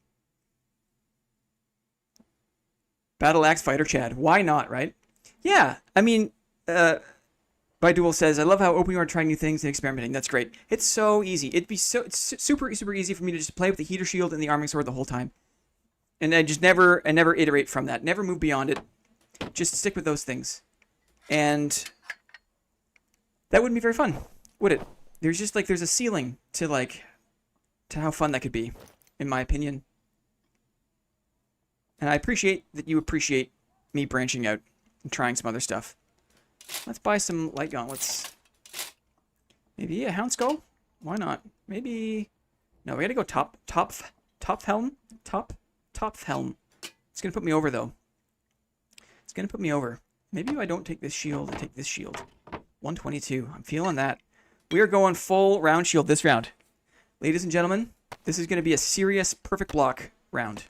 Battle Axe Fighter Chad. Why not, right? Yeah, I mean, Duel says, I love how open you are trying new things and experimenting. That's great. It's so easy. It's super easy for me to just play with the heater shield and the arming sword the whole time. And I just never iterate from that. Never move beyond it. Just stick with those things. And that wouldn't be very fun, would it? There's just like, there's a ceiling to how fun that could be, in my opinion. And I appreciate that you appreciate me branching out and trying some other stuff. Let's buy some light gauntlets. Maybe a hound skull? Why not? Maybe... No, we gotta go top helm? Top helm. It's gonna put me over, though. It's gonna put me over. Maybe if I don't take this shield, I take this shield. 122. I'm feeling that. We are going full round shield this round. Ladies and gentlemen, this is gonna be a serious perfect block round.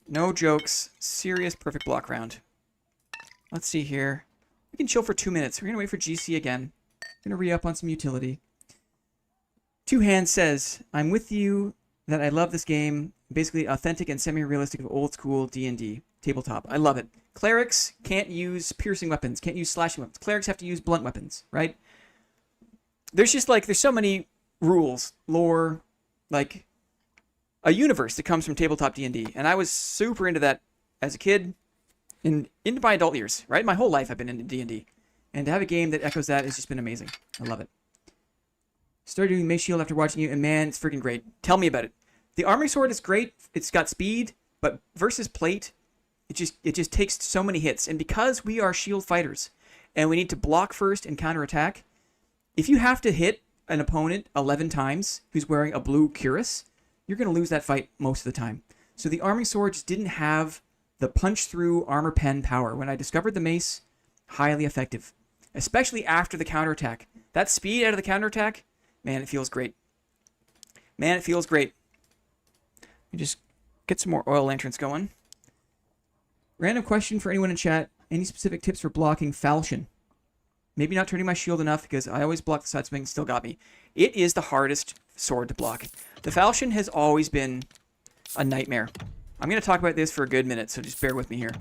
No jokes. Serious perfect block round. Let's see here. We can chill for 2 minutes. We're going to wait for GC again. Going to re-up on some utility. Two Hands says, I'm with you that I love this game. Basically authentic and semi-realistic of old school D&D. Tabletop. I love it. Clerics can't use piercing weapons. Can't use slashing weapons. Clerics have to use blunt weapons, right? There's just like, there's so many rules, lore, like a universe that comes from tabletop D&D. And I was super into that as a kid and into my adult years, right? My whole life I've been into D&D. And to have a game that echoes that has just been amazing. I love it. Started doing Mace Shield after watching you, and man, it's freaking great. Tell me about it. The Armory Sword is great. It's got speed, but versus plate, it just takes so many hits. And because we are shield fighters, and we need to block first and counterattack, if you have to hit an opponent 11 times who's wearing a blue cuirass, you're going to lose that fight most of the time. So the Armory Sword just didn't have the punch-through armor pen power. When I discovered the mace, highly effective, especially after the counterattack. That speed out of the counterattack, man, it feels great. Man, it feels great. Let me just get some more oil lanterns going. Random question for anyone in chat. Any specific tips for blocking falchion? Maybe not turning my shield enough because I always block the side swing, still got me. It is the hardest sword to block. The falchion has always been a nightmare. I'm going to talk about this for a good minute, so just bear with me here.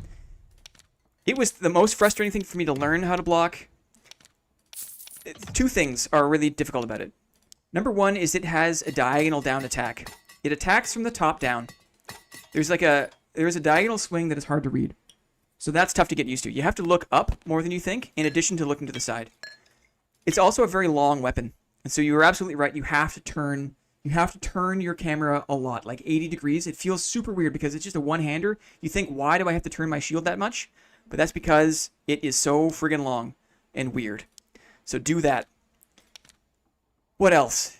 It was the most frustrating thing for me to learn how to block. Two things are really difficult about it. Number one is it has a diagonal down attack. It attacks from the top down. There's a diagonal swing that is hard to read. So that's tough to get used to. You have to look up more than you think, in addition to looking to the side. It's also a very long weapon. And so you are absolutely right. You have to turn your camera a lot, like 80 degrees. It feels super weird because it's just a one-hander. You think, why do I have to turn my shield that much? But that's because it is so friggin' long and weird. So do that. What else?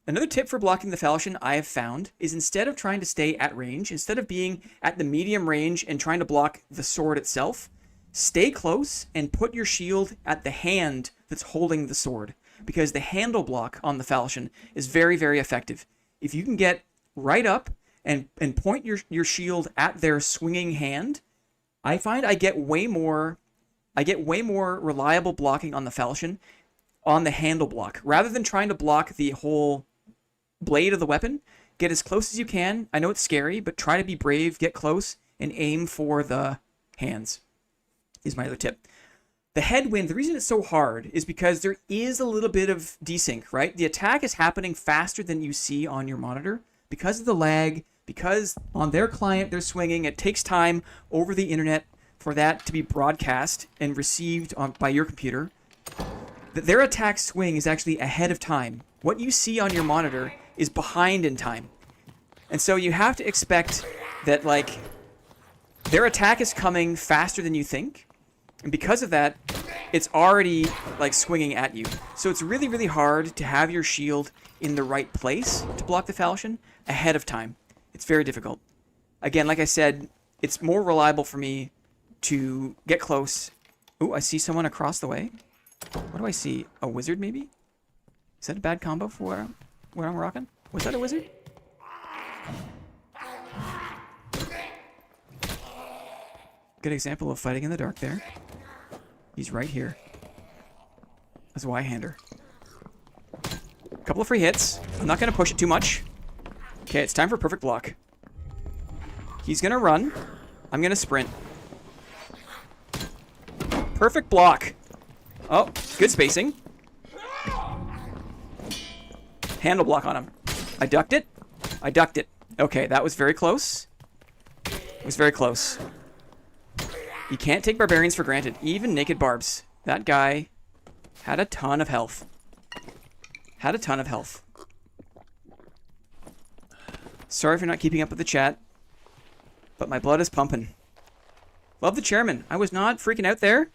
Another tip for blocking the falchion I have found is instead of trying to stay at range, instead of being at the medium range and trying to block the sword itself, stay close and put your shield at the hand that's holding the sword. Because the handle block on the falchion is very, very effective. If you can get right up and point your shield at their swinging hand, I find I get way more reliable blocking on the falchion on the handle block. Rather than trying to block the whole blade of the weapon, get as close as you can. I know it's scary, but try to be brave, get close, and aim for the hands, is my other tip. The headwind, the reason it's so hard is because there is a little bit of desync, right? The attack is happening faster than you see on your monitor because of the lag, because on their client they're swinging. It takes time over the internet for that to be broadcast and received by your computer. Their attack swing is actually ahead of time. What you see on your monitor is behind in time. And so you have to expect that, like, their attack is coming faster than you think. And because of that, it's already, like, swinging at you. So it's really, really hard to have your shield in the right place to block the falchion ahead of time. It's very difficult. Again, like I said, it's more reliable for me to get close. Ooh, I see someone across the way. What do I see? A wizard, maybe? Is that a bad combo for where I'm rocking? Was that a wizard? Good example of fighting in the dark there. He's right here. That's a Y-hander. Couple of free hits. I'm not going to push it too much. Okay, it's time for perfect block. He's going to run. I'm going to sprint. Perfect block. Oh, good spacing. Handle block on him. I ducked it. I ducked it. Okay, that was very close. It was very close. You can't take barbarians for granted. Even naked barbs. That guy had a ton of health. Had a ton of health. Sorry if you're not keeping up with the chat, but my blood is pumping. Love the chairman. I was not freaking out there.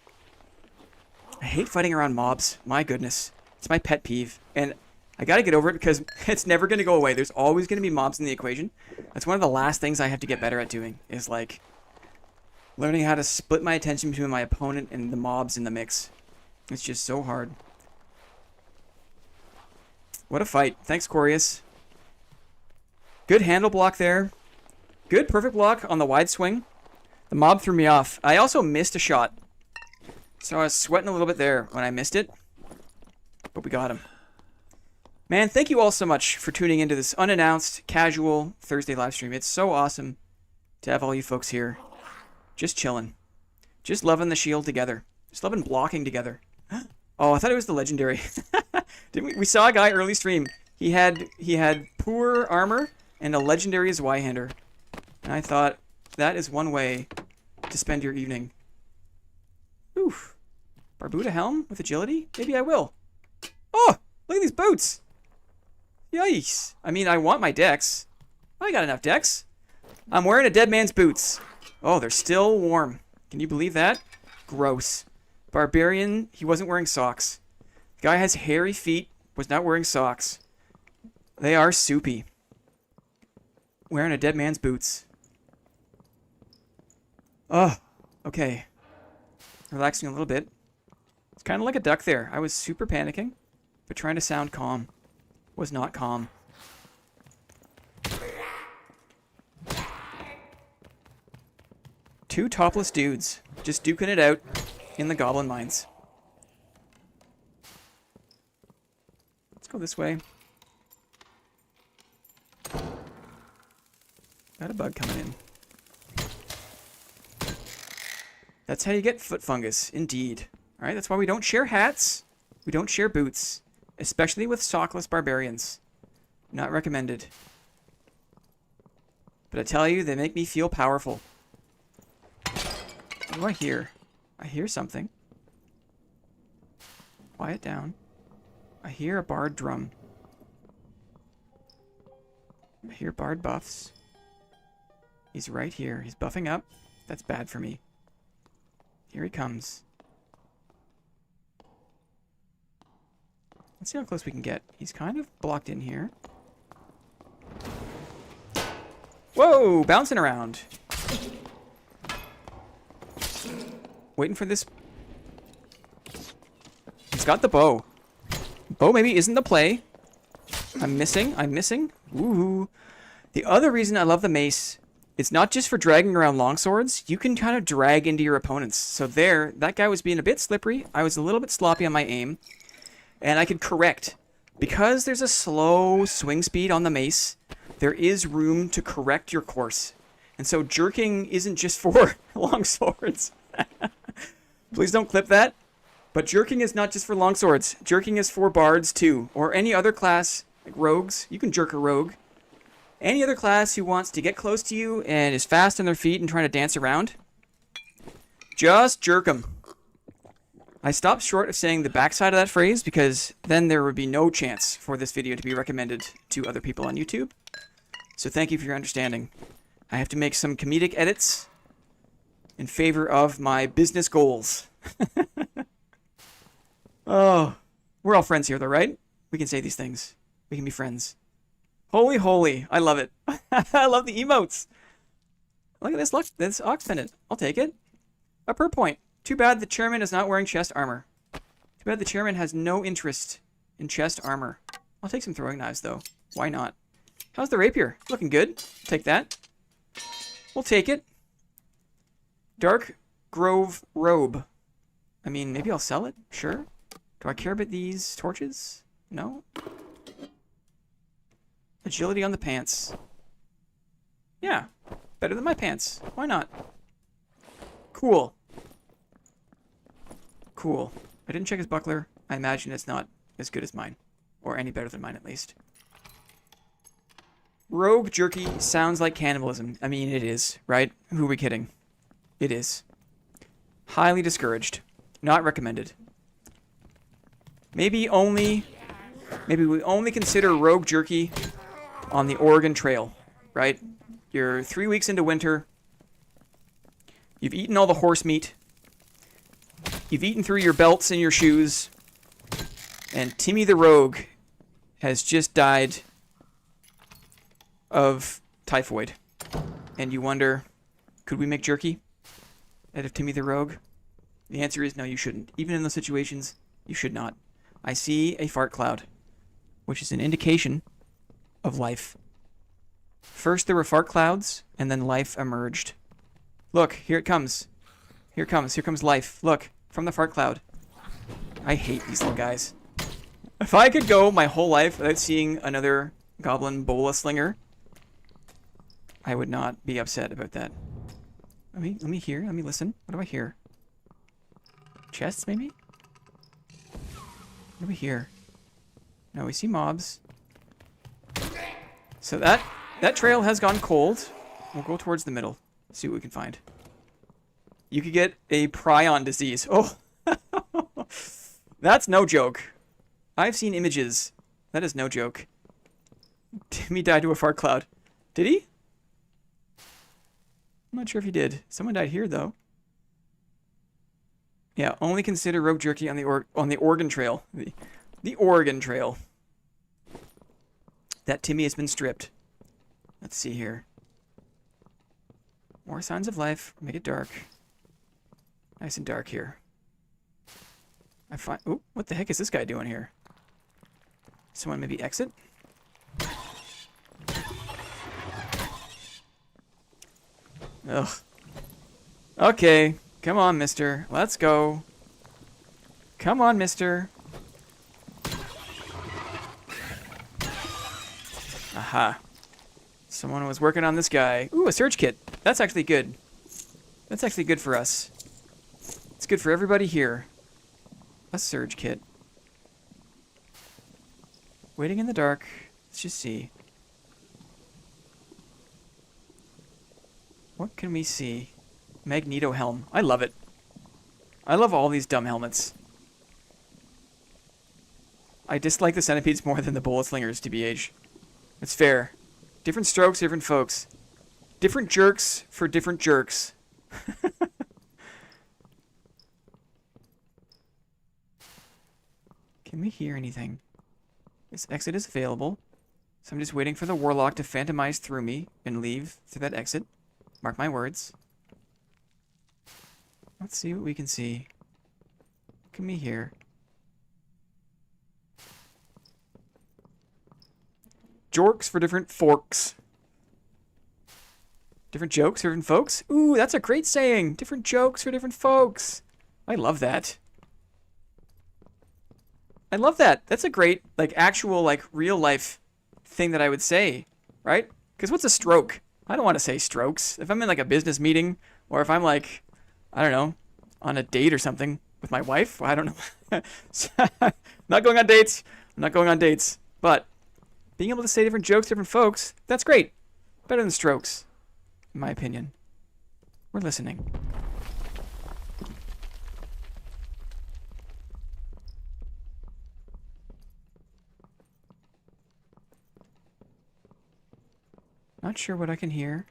I hate fighting around mobs. My goodness. It's my pet peeve. And I gotta get over it because it's never gonna go away. There's always gonna be mobs in the equation. That's one of the last things I have to get better at doing, is like learning how to split my attention between my opponent and the mobs in the mix. It's just so hard. What a fight. Thanks, Corius. Good handle block there. Good perfect block on the wide swing. The mob threw me off. I also missed a shot. So I was sweating a little bit there when I missed it. But we got him. Man, thank you all so much for tuning into this unannounced, casual Thursday live stream. It's so awesome to have all you folks here. Just chilling. Just loving the shield together. Just loving blocking together. Oh, I thought it was the legendary. Didn't we saw a guy early stream. He had poor armor and a legendary as Y-hander. And I thought, that is one way to spend your evening. Oof. Barbuda helm with agility? Maybe I will. Oh, look at these boots. Yikes. I mean, I want my dex. I got enough dex. I'm wearing a dead man's boots. Oh, they're still warm. Can you believe that? Gross. Barbarian, he wasn't wearing socks. The guy has hairy feet, was not wearing socks. They are soupy. Wearing a dead man's boots. Oh, okay. Relaxing a little bit. It's kind of like a duck there. I was super panicking, but trying to sound calm. Was not calm. Two topless dudes just duking it out in the goblin mines. Let's go this way. Got a bug coming in. That's how you get foot fungus, indeed. Alright, that's why we don't share hats. We don't share boots. Especially with sockless barbarians. Not recommended. But I tell you, they make me feel powerful. What do I hear? I hear something. Quiet down. I hear a bard drum. I hear bard buffs. He's right here. He's buffing up. That's bad for me. Here he comes. Let's see how close we can get. He's kind of blocked in here. Whoa! Bouncing around. Waiting for this. He's got the bow. Bow maybe isn't the play. I'm missing. Ooh. The other reason I love the mace, it's not just for dragging around longswords. You can kind of drag into your opponents. So there, that guy was being a bit slippery. I was a little bit sloppy on my aim. And I could correct. Because there's a slow swing speed on the mace, there is room to correct your course. And so jerking isn't just for longswords. Please don't clip that. But jerking is not just for longswords. Jerking is for bards too. Or any other class, like rogues. You can jerk a rogue. Any other class who wants to get close to you and is fast on their feet and trying to dance around, just jerk them. I stopped short of saying the backside of that phrase because then there would be no chance for this video to be recommended to other people on YouTube. So thank you for your understanding. I have to make some comedic edits in favor of my business goals. Oh, we're all friends here though, right? We can say these things. We can be friends. Holy holy, I love it. I love the emotes. Look at this ox pendant. I'll take it. A per point. Too bad the chairman is not wearing chest armor. Too bad the chairman has no interest in chest armor. I'll take some throwing knives, though. Why not? How's the rapier? Looking good. Take that. We'll take it. Dark Grove robe. I mean, maybe I'll sell it. Sure. Do I care about these torches? No. Agility on the pants. Yeah. Better than my pants. Why not? Cool. Cool. I didn't check his buckler. I imagine it's not as good as mine. Or any better than mine, at least. Rogue jerky sounds like cannibalism. I mean, it is, right? Who are we kidding? It is. Highly discouraged. Not recommended. Maybe we only consider rogue jerky on the Oregon Trail, right? You're 3 weeks into winter. You've eaten all the horse meat. You've eaten through your belts and your shoes. And Timmy the Rogue has just died of typhoid. And you wonder, could we make jerky out of Timmy the Rogue? The answer is no, you shouldn't. Even in those situations, you should not. I see a fart cloud, which is an indication of life. First there were fart clouds, and then life emerged. Look, here it comes. Here it comes. Here comes life. Look, from the fart cloud. I hate these little guys. If I could go my whole life without seeing another goblin bola slinger, I would not be upset about that. Let me hear. Let me listen. What do I hear? Chests, maybe? What do we hear? No, we see mobs. So that trail has gone cold. We'll go towards the middle. See what we can find. You could get a prion disease. Oh, that's no joke. I've seen images. That is no joke. Timmy died to a fart cloud. Did he? I'm not sure if he did. Someone died here, though. Yeah, only consider rogue jerky on the Oregon Trail. The Oregon Trail. That Timmy has been stripped. Let's see here. More signs of life. Make it dark. Nice and dark here. I find. Oh, what the heck is this guy doing here? Someone maybe exit? Ugh. Okay. Come on, mister. Let's go. Come on, mister. Aha. Someone was working on this guy. Ooh, a surge kit. That's actually good. That's actually good for us. It's good for everybody here. A surge kit. Waiting in the dark. Let's just see. What can we see? Magneto helm. I love it. I love all these dumb helmets. I dislike the centipedes more than the bullet slingers, TBH. It's fair. Different strokes, different folks. Different jerks for different jerks. Can we hear anything? This exit is available. So I'm just waiting for the Warlock to phantomize through me and leave through that exit. Mark my words. Let's see what we can see. What can we hear? Jorks for different forks. Different jokes for different folks? Ooh, that's a great saying. Different jokes for different folks. I love that. I love that. That's a great, like, actual, like, real life thing that I would say, right? Because what's a stroke? I don't want to say strokes. If I'm in, like, a business meeting, or if I'm, like, I don't know, on a date or something with my wife, well, I don't know. Not going on dates. I'm not going on dates. But being able to say different jokes, different folks, that's great. Better than strokes, in my opinion. We're listening. Not sure what I can hear.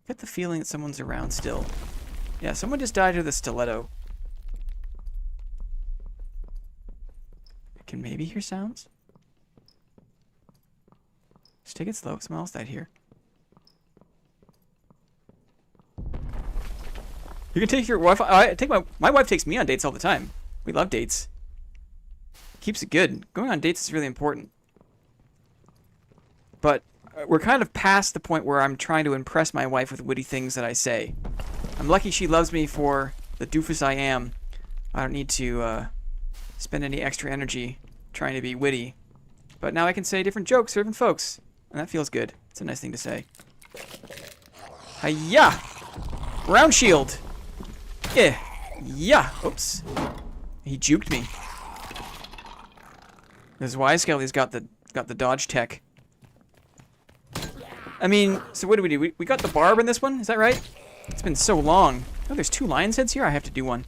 Get the feeling that someone's around still. Yeah, someone just died to the stiletto. I can maybe hear sounds. Just take it slow. Someone else died here. You can take your wife. I take my wife takes me on dates all the time. We love dates. Keeps it good. Going on dates is really important. But we're kind of past the point where I'm trying to impress my wife with witty things that I say. I'm lucky she loves me for the doofus I am. I don't need to spend any extra energy trying to be witty. But now I can say different jokes for different folks. And that feels good. It's a nice thing to say. Hi-ya! Round shield! Yeah! Yeah! Oops. He juked me. This Y-Skelly's got the dodge tech. I mean, so what do we do? We got the barb in this one? Is that right? It's been so long. Oh, there's 2 lion's heads here? I have to do one.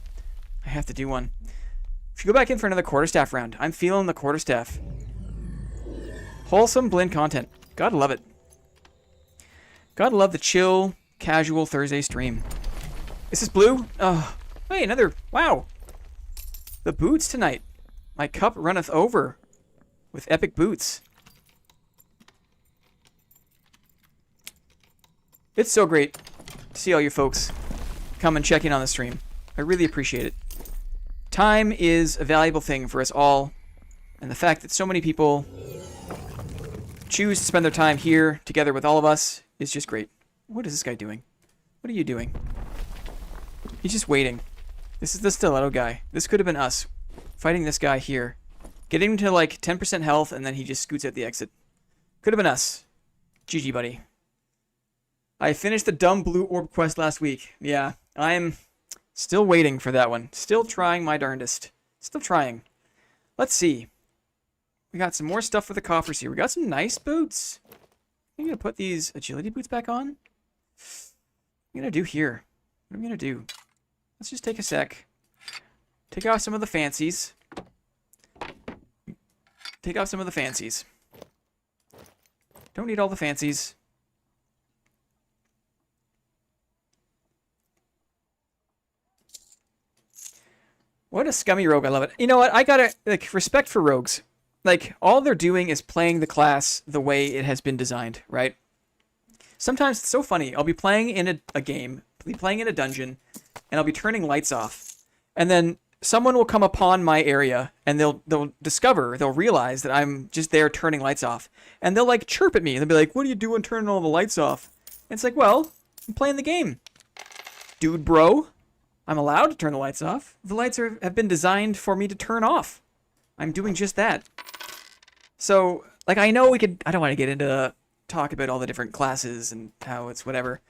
I have to do one. If you go back in for another quarterstaff round, I'm feeling the quarterstaff. Wholesome blend content. Gotta love it. Gotta love the chill, casual Thursday stream. Is this blue? Oh, hey, another. Wow. The boots tonight. My cup runneth over with epic boots. It's so great to see all you folks come and check in on the stream. I really appreciate it. Time is a valuable thing for us all, and the fact that so many people choose to spend their time here together with all of us is just great. What is this guy doing? What are you doing? He's just waiting. This is the stiletto guy. This could have been us. Fighting this guy here. Getting him to like 10% health, and then he just scoots out the exit. Could have been us. GG, buddy. I finished the dumb blue orb quest last week. Yeah, I'm still waiting for that one. Still trying my darndest. Still trying. Let's see. We got some more stuff for the coffers here. We got some nice boots. I'm going to put these agility boots back on. What am I going to do here? What am I going to do? Let's just take a sec. Take off some of the fancies. Take off some of the fancies. Don't need all the fancies. What a scummy rogue. I love it. You know what? I gotta, like, respect for rogues. Like, all they're doing is playing the class the way it has been designed, right? Sometimes it's so funny. I'll be playing in a game, be playing in a dungeon, and I'll be turning lights off. And then someone will come upon my area, and they'll realize that I'm just there turning lights off. And they'll, like, chirp at me. They'll be like, what are you doing turning all the lights off? And it's like, well, I'm playing the game. Dude, bro. I'm allowed to turn the lights off. The lights have been designed for me to turn off. I'm doing just that. So, like, I know we could... I don't want to get into talk about all the different classes and how it's whatever.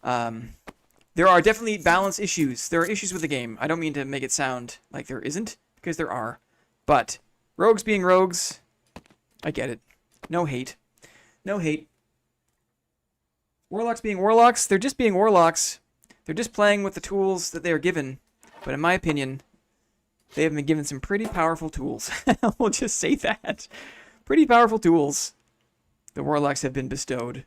There are definitely balance issues. There are issues with the game. I don't mean to make it sound like there isn't, because there are. But rogues being rogues, I get it. No hate. No hate. Warlocks being warlocks, they're just being warlocks. They're just playing with the tools that they are given. But in my opinion, they have been given some pretty powerful tools. We'll just say that. Pretty powerful tools. The warlocks have been bestowed.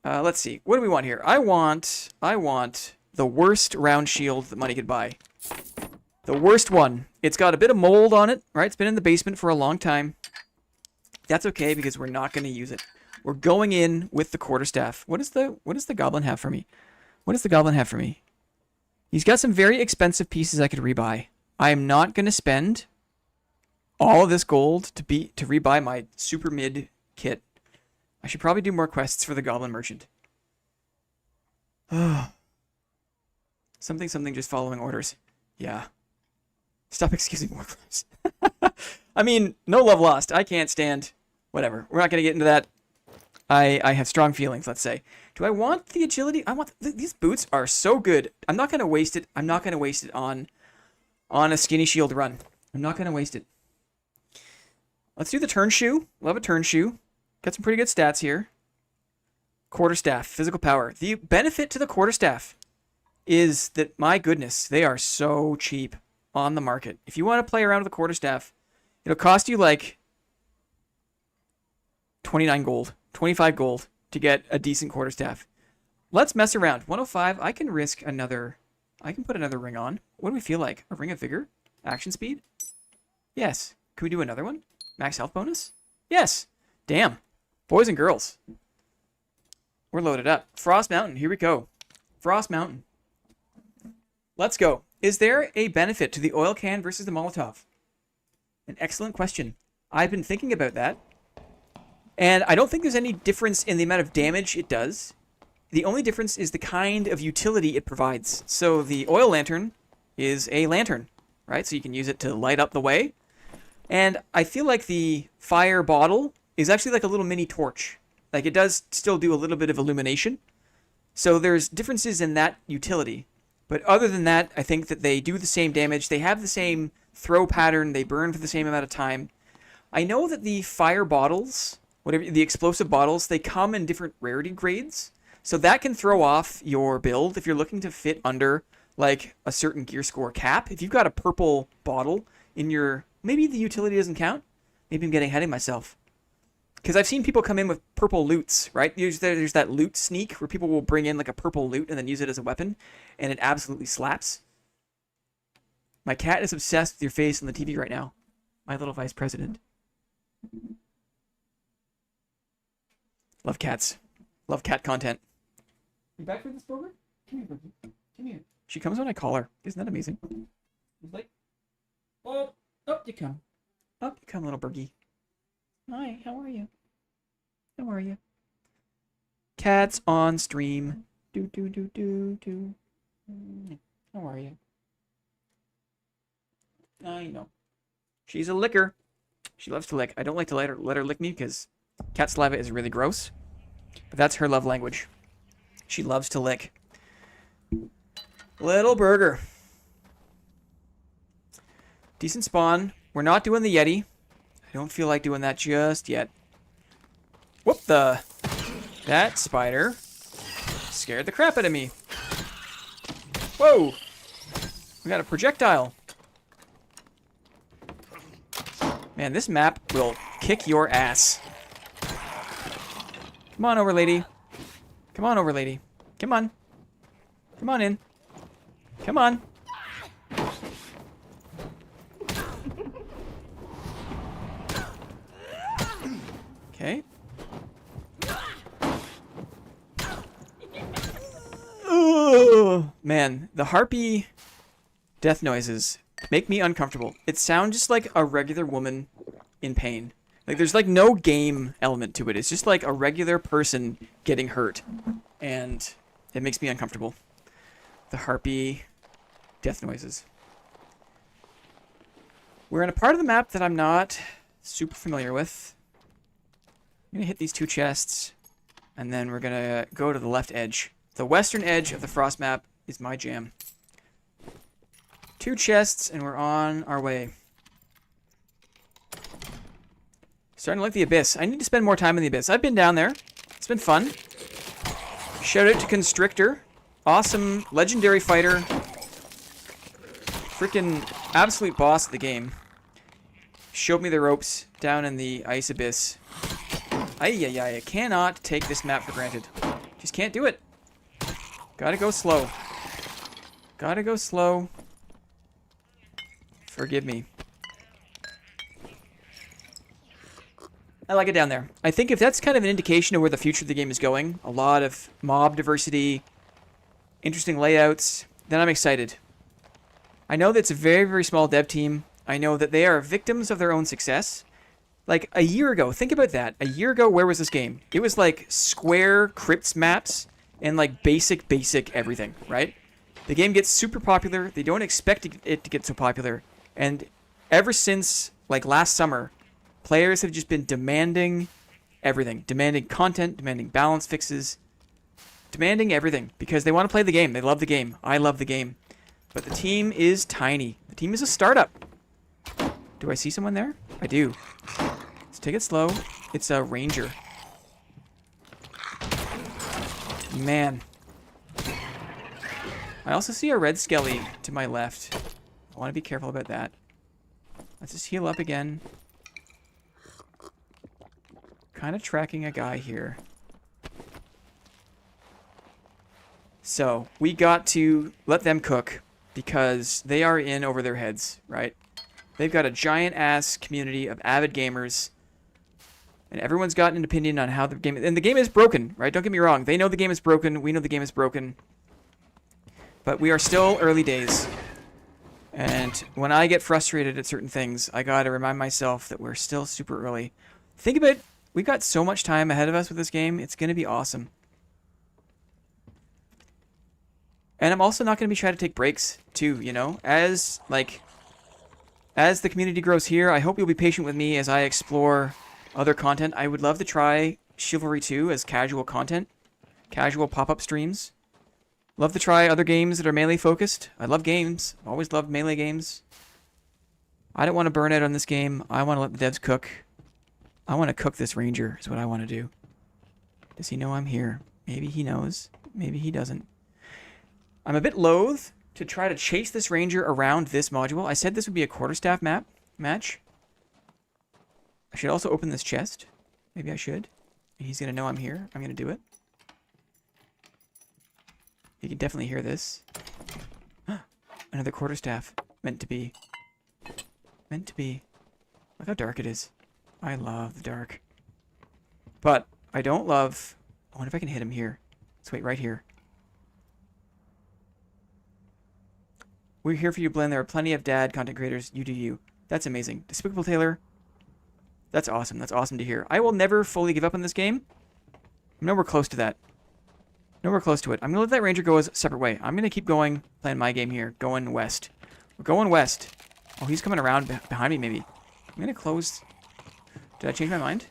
Let's see. What do we want here? I want the worst round shield that money could buy. The worst one. It's got a bit of mold on it, right? It's been in the basement for a long time. That's okay because we're not going to use it. We're going in with the quarterstaff. What does the goblin have for me? What does the goblin have for me? He's got some very expensive pieces I could rebuy. I am not going to spend all of this gold to rebuy my super mid kit. I should probably do more quests for the goblin merchant. Something just following orders. Yeah. Stop excusing warcraft. I mean, no love lost. I can't stand... Whatever. We're not going to get into that. I have strong feelings, let's say. Do I want the agility? I want... These boots are so good. I'm not going to waste it. I'm not going to waste it on a skinny shield run. I'm not going to waste it. Let's do the turn shoe. Love a turn shoe. Got some pretty good stats here. Quarterstaff, physical power. The benefit to the quarterstaff is that, my goodness, they are so cheap on the market. If you want to play around with a quarterstaff, it'll cost you like 29 gold, 25 gold to get a decent quarterstaff. Let's mess around. 105, I can risk another... I can put another ring on. What do we feel like? A ring of vigor? Action speed? Yes. Can we do another one? Max health bonus? Yes. Damn. Boys and girls. We're loaded up. Frost Mountain. Here we go. Frost Mountain. Let's go. Is there a benefit to the oil can versus the Molotov? An excellent question. I've been thinking about that. And I don't think there's any difference in the amount of damage it does. The only difference is the kind of utility it provides. So the oil lantern is a lantern, right? So you can use it to light up the way. And I feel like the fire bottle is actually like a little mini torch. Like, it does still do a little bit of illumination. So there's differences in that utility. But other than that, I think that they do the same damage. They have the same throw pattern. They burn for the same amount of time. I know that the fire bottles, whatever the explosive bottles, they come in different rarity grades. So that can throw off your build if you're looking to fit under, like, a certain gear score cap. If you've got a purple bottle in your... Maybe the utility doesn't count. Maybe I'm getting ahead of myself. Because I've seen people come in with purple loots, right? There's that loot sneak where people will bring in like a purple loot and then use it as a weapon, and it absolutely slaps. My cat is obsessed with your face on the TV right now. My little vice president. Love cats. Love cat content. You back for this program? Come here, Brookie. Come here. She comes when I call her. Isn't that amazing? He's like, oh, up you come. Up you come, little Bergie. Hi, how are you? How are you? Cats on stream. Do do do do do. How are you? I know. She's a licker. She loves to lick. I don't like to let her lick me because cat saliva is really gross. But that's her love language. She loves to lick. Little burger. Decent spawn. We're not doing the Yeti. I don't feel like doing that just yet. Whoop the... That spider scared the crap out of me. Whoa! We got a projectile. Man, this map will kick your ass. Come on over, lady. Come on over, lady. Come on. Come on in. Come on. Okay. Ugh. Man, the harpy death noises make me uncomfortable. It sounds just like a regular woman in pain. Like, there's like no game element to it. It's just like a regular person getting hurt. And it makes me uncomfortable. The harpy death noises. We're in a part of the map that I'm not super familiar with. I'm going to hit these two chests. And then we're going to go to the left edge. The western edge of the frost map is my jam. 2 chests, and we're on our way. Starting to like the Abyss. I need to spend more time in the Abyss. I've been down there. It's been fun. Shout out to Constrictor. Awesome, legendary fighter. Freaking absolute boss of the game. Showed me the ropes down in the Ice Abyss. I cannot take this map for granted. Just can't do it. Gotta go slow. Gotta go slow. Forgive me. I like it down there. I think if that's kind of an indication of where the future of the game is going, a lot of mob diversity, interesting layouts, then I'm excited. I know that it's a very, very small dev team. I know that they are victims of their own success. Like, a year ago, think about that. A year ago, where was this game? It was like square crypts maps and like basic everything, right? The game gets super popular. They don't expect it to get so popular. And ever since, like, last summer, players have just been demanding everything. Demanding content, demanding balance fixes, demanding everything. Because they want to play the game. They love the game. I love the game. But the team is tiny. The team is a startup. Do I see someone there? I do. Let's take it slow. It's a ranger. Man. I also see a red skelly to my left. I want to be careful about that. Let's just heal up again. Kind of tracking a guy here. So, we got to let them cook because they are in over their heads, right? They've got a giant-ass community of avid gamers. And everyone's got an opinion on how the game... And the game is broken, right? Don't get me wrong. They know the game is broken. We know the game is broken. But we are still early days. And when I get frustrated at certain things, I gotta remind myself that we're still super early. Think about it. We've got so much time ahead of us with this game. It's gonna be awesome. And I'm also not gonna be trying to take breaks, too, you know? As the community grows here, I hope you'll be patient with me as I explore other content. I would love to try Chivalry 2 as casual content. Casual pop-up streams. Love to try other games that are melee focused. I love games. I've always loved melee games. I don't want to burn out on this game. I want to let the devs cook. I want to cook this ranger is what I want to do. Does he know I'm here? Maybe he knows. Maybe he doesn't. I'm a bit loath to try to chase this ranger around this module. I said this would be a quarterstaff match. I should also open this chest. Maybe I should. He's going to know I'm here. I'm going to do it. You can definitely hear this. Another quarterstaff. Meant to be. Meant to be. Look how dark it is. I love the dark. But I don't love... I wonder if I can hit him here. Let's wait right here. We're here for you, Blend. There are plenty of dad content creators. You do you. That's amazing. Despicable Taylor. That's awesome. That's awesome to hear. I will never fully give up on this game. I know we're close to that. Nowhere close to it. I'm going to let that ranger go a separate way. I'm going to keep going, playing my game here, going west. We're going west. Oh, he's coming around behind me, maybe. I'm going to close... Did I change my mind?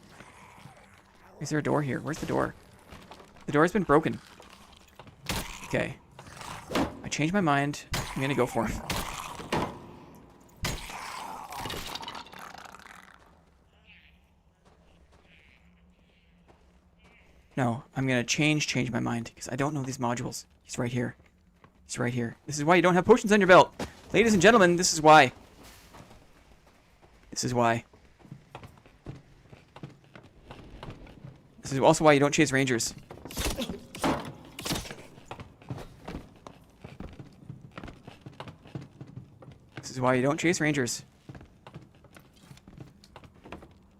Is there a door here? Where's the door? The door has been broken. Okay. I changed my mind. I'm going to go for him. No, I'm going to change my mind, because I don't know these modules. He's right here. He's right here. This is why you don't have potions on your belt. Ladies and gentlemen, this is why. This is why. This is also why you don't chase rangers. This is why you don't chase rangers.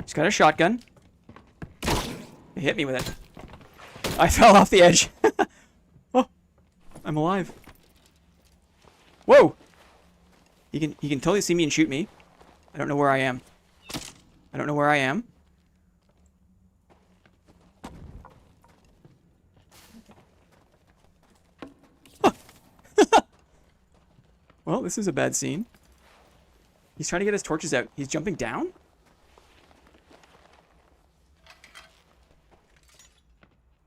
He's got a shotgun. He hit me with it. I fell off the edge. Oh, I'm alive. Whoa! He can totally see me and shoot me. I don't know where I am. I don't know where I am. Well, this is a bad scene. He's trying to get his torches out. He's jumping down?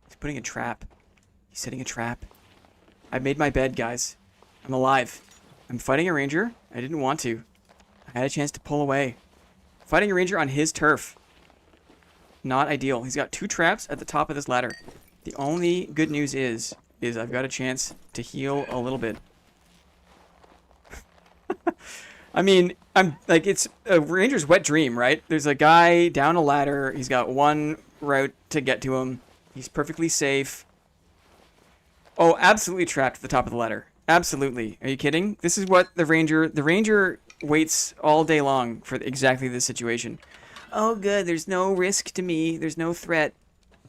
He's putting a trap. He's setting a trap. I made my bed, guys. I'm alive. I'm fighting a ranger. I didn't want to. I had a chance to pull away. Fighting a ranger on his turf. Not ideal. He's got 2 traps at the top of this ladder. The only good news is I've got a chance to heal a little bit. I mean, I'm like, it's a ranger's wet dream, right? There's a guy down a ladder. He's got 1 route to get to him. He's perfectly safe. Oh, absolutely trapped at the top of the ladder. Absolutely. Are you kidding? This is what the ranger waits all day long for exactly this situation. Oh, good. There's no risk to me. There's no threat.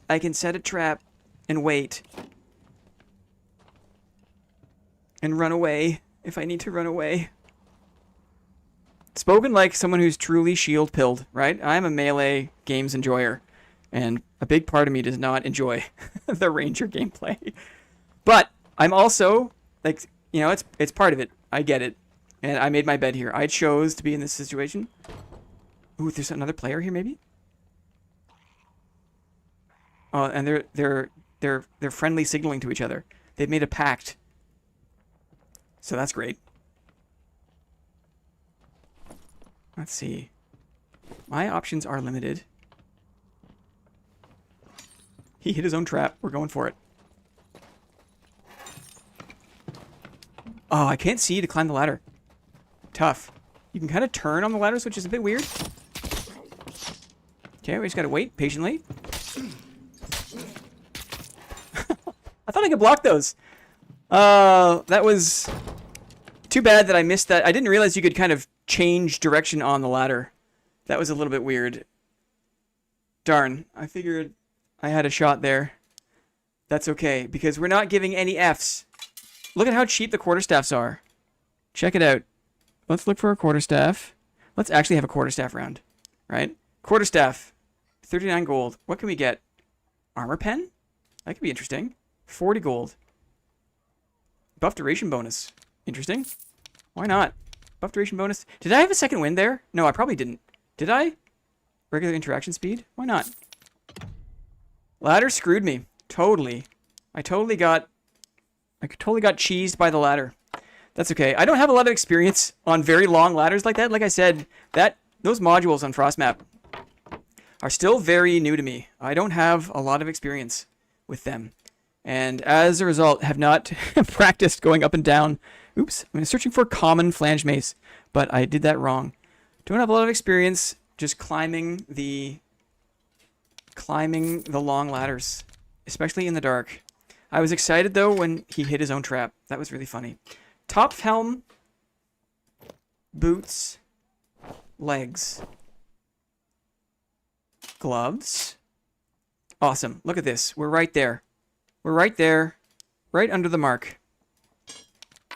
I can set a trap and wait. And run away if I need to run away. Spoken like someone who's truly shield pilled, right? I'm a melee games enjoyer, and a big part of me does not enjoy the ranger gameplay. But I'm also, like, you know, it's part of it. I get it. And I made my bed here. I chose to be in this situation. Ooh, there's another player here, maybe? Oh, and they're friendly signaling to each other. They've made a pact. So that's great. Let's see. My options are limited. He hit his own trap. We're going for it. Oh, I can't see to climb the ladder. Tough. You can kind of turn on the ladders, which is a bit weird. Okay, we just gotta wait patiently. I thought I could block those. That was too bad that I missed that. I didn't realize you could kind of change direction on the ladder. That was a little bit weird. Darn, I figured I had a shot there. That's okay, because we're not giving any Fs. Look at how cheap the quarterstaffs are. Check it out. Let's look for a quarterstaff. Let's actually have a quarterstaff round, right? Quarterstaff, 39 gold. What can we get? Armor pen? That could be interesting. 40 gold. Buff duration bonus. Interesting. Why not? Buff duration bonus. Did I have a second wind there? No, I probably didn't. Did I? Regular interaction speed? Why not? Ladder screwed me. Totally. I totally got cheesed by the ladder. That's okay. I don't have a lot of experience on very long ladders like that. Like I said, those modules on Frostmap are still very new to me. I don't have a lot of experience with them. And as a result, have not practiced going up and down. Oops, I'm searching for common flange mace, but I did that wrong. Don't have a lot of experience just climbing the long ladders, especially in the dark. I was excited though when he hit his own trap. That was really funny. Top helm, boots, legs, gloves. Awesome. Look at this. We're right there. We're right there, right under the mark.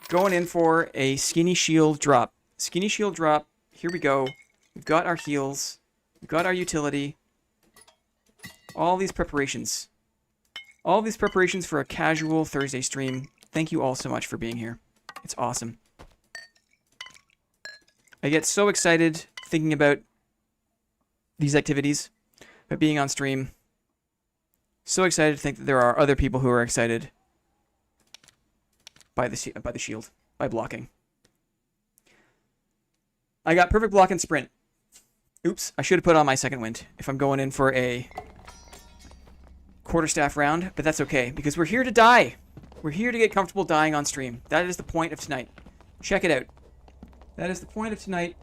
Going in for a skinny shield drop. Skinny shield drop. Here we go. We've got our heals. We've got our utility. All these preparations. All these preparations for a casual Thursday stream. Thank you all so much for being here. It's awesome. I get so excited thinking about these activities, about being on stream. So excited to think that there are other people who are excited by the shield, by blocking. I got perfect block and sprint. Oops, I should have put on my second wind if I'm going in for a quarterstaff round, but that's okay because we're here to die. We're here to get comfortable dying on stream. That is the point of tonight. Check it out. That is the point of tonight.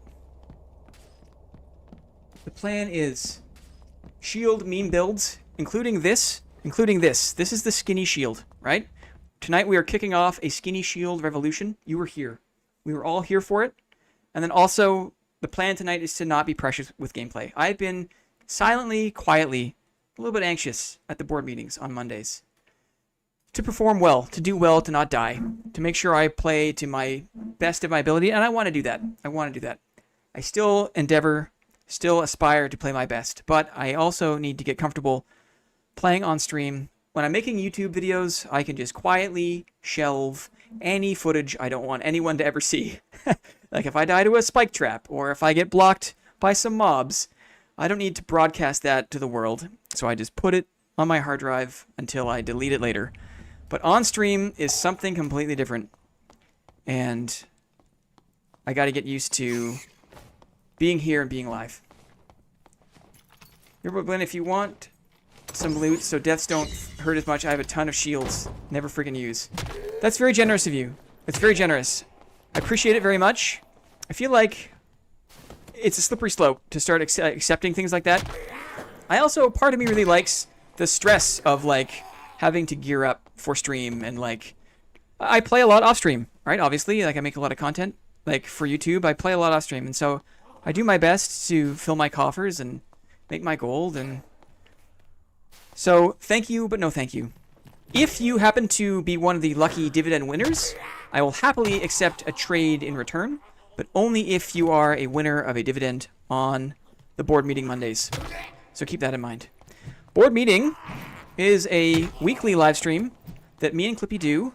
The plan is shield meme builds, including this. This is the skinny shield, right? Tonight we are kicking off a skinny shield revolution. You were here. We were all here for it. And then also, the plan tonight is to not be precious with gameplay. I've been silently, quietly, a little bit anxious at the board meetings on Mondays. To perform well, to do well, to not die. To make sure I play to my best of my ability. And I want to do that. I still endeavor, still aspire to play my best. But I also need to get comfortable playing on stream. When I'm making YouTube videos, I can just quietly shelve any footage I don't want anyone to ever see. Like if I die to a spike trap, or if I get blocked by some mobs, I don't need to broadcast that to the world. So I just put it on my hard drive until I delete it later. But on stream is something completely different. And I got to get used to being here and being live. Here, Glenn, if you want some loot so deaths don't hurt as much, I have a ton of shields. Never freaking use. That's very generous of you. It's very generous. I appreciate it very much. I feel like it's a slippery slope to start accepting things like that. I also, part of me really likes the stress of like having to gear up for stream, and like I play a lot off stream, right? Obviously, like I make a lot of content like for YouTube. I play a lot off stream, and so I do my best to fill my coffers and make my gold. And so thank you, but no thank you. If you happen to be one of the lucky dividend winners, I will happily accept a trade in return, but only if you are a winner of a dividend on the board meeting Mondays. So keep that in mind. Board meeting is a weekly live stream that me and Clippy do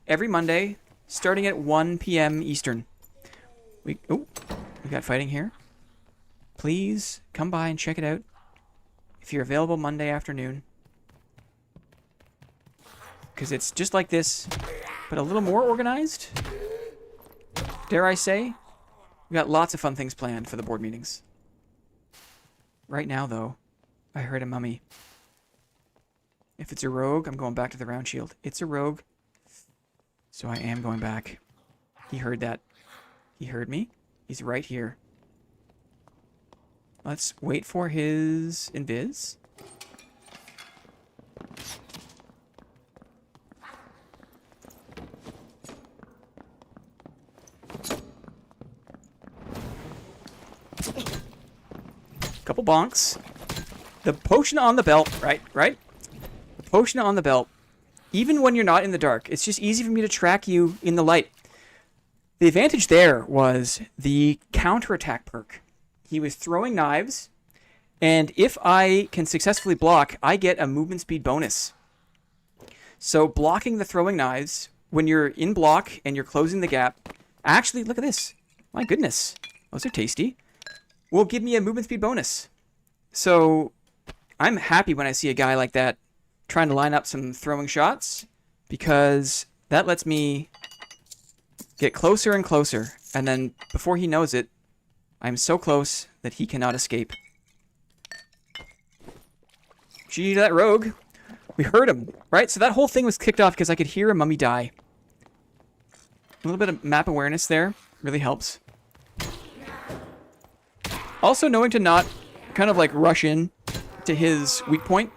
every Monday, starting at 1 p.m. Eastern. We got fighting here. Please come by and check it out if you're available Monday afternoon. Because it's just like this, but a little more organized. Dare I say? We got lots of fun things planned for the board meetings. Right now, though, I heard a mummy. If it's a rogue, I'm going back to the round shield. It's a rogue, so I am going back. He heard that. He heard me. He's right here. Let's wait for his invis. Couple bonks. The potion on the belt, right? The potion on the belt. Even when you're not in the dark, it's just easy for me to track you in the light. The advantage there was the counterattack perk. He was throwing knives, and if I can successfully block, I get a movement speed bonus. So blocking the throwing knives, when you're in block and you're closing the gap, actually, look at this. My goodness, those are tasty. Will give me a movement speed bonus. So I'm happy when I see a guy like that trying to line up some throwing shots, because that lets me get closer and closer, and then before he knows it, I'm so close that he cannot escape. GG to that rogue. We heard him, right? So that whole thing was kicked off because I could hear a mummy die. A little bit of map awareness there really helps. Also knowing to not kind of like rush in to his weak point.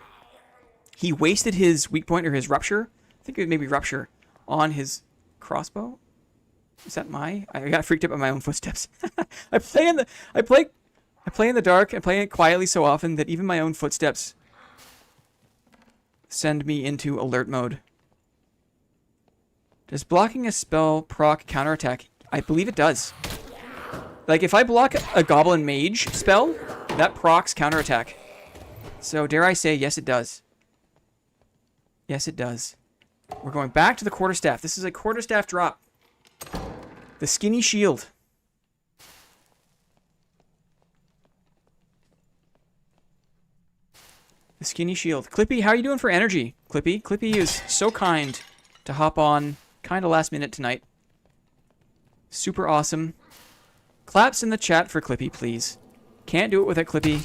He wasted his weak point, or his rupture. I think it was maybe rupture on his crossbow. Is that I got freaked out by my own footsteps. I play in the dark and play it quietly so often that even my own footsteps send me into alert mode. Does blocking a spell proc counterattack? I believe it does. Like if I block a goblin mage spell, that procs counterattack. So dare I say, yes it does. Yes, it does. We're going back to the Quarterstaff. This is a Quarterstaff drop. The skinny shield. The skinny shield. Clippy, how are you doing for energy? Clippy? Clippy is so kind to hop on kind of last minute tonight. Super awesome. Claps in the chat for Clippy, please. Can't do it without Clippy.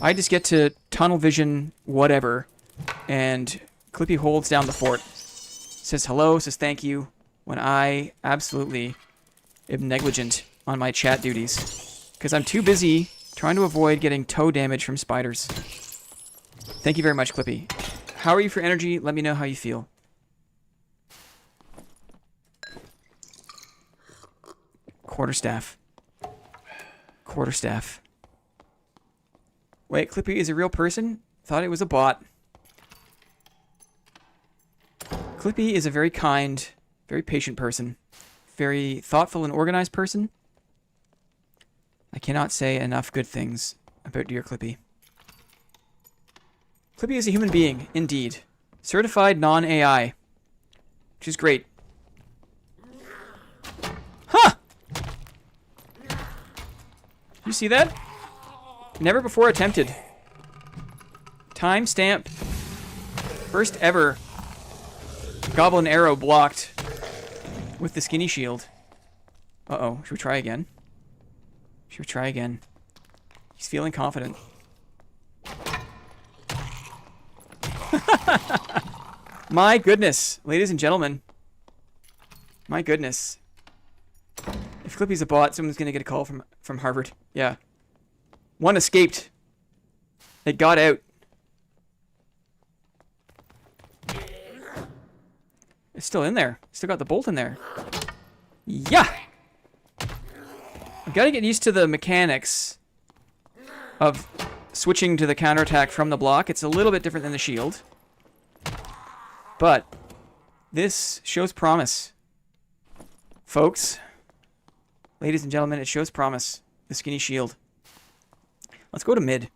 I just get to tunnel vision whatever. And Clippy holds down the fort. Says hello, says thank you. When I absolutely am negligent on my chat duties. Because I'm too busy trying to avoid getting toe damage from spiders. Thank you very much, Clippy. How are you for energy? Let me know how you feel. Quarterstaff. Quarterstaff. Wait, Clippy is a real person? Thought it was a bot. Clippy is a very kind, very patient person. Very thoughtful and organized person. I cannot say enough good things about dear Clippy. Clippy is a human being, indeed. Certified non-AI. Which is great. Huh! You see that? Never before attempted. Timestamp. First ever goblin arrow blocked with the skinny shield. Uh-oh. Should we try again? Should we try again? He's feeling confident. My goodness, ladies and gentlemen. My goodness. If Clippy's a bot, someone's going to get a call from Harvard. Yeah. One escaped. It got out. It's still in there. Still got the bolt in there. Yeah! I've got to get used to the mechanics of switching to the counterattack from the block. It's a little bit different than the shield. But this shows promise. Folks, ladies and gentlemen, it shows promise. The skinny shield. Let's go to mid.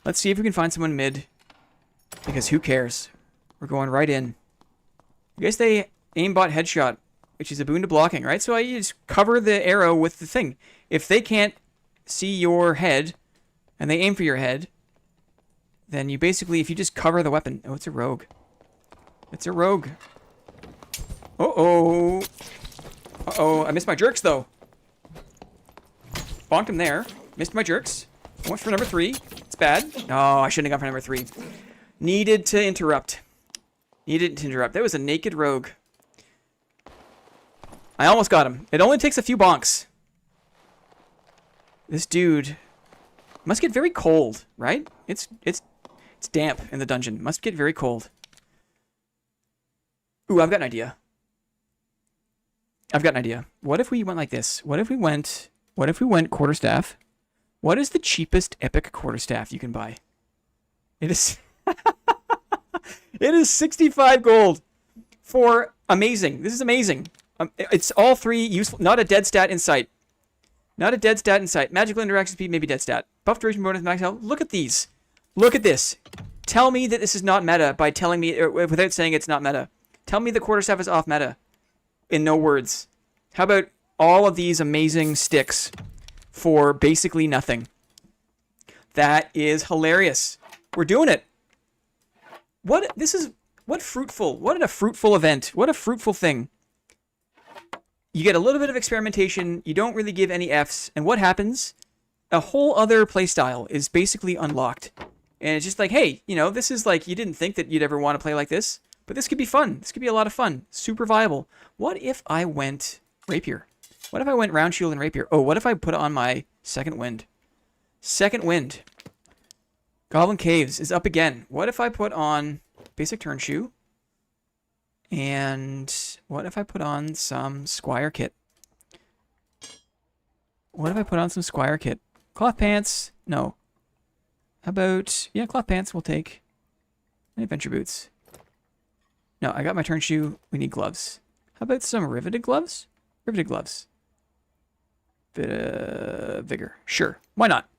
Let's see if we can find someone mid. Because who cares? We're going right in. I guess they aimbot headshot, which is a boon to blocking, right? So you just cover the arrow with the thing. If they can't see your head, and they aim for your head, then you basically, if you just cover the weapon... Oh, it's a rogue. It's a rogue. Uh-oh. Uh-oh. I missed my jerks, though. Bonked him there. Missed my jerks. I went for number 3. It's bad. No, I shouldn't have gone for number 3. Needed to interrupt. Needed to interrupt. That was a naked rogue. I almost got him. It only takes a few bonks. This dude must get very cold, right? It's damp in the dungeon. Must get very cold. Ooh, I've got an idea. I've got an idea. What if we went like this? What if we went quarterstaff? What is the cheapest epic quarterstaff you can buy? It is it is 65 gold for amazing. This is amazing. It's all 3 useful. Not a dead stat in sight. Not a dead stat in sight. Magical interaction speed, maybe dead stat. Buff duration bonus, max health. Look at these. Look at this. Tell me that this is not meta by telling me, or without saying it's not meta. Tell me the quarterstaff is off meta. In no words. How about all of these amazing sticks for basically nothing? That is hilarious. We're doing it. What a fruitful event. What a fruitful thing. You get a little bit of experimentation. You don't really give any Fs. And what happens? A whole other playstyle is basically unlocked. And it's just like, hey, you know, this is like, you didn't think that you'd ever want to play like this. But this could be fun. This could be a lot of fun. Super viable. What if I went rapier? What if I went round shield and rapier? Oh, what if I put on my second wind? Second wind. Goblin Caves is up again. What if I put on basic turn shoe? And what if I put on some Squire kit? What if I put on some Squire kit? Cloth pants? No. How about... Yeah, cloth pants we'll take. And adventure boots. No, I got my turn shoe. We need gloves. How about some riveted gloves? Riveted gloves. Bit of vigor. Sure. Why not?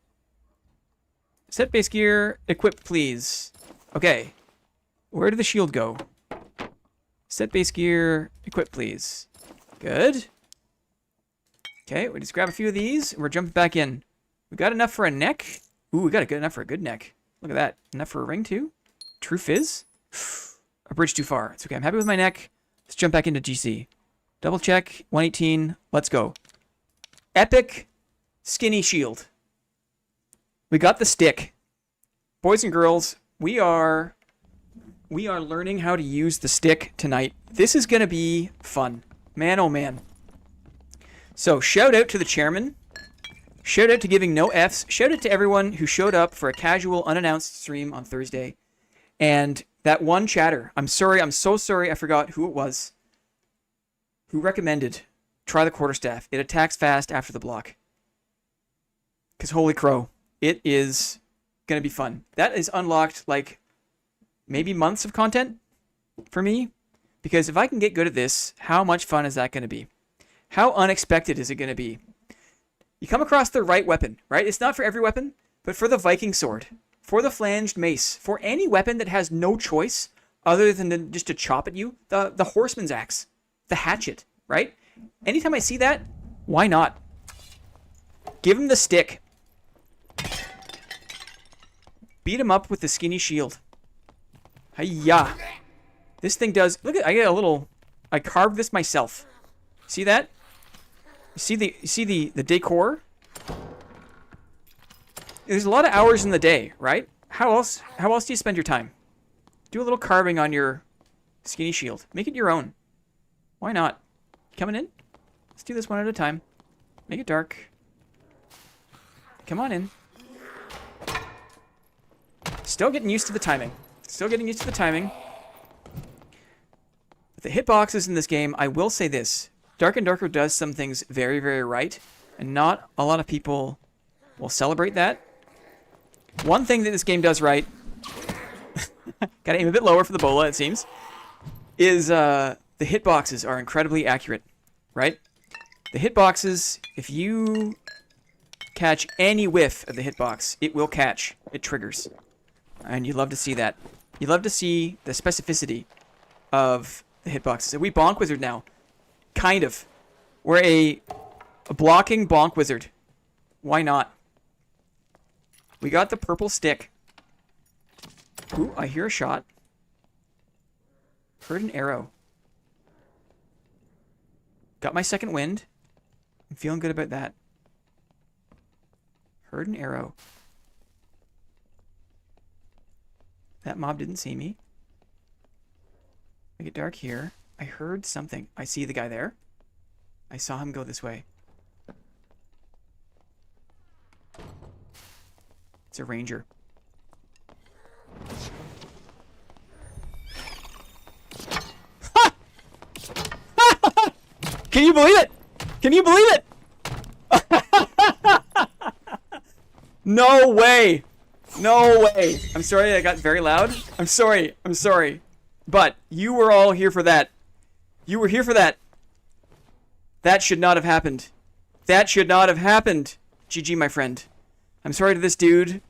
Set base gear. Equip, please. Okay. Where did the shield go? Set base gear. Equip, please. Good. Okay, we just grab a few of these. We're jumping back in. We got enough for a neck. Ooh, we got enough for a good neck. Look at that. Enough for a ring, too. True fizz. A bridge too far. It's okay. I'm happy with my neck. Let's jump back into GC. Double check. 118. Let's go. Epic skinny shield. We got the stick. Boys and girls, we are learning how to use the stick tonight. This is going to be fun. Man, oh man. So, shout out to the chairman. Shout out to giving no Fs. Shout out to everyone who showed up for a casual, unannounced stream on Thursday. And that one chatter. I'm sorry. I'm so sorry. I forgot who it was. Who recommended try the quarterstaff. It attacks fast after the block. Because holy crow. It is going to be fun. That is unlocked like maybe months of content for me. Because if I can get good at this, how much fun is that going to be? How unexpected is it going to be? You come across the right weapon, right? It's not for every weapon, but for the Viking sword, for the flanged mace, for any weapon that has no choice other than just to chop at you, the horseman's axe, the hatchet, right? Anytime I see that, why not? Give him the stick. Beat him up with the skinny shield. Hiya. This thing does... Look at... I get a little... I carved this myself. See that? You see the decor? There's a lot of hours in the day, right? How else do you spend your time? Do a little carving on your skinny shield. Make it your own. Why not? Coming in? Let's do this one at a time. Make it dark. Come on in. Still getting used to the timing. Still getting used to the timing. But the hitboxes in this game, I will say this. Dark and Darker does some things very, very right. And not a lot of people will celebrate that. One thing that this game does right... Gotta aim a bit lower for the bola, it seems. Is the hitboxes are incredibly accurate. Right? The hitboxes, if you catch any whiff of the hitbox, it will catch. It triggers. And you love to see that. You love to see the specificity of the hitboxes. Are we bonk wizard now? Kind of. We're a blocking bonk wizard. Why not? We got the purple stick. Ooh, I hear a shot. Heard an arrow. Got my second wind. I'm feeling good about that. Heard an arrow. That mob didn't see me. Make it dark here. I heard something. I see the guy there. I saw him go this way. It's a ranger. Ha! Can you believe it? Can you believe it? No way. No way. I'm sorry I got very loud. I'm sorry. I'm sorry. But you were all here for that. You were here for that. That should not have happened. That should not have happened. GG, my friend. I'm sorry to this dude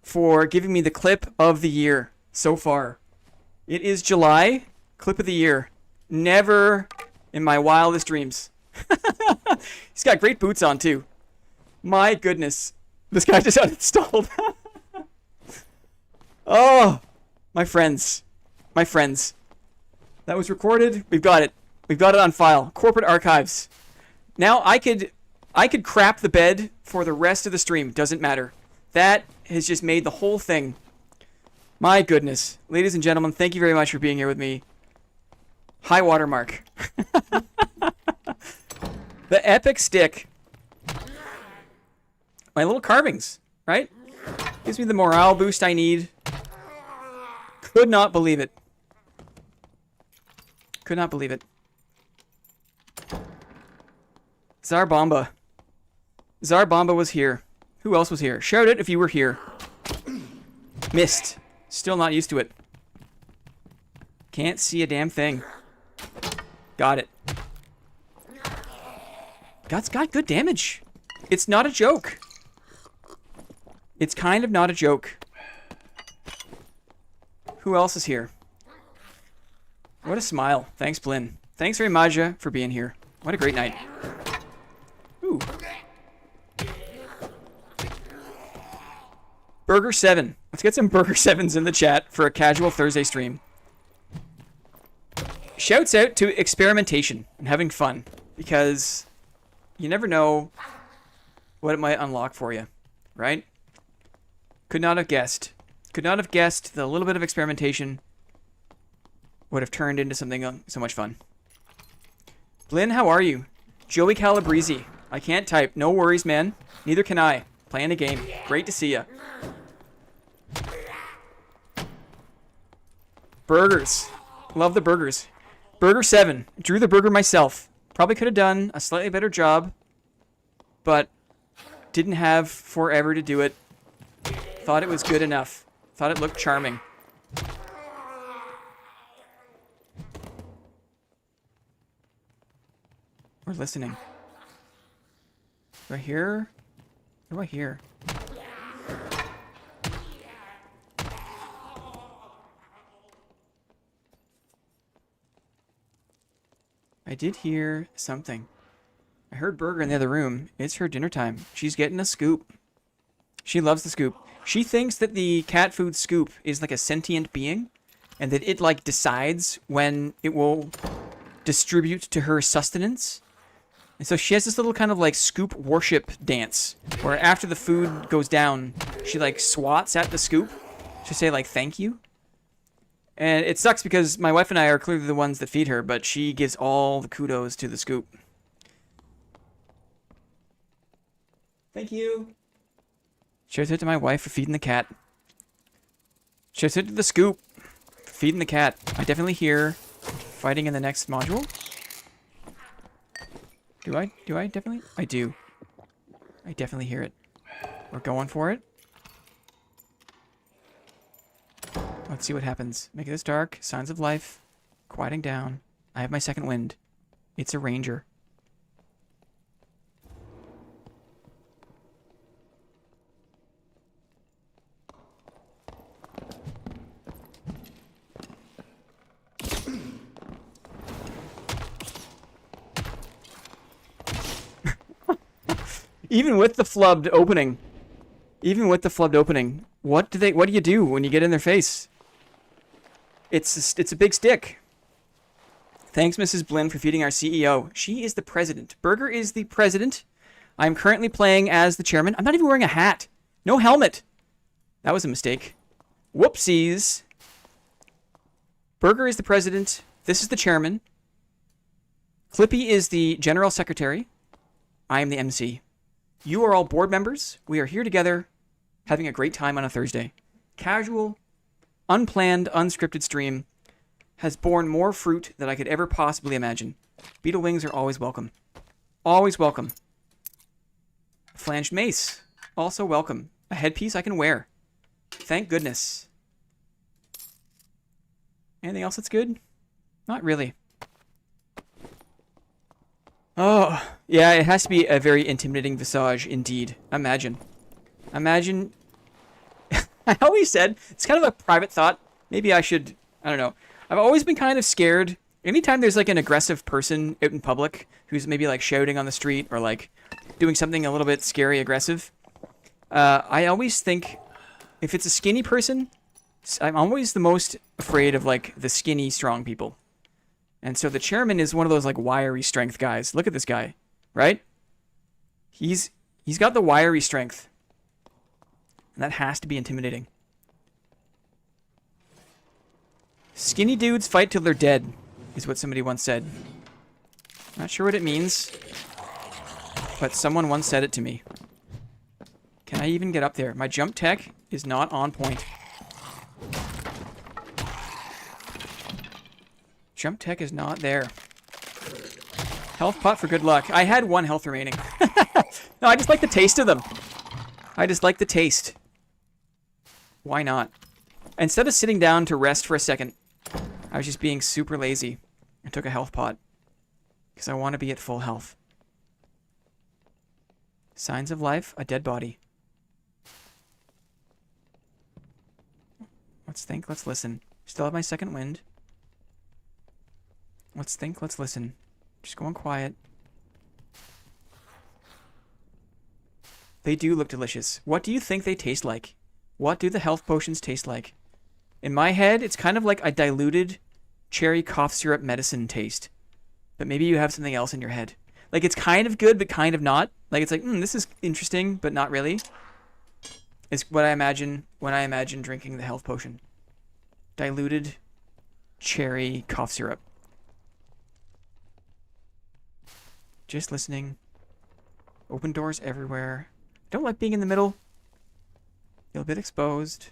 for giving me the clip of the year so far. It is July. Clip of the year. Never in my wildest dreams. He's got great boots on, too. My goodness. This guy just uninstalled. Oh, my friends. My friends. That was recorded. We've got it. We've got it on file. Corporate archives. Now I could crap the bed for the rest of the stream. Doesn't matter. That has just made the whole thing. My goodness. Ladies and gentlemen, thank you very much for being here with me. High watermark. The epic stick. My little carvings, right? Gives me the morale boost I need. Could not believe it. Could not believe it. Zarbomba. Zarbomba was here. Who else was here? Shout it if you were here. Missed. Still not used to it. Can't see a damn thing. Got it. It's got good damage. It's not a joke. It's kind of not a joke. Who else is here? What a smile. Thanks, Blinn. Thanks very much for being here. What a great night. Ooh. Burger 7. Let's get some Burger 7s in the chat for a casual Thursday stream. Shouts out to experimentation and having fun, because you never know what it might unlock for you, right? Could not have guessed. Could not have guessed the little bit of experimentation would have turned into something so much fun. Blinn, how are you? Joey Calabrese. I can't type. No worries, man. Neither can I. Playing a game. Great to see ya. Burgers. Love the burgers. Burger 7. Drew the burger myself. Probably could have done a slightly better job, but didn't have forever to do it. Thought it was good enough. Thought it looked charming. We're listening. Do I hear? What do I hear? I did hear something. I heard Burger in the other room. It's her dinner time. She's getting a scoop. She loves the scoop. She thinks that the cat food scoop is like a sentient being, and that it like decides when it will distribute to her sustenance. And so she has this little kind of like scoop worship dance where after the food goes down, she like swats at the scoop to say like thank you. And it sucks because my wife and I are clearly the ones that feed her, but she gives all the kudos to the scoop. Thank you. Shout out to my wife for feeding the cat. Shout out to the scoop for feeding the cat. I definitely hear fighting in the next module. Do I? Do I definitely? I do. I definitely hear it. We're going for it. Let's see what happens. Make this dark. Signs of life. Quieting down. I have my second wind. It's a ranger. Even with the flubbed opening. Even with the flubbed opening. What do you do when you get in their face? It's a big stick. Thanks, Mrs. Blinn, for feeding our CEO. She is the president. Burger is the president. I'm currently playing as the chairman. I'm not even wearing a hat. No helmet. That was a mistake. Whoopsies. Burger is the president. This is the chairman. Clippy is the general secretary. I am the MC. You are all board members. We are here together, having a great time on a Thursday. Casual, unplanned, unscripted stream has borne more fruit than I could ever possibly imagine. Beetle wings are always welcome. Always welcome. A flanged mace, also welcome. A headpiece I can wear. Thank goodness. Anything else that's good? Not really. Oh, yeah, it has to be a very intimidating visage indeed. Imagine. Imagine. I always said, it's kind of a private thought. Maybe I should, I don't know. I've always been kind of scared. Anytime there's like an aggressive person out in public who's maybe like shouting on the street or like doing something a little bit scary aggressive, I always think if it's a skinny person, I'm always the most afraid of like the skinny, strong people. And so the chairman is one of those like wiry strength guys. Look at this guy, right? He's got the wiry strength. And that has to be intimidating. Skinny dudes fight till they're dead, is what somebody once said. Not sure what it means, but someone once said it to me. Can I even get up there? My jump tech is not on point. Jump tech is not there. Health pot for good luck. I had 1 health remaining. No, I just like the taste of them. I just like the taste. Why not? Instead of sitting down to rest for a second, I was just being super lazy and took a health pot. Because I want to be at full health. Signs of life, a dead body. Let's think, let's listen. Still have my second wind. Let's think. Let's listen. Just going quiet. They do look delicious. What do you think they taste like? What do the health potions taste like? In my head, it's kind of like a diluted cherry cough syrup medicine taste. But maybe you have something else in your head. Like, it's kind of good, but kind of not. Like, it's like, this is interesting, but not really. It's what I imagine when I imagine drinking the health potion. Diluted cherry cough syrup. Just listening. Open doors everywhere. Don't like being in the middle. Feel a bit exposed.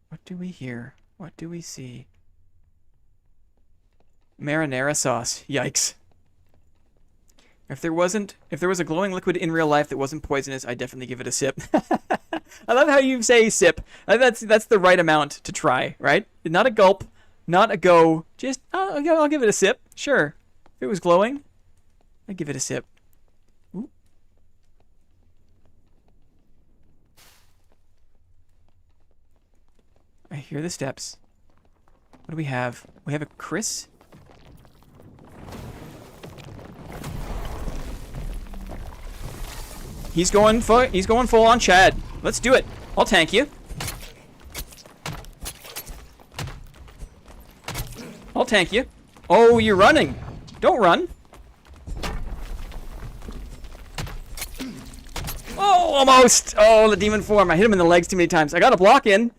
What do we hear? What do we see? Marinara sauce. Yikes. If there was a glowing liquid in real life that wasn't poisonous, I'd definitely give it a sip. I love how you say sip. That's the right amount to try, right? Not a gulp, not a go. Just I'll give it a sip. Sure. If it was glowing, I'd give it a sip. Ooh. I hear the steps. What do we have? We have a Chris. He's going full on Chad. Let's do it. I'll tank you. I'll tank you. Oh, you're running. Don't run. Oh, almost. Oh, the demon form. I hit him in the legs too many times. I got a block in.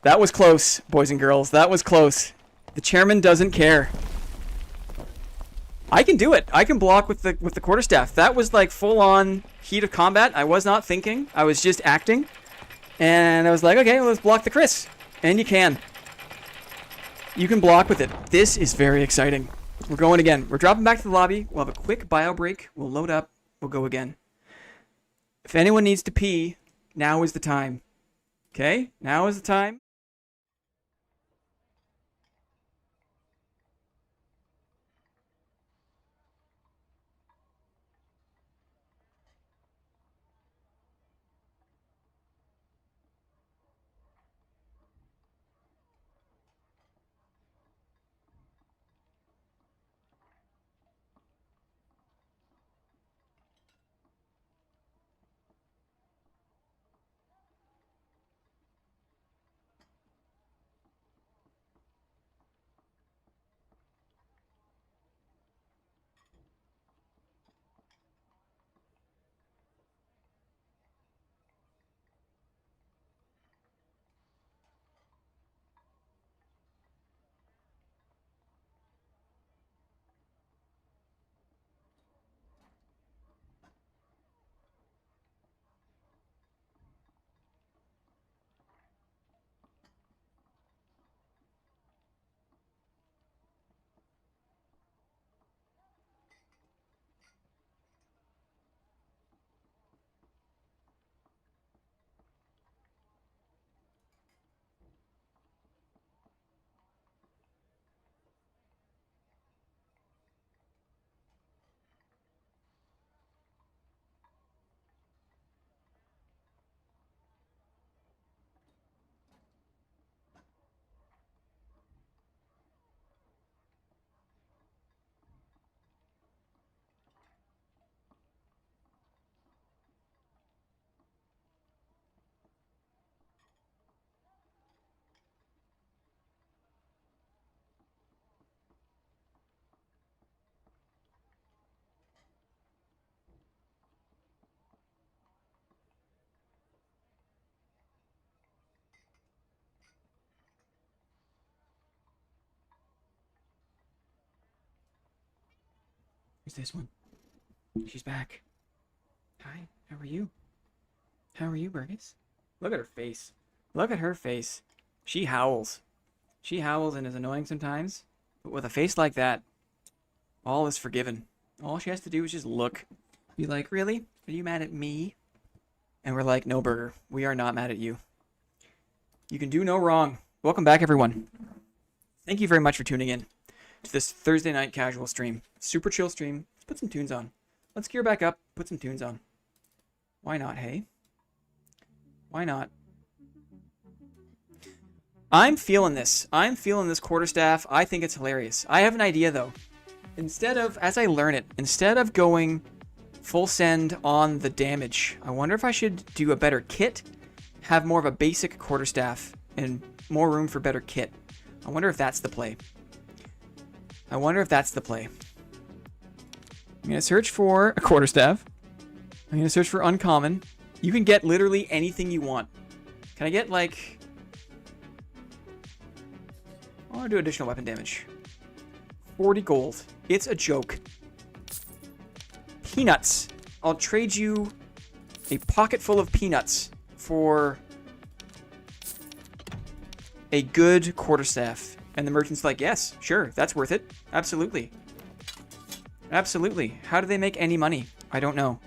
That was close, boys and girls. That was close. The chairman doesn't care. I can do it. I can block with the quarterstaff. That was like full on heat of combat. I was not thinking. I was just acting. And I was like, okay, well, let's block the Chris. And you can. You can block with it. This is very exciting. We're going again. We're dropping back to the lobby. We'll have a quick bio break. We'll load up. We'll go again. If anyone needs to pee, now is the time. Okay? Now is the time. Who's this one? She's back. Hi, how are you? How are you, Burgess? Look at her face. Look at her face. She howls. She howls and is annoying sometimes. But with a face like that, all is forgiven. All she has to do is just look. Be like, really? Are you mad at me? And we're like, no, Burger. We are not mad at you. You can do no wrong. Welcome back, everyone. Thank you very much for tuning in to this Thursday night casual stream. Super chill stream. Let's put some tunes on. Let's gear back up. Put some tunes on. Why not, hey? Why not? I'm feeling this. I'm feeling this quarterstaff. I think it's hilarious. I have an idea, though. Instead of, as I learn it, instead of going full send on the damage, I wonder if I should do a better kit, have more of a basic quarterstaff, and more room for better kit. I wonder if that's the play. I wonder if that's the play. I'm going to search for a quarterstaff. I'm going to search for uncommon. You can get literally anything you want. Can I get, like... I want to do additional weapon damage. 40 gold. It's a joke. Peanuts. I'll trade you a pocket full of peanuts for a good quarterstaff. And the merchant's like, yes, sure, that's worth it. Absolutely. Absolutely. How do they make any money? I don't know.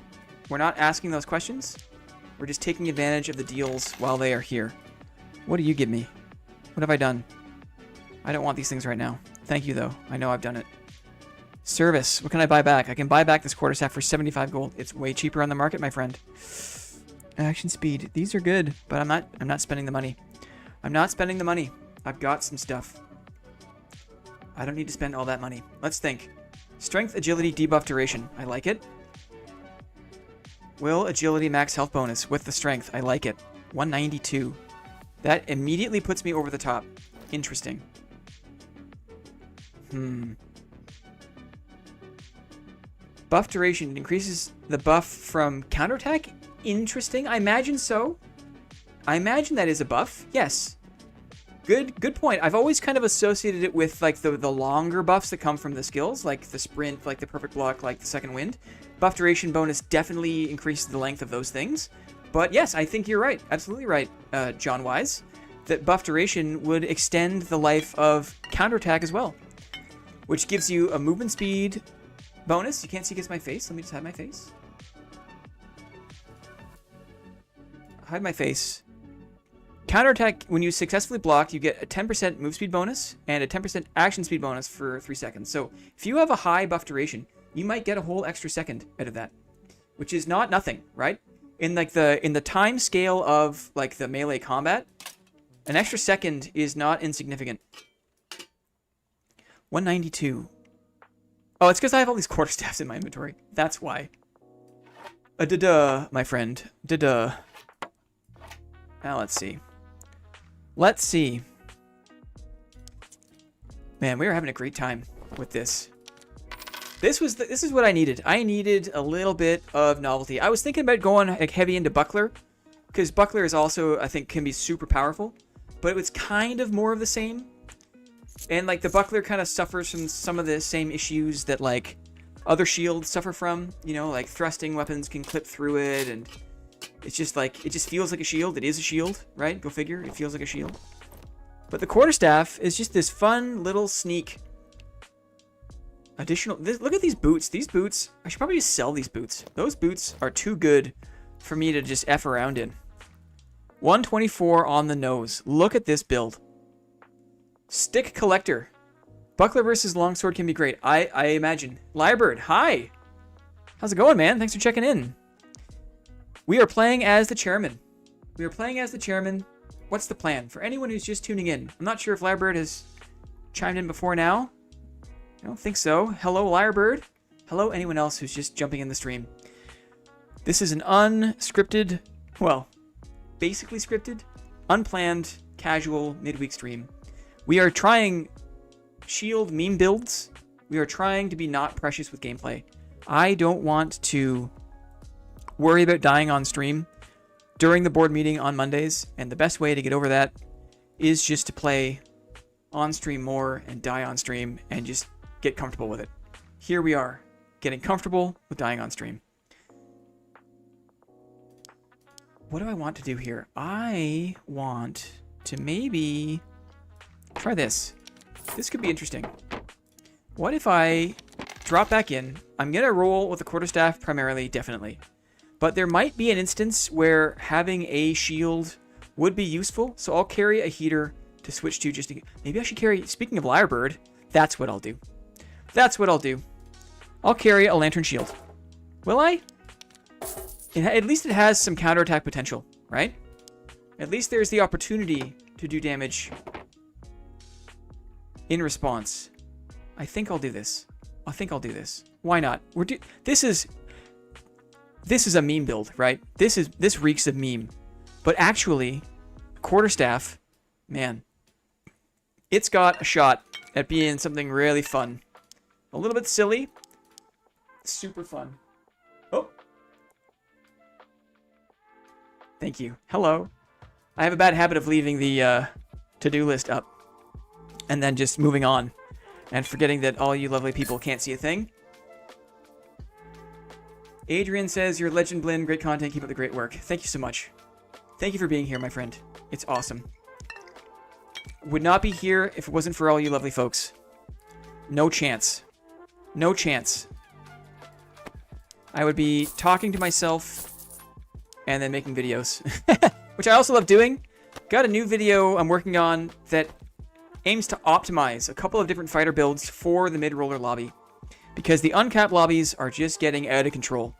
We're not asking those questions. We're just taking advantage of the deals while they are here. What do you give me? What have I done? I don't want these things right now. Thank you, though. I know I've done it. Service. What can I buy back? I can buy back this quarterstaff for 75 gold. It's way cheaper on the market, my friend. Action speed. These are good, but I'm not spending the money. I'm not spending the money. I've got some stuff. I don't need to spend all that money. Let's think. Strength, agility, debuff, duration. I like it. Will, agility, max health bonus with the strength. I like it. 192. That immediately puts me over the top. Interesting. Buff duration increases the buff from counterattack. Interesting. I imagine so. I imagine that is a buff. Yes. Good point. I've always kind of associated it with like the longer buffs that come from the skills, like the sprint, like the perfect block, like the second wind. Buff duration bonus definitely increases the length of those things. But yes, I think you're right. Absolutely right, John Wise. That buff duration would extend the life of counterattack as well, which gives you a movement speed bonus. You can't see against my face. Let me just hide my face. Hide my face. Counterattack, when you successfully block, you get a 10% move speed bonus and a 10% action speed bonus for 3 seconds. So if you have a high buff duration, you might get a whole extra second out of that, which is not nothing, right? In like the time scale of like the melee combat, an extra second is not insignificant. 192. Oh, it's because I have all these quarterstaffs in my inventory. That's why. Da-da, my friend. Da-da. Now let's see. Let's see. Man, we are having a great time with this. This is what I needed. I needed a little bit of novelty. I was thinking about going like heavy into Buckler, because Buckler is also, I think, can be super powerful, but it was kind of more of the same. And like the Buckler kind of suffers from some of the same issues that like other shields suffer from. You know, like thrusting weapons can clip through it, and it's just like, it just feels like a shield. It is a shield, right? Go figure. It feels like a shield. But the quarterstaff is just this fun little sneak. Additional, look at these boots. These boots, I should probably just sell these boots. Those boots are too good for me to just F around in. 124 on the nose. Look at this build. Stick collector. Buckler versus longsword can be great. I imagine. Lyrebird, hi. How's it going, man? Thanks for checking in. We are playing as the chairman. We are playing as the chairman. What's the plan? For anyone who's just tuning in, I'm not sure if Lyrebird has chimed in before now. I don't think so. Hello, Lyrebird. Hello, anyone else who's just jumping in the stream. This is an unscripted, well, basically scripted, unplanned, casual midweek stream. We are trying shield meme builds. We are trying to be not precious with gameplay. I don't want to worry about dying on stream during the board meeting on Mondays, and the best way to get over that is just to play on stream more and die on stream and just get comfortable with it. Here we are, getting comfortable with dying on stream. What do I want to do here? I want to maybe try this. This could be interesting. What if I drop back in? I'm going to roll with the quarterstaff primarily, definitely. But there might be an instance where having a shield would be useful, so I'll carry a heater to switch to just to... Maybe I should carry... Speaking of Lyrebird, that's what I'll do. That's what I'll do. I'll carry a lantern shield. Will I? At least it has some counterattack potential, right? At least there's the opportunity to do damage in response. I think I'll do this. Why not? This is a meme build, right? This reeks of meme. But actually, Quarterstaff, man, it's got a shot at being something really fun. A little bit silly, super fun. Oh. Thank you. Hello. I have a bad habit of leaving the to-do list up and then just moving on and forgetting that all you lovely people can't see a thing. Adrian says, you're a legend, Blinn. Great content. Keep up the great work. Thank you so much. Thank you for being here, my friend. It's awesome. Would not be here if it wasn't for all you lovely folks. No chance. No chance. I would be talking to myself and then making videos. Which I also love doing. Got a new video I'm working on that aims to optimize a couple of different fighter builds for the mid-roller lobby. Because the uncapped lobbies are just getting out of control.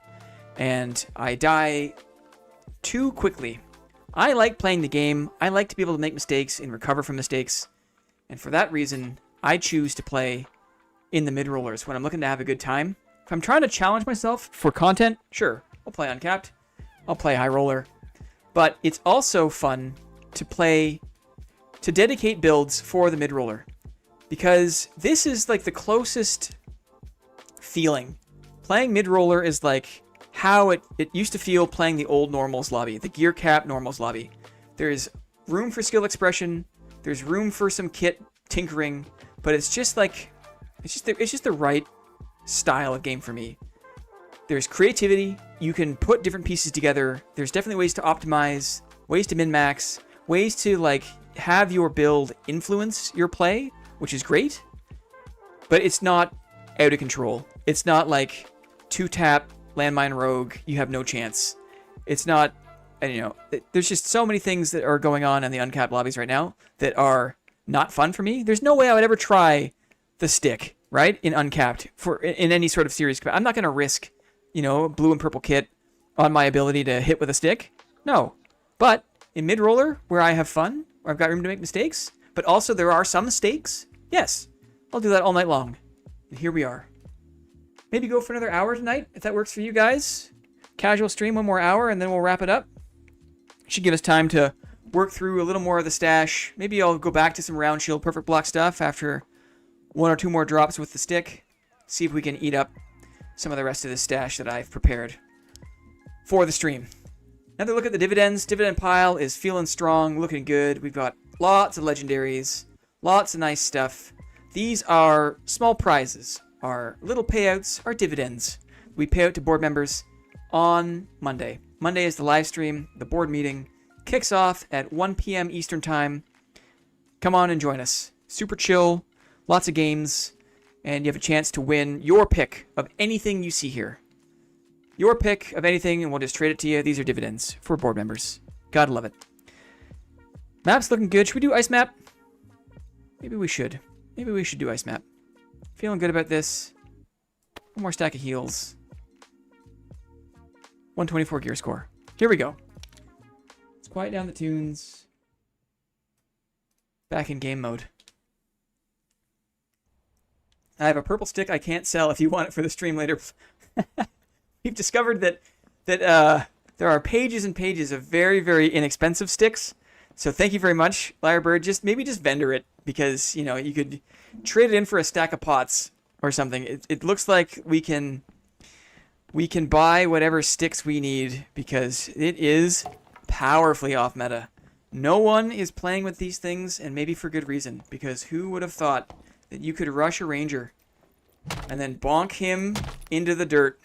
And I die too quickly. I like playing the game. I like to be able to make mistakes and recover from mistakes. And for that reason, I choose to play in the mid-rollers when I'm looking to have a good time. If I'm trying to challenge myself for content, sure, I'll play uncapped. I'll play high roller. But it's also fun to play, to dedicate builds for the mid-roller. Because this is like the closest feeling. Playing mid-roller is like how it used to feel playing the old normals lobby, the gear cap normals lobby. There's room for skill expression, there's room for some kit tinkering, but it's just like, it's just the right style of game for me. There's creativity, you can put different pieces together, there's definitely ways to optimize, ways to min-max, ways to like have your build influence your play, which is great, but it's not out of control. It's not like 2-tap landmine rogue, you have no chance. It's not, and you know, there's just so many things that are going on in the uncapped lobbies right now that are not fun for me. There's no way I would ever try the stick, right, in uncapped in any sort of series. I'm not going to risk, you know, blue and purple kit on my ability to hit with a stick. No. But in mid-roller, where I have fun, where I've got room to make mistakes, but also there are some stakes, yes, I'll do that all night long. And here we are. Maybe go for another hour tonight, if that works for you guys. Casual stream, 1 more hour, and then we'll wrap it up. Should give us time to work through a little more of the stash. Maybe I'll go back to some round shield perfect block stuff after 1 or 2 more drops with the stick. See if we can eat up some of the rest of the stash that I've prepared for the stream. Another look at the dividends. Dividend pile is feeling strong, looking good. We've got lots of legendaries, lots of nice stuff. These are small prizes. Our little payouts are dividends. We pay out to board members on Monday. Monday is the live stream. The board meeting kicks off at 1 p.m. Eastern Time. Come on and join us. Super chill, lots of games, and you have a chance to win your pick of anything you see here. Your pick of anything, and we'll just trade it to you. These are dividends for board members. Gotta love it. Map's looking good. Should we do ice map? Maybe we should. Maybe we should do ice map. Feeling good about this. 1 more stack of heals. 124 gear score. Here we go. Let's quiet down the tunes. Back in game mode. I have a purple stick I can't sell if you want it for the stream later. We've discovered that there are pages and pages of very, very inexpensive sticks. So thank you very much, Lyrebird. Maybe just vendor it, because you know you could trade it in for a stack of pots or something. It looks like we can buy whatever sticks we need, because it is powerfully off meta. No one is playing with these things, and maybe for good reason, because who would have thought that you could rush a ranger and then bonk him into the dirt?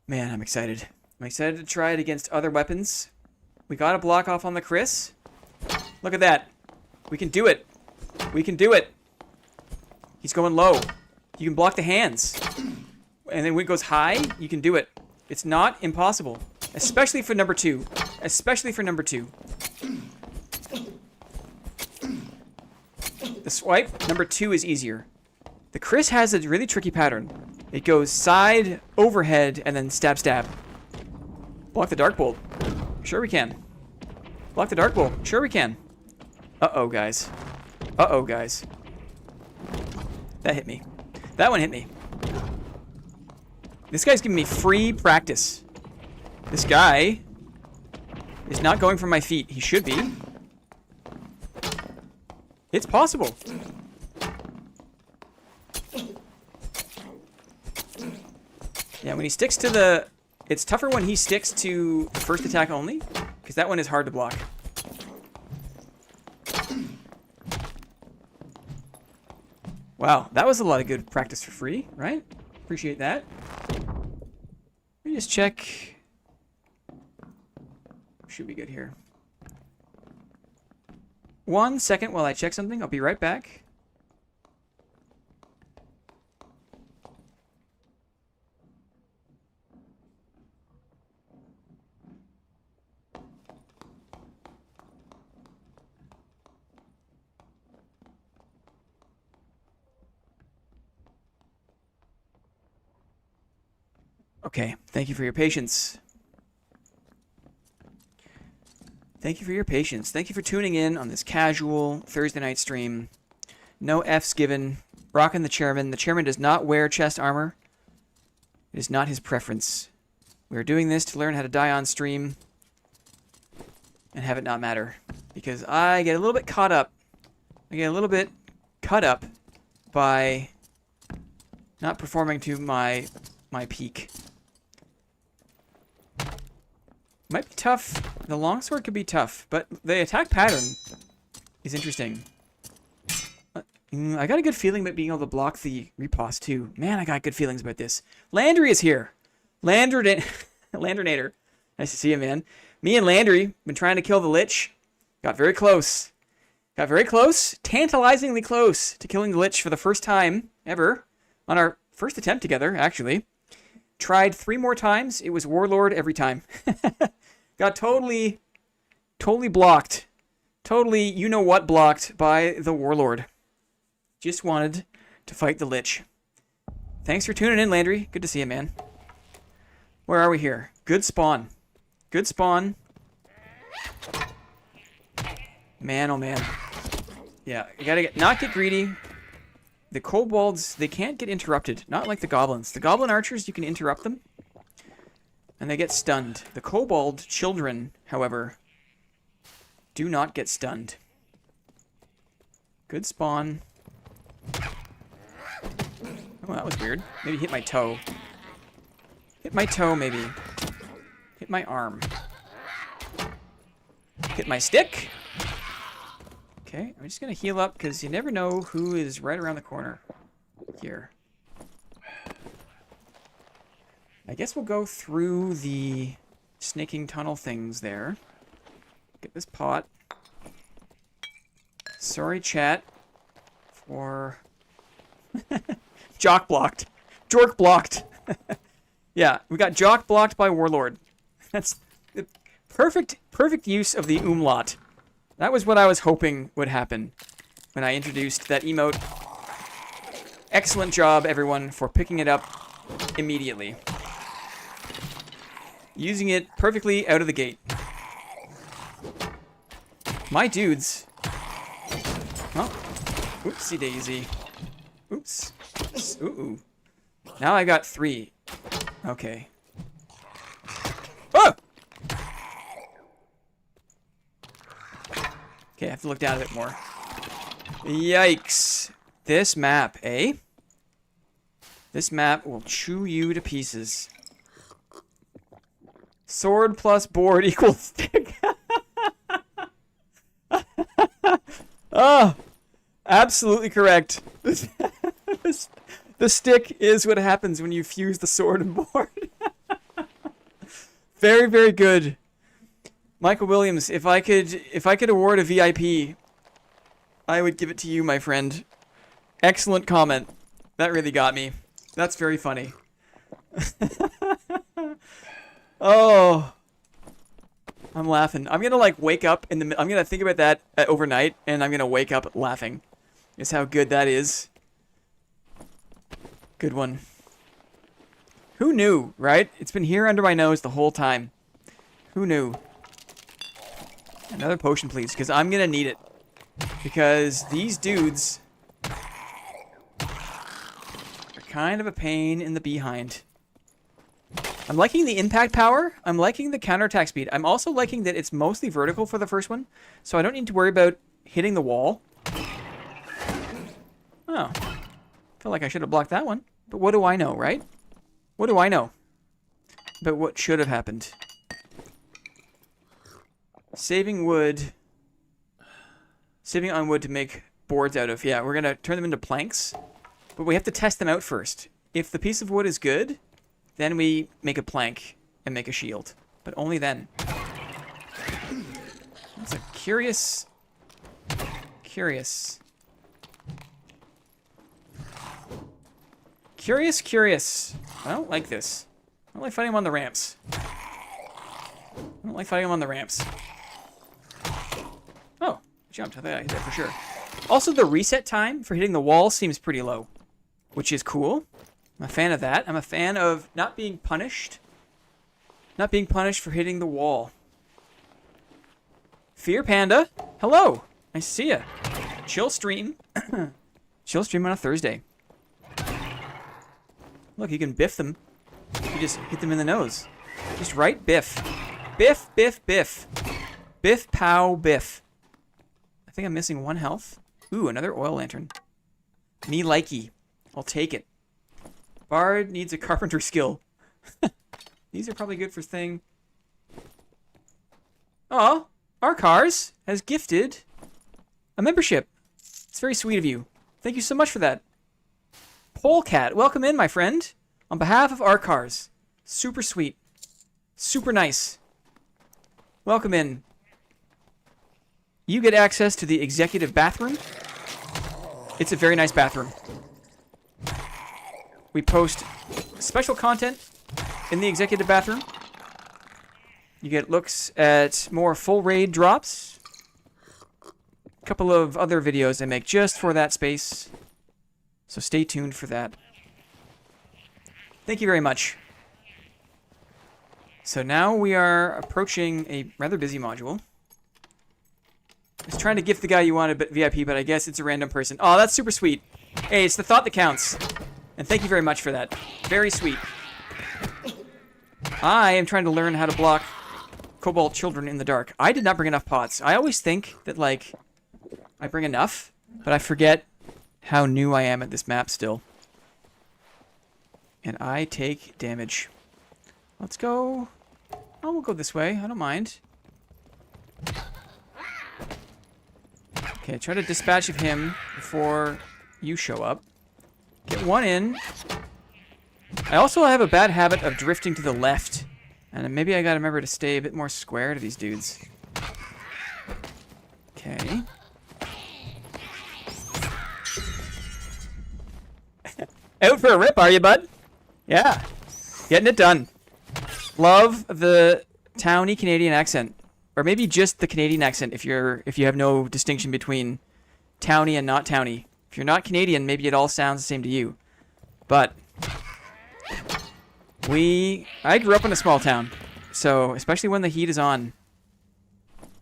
Man, I'm excited. I'm excited to try it against other weapons. We got a block off on the Chris. Look at that. We can do it. We can do it. He's going low. You can block the hands. And then when it goes high, you can do it. It's not impossible. Especially for number 2. Especially for number 2. The swipe, number 2 is easier. The Chris has a really tricky pattern. It goes side, overhead, and then stab, stab. Block the Dark Bolt. Sure we can. Block the Dark Bolt. Sure we can. Uh-oh, guys. Uh-oh, guys. That hit me. That one hit me. This guy's giving me free practice. This guy is not going for my feet. He should be. It's possible. Yeah, when he sticks to the... It's tougher when he sticks to the first attack only, because that one is hard to block. Wow, that was a lot of good practice for free, right? Appreciate that. Let me just check. Should be good here. 1 second while I check something. I'll be right back. Okay, thank you for your patience. Thank you for your patience. Thank you for tuning in on this casual Thursday night stream. No F's given. Rockin' the chairman. The chairman does not wear chest armor. It is not his preference. We are doing this to learn how to die on stream and have it not matter. Because I get a little bit caught up. I get a little bit cut up by not performing to my peak. Might be tough. The longsword could be tough, but the attack pattern is interesting. I got a good feeling about being able to block the riposte too. Man, I got good feelings about this. Landry is here. Landrinator. Nice to see you, man. Me and Landry been trying to kill the Lich. Got very close. Got very close. Tantalizingly close to killing the Lich for the first time ever. On our first attempt together, actually. Tried 3 more times. It was Warlord every time. Got totally blocked. Totally, you know what, blocked by the Warlord. Just wanted to fight the Lich. Thanks for tuning in, Landry. Good to see you, man. Where are we here? Good spawn. Good spawn. Man, oh man. Yeah, you gotta not get greedy. The kobolds, they can't get interrupted. Not like the goblins. The goblin archers, you can interrupt them. And they get stunned. The kobold children, however, do not get stunned. Good spawn. Oh, that was weird. Maybe hit my toe. Hit my toe, maybe. Hit my arm. Hit my stick. Okay, I'm just going to heal up because you never know who is right around the corner here. I guess we'll go through the snaking tunnel things there. Get this pot. Sorry, chat, for... Jock blocked. Jork blocked. Yeah, we got Jock blocked by Warlord. That's the perfect use of the umlaut. That was what I was hoping would happen when I introduced that emote. Excellent job, everyone, for picking it up immediately. Using it perfectly out of the gate. My dudes. Oh, oopsie daisy. Oops. Ooh. Now I got 3. Okay. Oh! Okay, I have to look down a bit more. Yikes. This map, eh? This map will chew you to pieces. Sword plus board equals stick. Oh, absolutely correct. The stick is what happens when you fuse the sword and board. Very, very good. Michael Williams, if I could award a VIP, I would give it to you, my friend. Excellent comment. That really got me. That's very funny. Oh, I'm laughing. I'm gonna like wake up in the. I'm gonna think about that overnight, and I'm gonna wake up laughing. Is how good that is. Good one. Who knew, right? It's been here under my nose the whole time. Who knew? Another potion, please, because I'm going to need it. Because these dudes are kind of a pain in the behind. I'm liking the impact power. I'm liking the counterattack speed. I'm also liking that it's mostly vertical for the first one, so I don't need to worry about hitting the wall. Oh. Feel like I should have blocked that one. But what do I know, right? What do I know about what should have happened? Saving wood. Saving on wood to make boards out of. Yeah, we're going to turn them into planks. But we have to test them out first. If the piece of wood is good, then we make a plank and make a shield. But only then. That's a curious... Curious. I don't like this. I don't like fighting him on the ramps. Oh, jumped. I think I hit that for sure. Also, the reset time for hitting the wall seems pretty low, which is cool. I'm a fan of that. I'm a fan of not being punished. Not being punished for hitting the wall. Fear Panda, hello. Nice to see ya. Chill stream. Chill stream on a Thursday. Look, you can biff them. You just hit them in the nose. Just right biff. Biff, biff, biff. Biff, pow, biff. I think I'm missing 1 health. Ooh, another oil lantern. Me likey. I'll take it. Bard needs a carpentry skill. These are probably good for thing. Oh, our cars has gifted a membership. It's very sweet of you. Thank you so much for that. Polecat, welcome in, my friend. On behalf of our cars. Super sweet. Super nice. Welcome in. You get access to the executive bathroom. It's a very nice bathroom. We post special content in the executive bathroom. You get looks at more full raid drops. A couple of other videos I make just for that space. So stay tuned for that. Thank you very much. So now we are approaching a rather busy module. I was trying to gift the guy you wanted VIP, but I guess it's a random person. Oh, that's super sweet. Hey, it's the thought that counts. And thank you very much for that. Very sweet. I am trying to learn how to block Cobalt children in the dark. I did not bring enough pots. I always think that, like, I bring enough, but I forget how new I am at this map still. And I take damage. Let's go. Oh, we'll go this way. I don't mind. Okay, try to dispatch of him before you show up. Get one in. I also have a bad habit of drifting to the left. And maybe I gotta remember to stay a bit more square to these dudes. Okay. Out for a rip, are you, bud? Yeah. Getting it done. Love the towny Canadian accent. Or maybe just the Canadian accent if you have no distinction between towny and not towny. If you're not Canadian, maybe it all sounds the same to you. But I grew up in a small town. So, especially when the heat is on,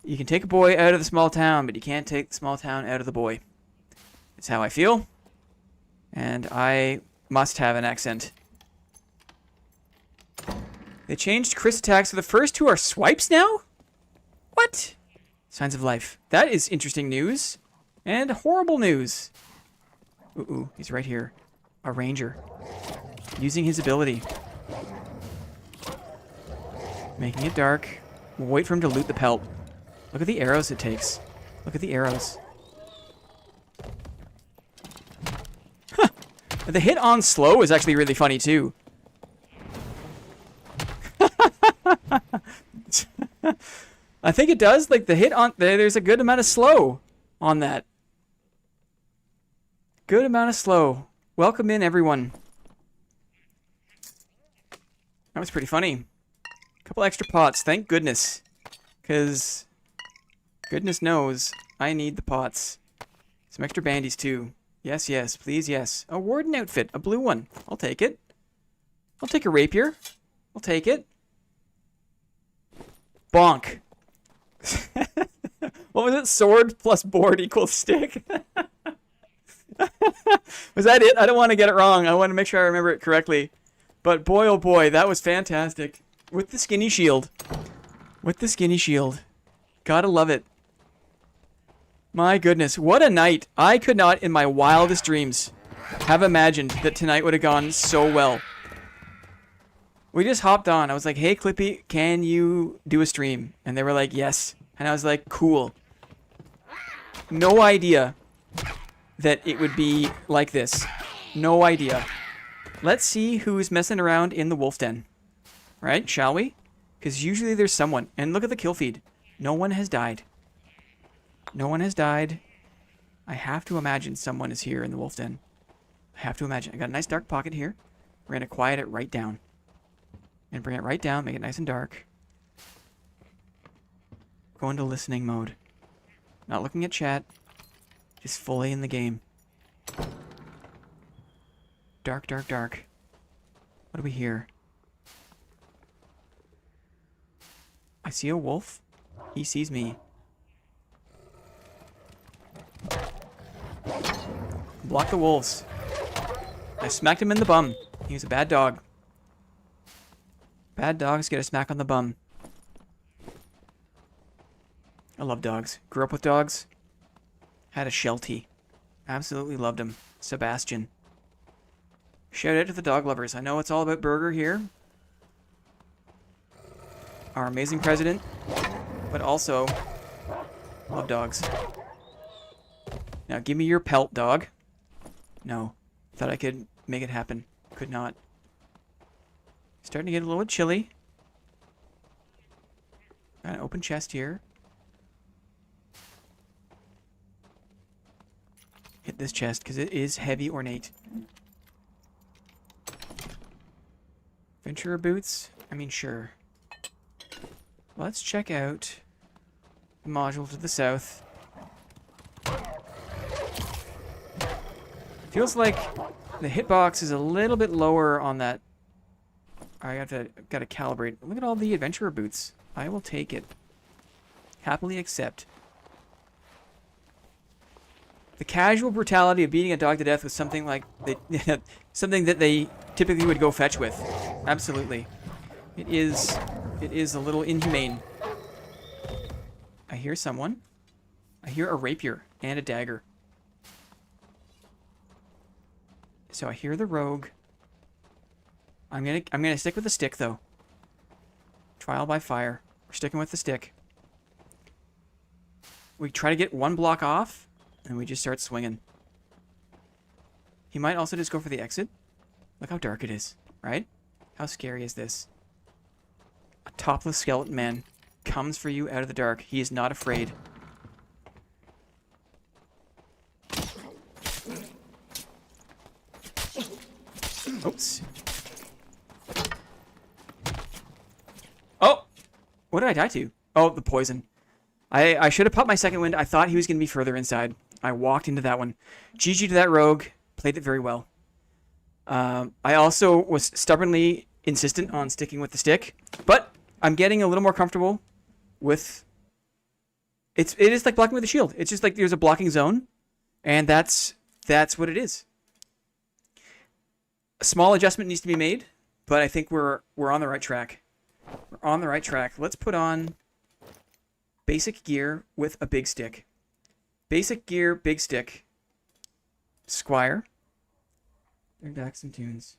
you can take a boy out of the small town, but you can't take the small town out of the boy. It's how I feel. And I must have an accent. They changed Chris attacks, so the first two are swipes now? What? Signs of life. That is interesting news. And horrible news. Ooh, he's right here. A ranger. Using his ability. Making it dark. We'll wait for him to loot the pelt. Look at the arrows it takes. Look at the arrows. Huh. The hit on slow is actually really funny too. I think it does. Like the hit on there's a good amount of slow on that. Good amount of slow. Welcome in, everyone. That was pretty funny. A couple extra pots, thank goodness. Because goodness knows I need the pots. Some extra bandies too. Yes, yes, please, yes. A warden outfit, a blue one. I'll take it. I'll take a rapier. I'll take it. Bonk. What was it? Sword plus board equals stick. Was that it? I don't want to get it wrong. I want to make sure I remember it correctly. But boy, oh boy, that was fantastic. With the skinny shield. With the skinny shield. Gotta love it. My goodness, what a night. I could not, in my wildest dreams, have imagined that tonight would have gone so well. We just hopped on. I was like, hey, Clippy, can you do a stream? And they were like, yes. And I was like, cool. No idea that it would be like this. No idea. Let's see who's messing around in the wolf den. Right? Shall we? Because usually there's someone. And look at the kill feed. No one has died. No one has died. I have to imagine someone is here in the wolf den. I have to imagine. I got a nice dark pocket here. We're going to quiet it right down. And bring it right down. Make it nice and dark. Go into listening mode. Not looking at chat. Just fully in the game. Dark, dark, dark. What do we hear? I see a wolf. He sees me. Block the wolves. I smacked him in the bum. He was a bad dog. Bad dogs get a smack on the bum. I love dogs. Grew up with dogs. Had a Sheltie. Absolutely loved him. Sebastian. Shout out to the dog lovers. I know it's all about Burger here. Our amazing president. But also, love dogs. Now give me your pelt, dog. No. Thought I could make it happen. Could not. Starting to get a little bit chilly. Got an open chest here. Hit this chest because it is heavy ornate. Venturer boots? I mean, sure. Let's check out the module to the south. Feels like the hitbox is a little bit lower on that. I gotta calibrate. Look at all the adventurer boots. I will take it. Happily accept. The casual brutality of beating a dog to death was something like something that they typically would go fetch with. Absolutely. It is a little inhumane. I hear someone. I hear a rapier and a dagger. So I hear the rogue. I'm gonna stick with the stick though. Trial by fire. We're sticking with the stick. We try to get one block off, and we just start swinging. He might also just go for the exit. Look how dark it is, right? How scary is this? A topless skeleton man comes for you out of the dark. He is not afraid. Oops. Oh! What did I die to? Oh, the poison. I should have popped my second wind. I thought he was going to be further inside. I walked into that one. GG to that rogue. Played it very well. I also was stubbornly insistent on sticking with the stick. But I'm getting a little more comfortable with... It is like blocking with a shield. It's just like there's a blocking zone. And that's what it is. A small adjustment needs to be made. But I think we're on the right track. We're on the right track. Let's put on basic gear with a big stick. Basic gear, big stick. Squire. They're back some tunes.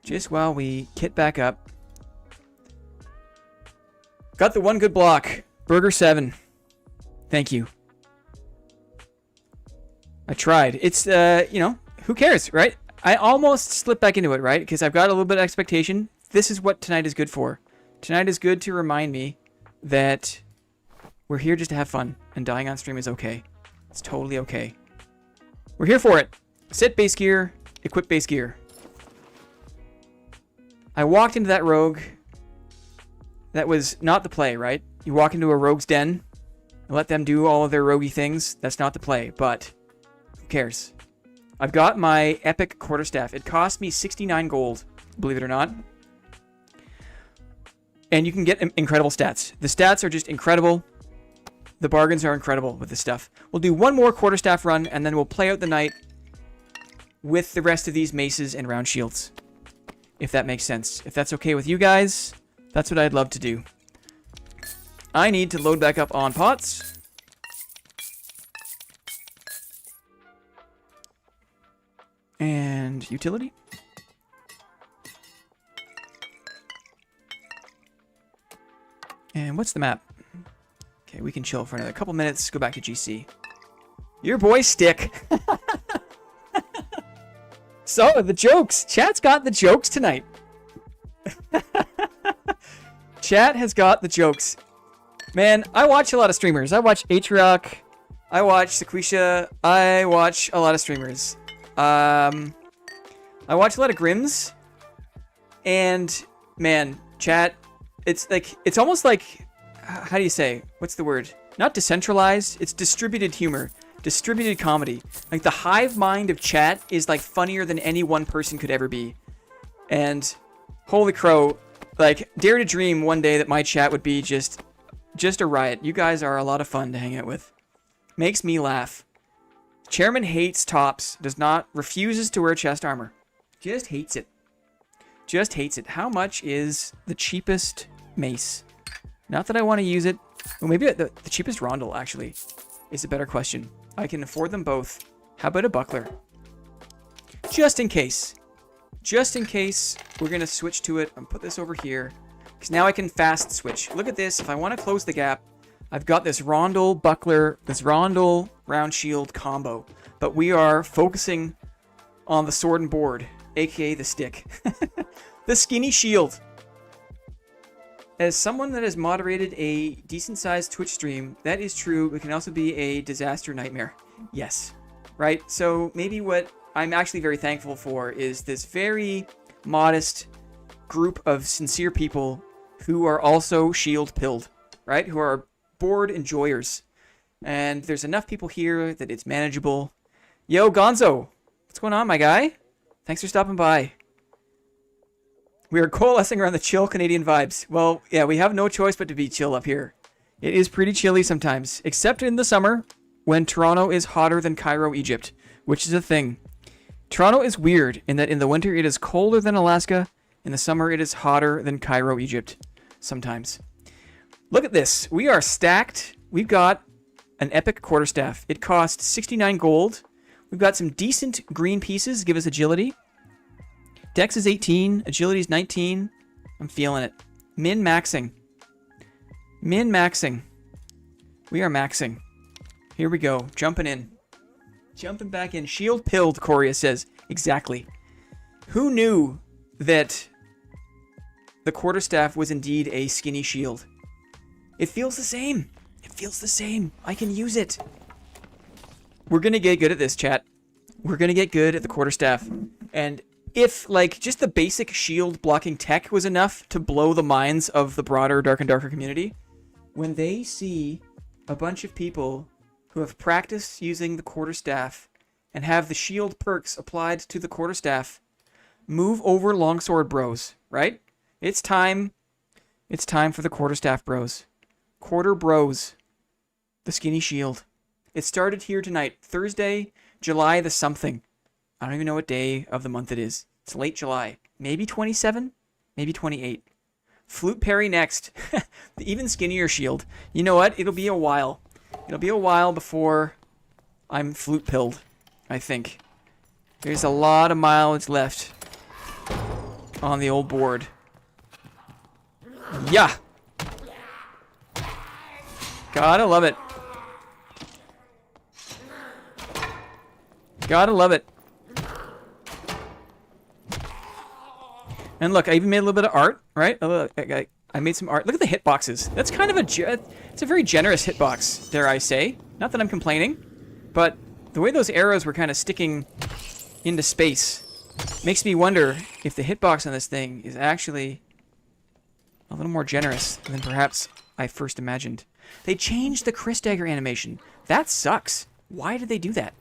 Just while we kit back up. Got the one good block. Burger 7. Thank you. I tried. It's, you know, who cares, right? I almost slipped back into it, right? Because I've got a little bit of expectation. This is what tonight is good for. Tonight is good to remind me that we're here just to have fun. And dying on stream is okay. It's totally okay. We're here for it. Set base gear. Equip base gear. I walked into that rogue. That was not the play, right? You walk into a rogue's den and let them do all of their roguey things. That's not the play, but who cares? I've got my epic quarterstaff. It cost me 69 gold, believe it or not. And you can get incredible stats. The stats are just incredible. The bargains are incredible with this stuff. We'll do one more quarterstaff run, and then we'll play out the night with the rest of these maces and round shields. If that makes sense. If that's okay with you guys, that's what I'd love to do. I need to load back up on pots. And utility. And what's the map? Okay, we can chill for another couple minutes. Go back to GC. Your boy Stick. So, the jokes. Chat's got the jokes tonight. Chat has got the jokes. Man, I watch a lot of streamers. I watch Atrioc. I watch Sequisha. I watch a lot of streamers. I watch a lot of Grims. And, man, chat... It's almost like, how do you say, what's the word? Not decentralized, it's distributed humor, distributed comedy. Like the hive mind of chat is like funnier than any one person could ever be. And holy crow, like dare to dream one day that my chat would be just a riot. You guys are a lot of fun to hang out with. Makes me laugh. Chairman hates tops, refuses to wear chest armor. Just hates it. Just hates it. How much is the cheapest mace? Not that I want to use it. Well, maybe the cheapest rondel, actually, is a better question. I can afford them both. How about a buckler? Just in case. Just in case, we're going to switch to it and put this over here. Because now I can fast switch. Look at this. If I want to close the gap, I've got this rondel buckler, this rondel round shield combo. But we are focusing on the sword and board, aka the stick. The skinny shield. As someone that has moderated a decent-sized Twitch stream, that is true. It can also be a disaster nightmare. Yes. Right? So maybe what I'm actually very thankful for is this very modest group of sincere people who are also shield-pilled. Right? Who are board enjoyers. And there's enough people here that it's manageable. Yo, Gonzo! What's going on, my guy? Thanks for stopping by. We are coalescing around the chill Canadian vibes. Well, yeah, we have no choice but to be chill up here. It is pretty chilly sometimes, except in the summer, when Toronto is hotter than Cairo, Egypt, which is a thing. Toronto is weird in that in the winter it is colder than Alaska, in the summer it is hotter than Cairo, Egypt, sometimes. Look at this. We are stacked. We've got an epic quarterstaff. It costs 69 gold. We've got some decent green pieces, give us agility. Dex is 18, agility is 19. I'm feeling it. Min-maxing. Min-maxing. We are maxing. Here we go. Jumping in. Jumping back in. Shield pilled, Coria says. Exactly. Who knew that the quarterstaff was indeed a skinny shield? It feels the same. It feels the same. I can use it. We're going to get good at this, chat. We're going to get good at the quarterstaff. And if, like, just the basic shield blocking tech was enough to blow the minds of the broader Dark and Darker community, when they see a bunch of people who have practiced using the quarterstaff and have the shield perks applied to the quarterstaff, move over longsword bros, right? It's time. It's time for the quarterstaff bros. Quarter bros. The skinny shield. It started here tonight, Thursday, July the something. I don't even know what day of the month it is. It's late July. Maybe 27? Maybe 28. Flute parry next. The even skinnier shield. You know what? It'll be a while. It'll be a while before I'm flute pilled, I think. There's a lot of mileage left on the old board. Yeah! Gotta love it. Gotta love it. And look, I even made a little bit of art, right? I made some art. Look at the hitboxes. That's kind of it's a very generous hitbox, dare I say. Not that I'm complaining, but the way those arrows were kind of sticking into space makes me wonder if the hitbox on this thing is actually a little more generous than perhaps I first imagined. They changed the Chris Dagger animation. That sucks. Why did they do that?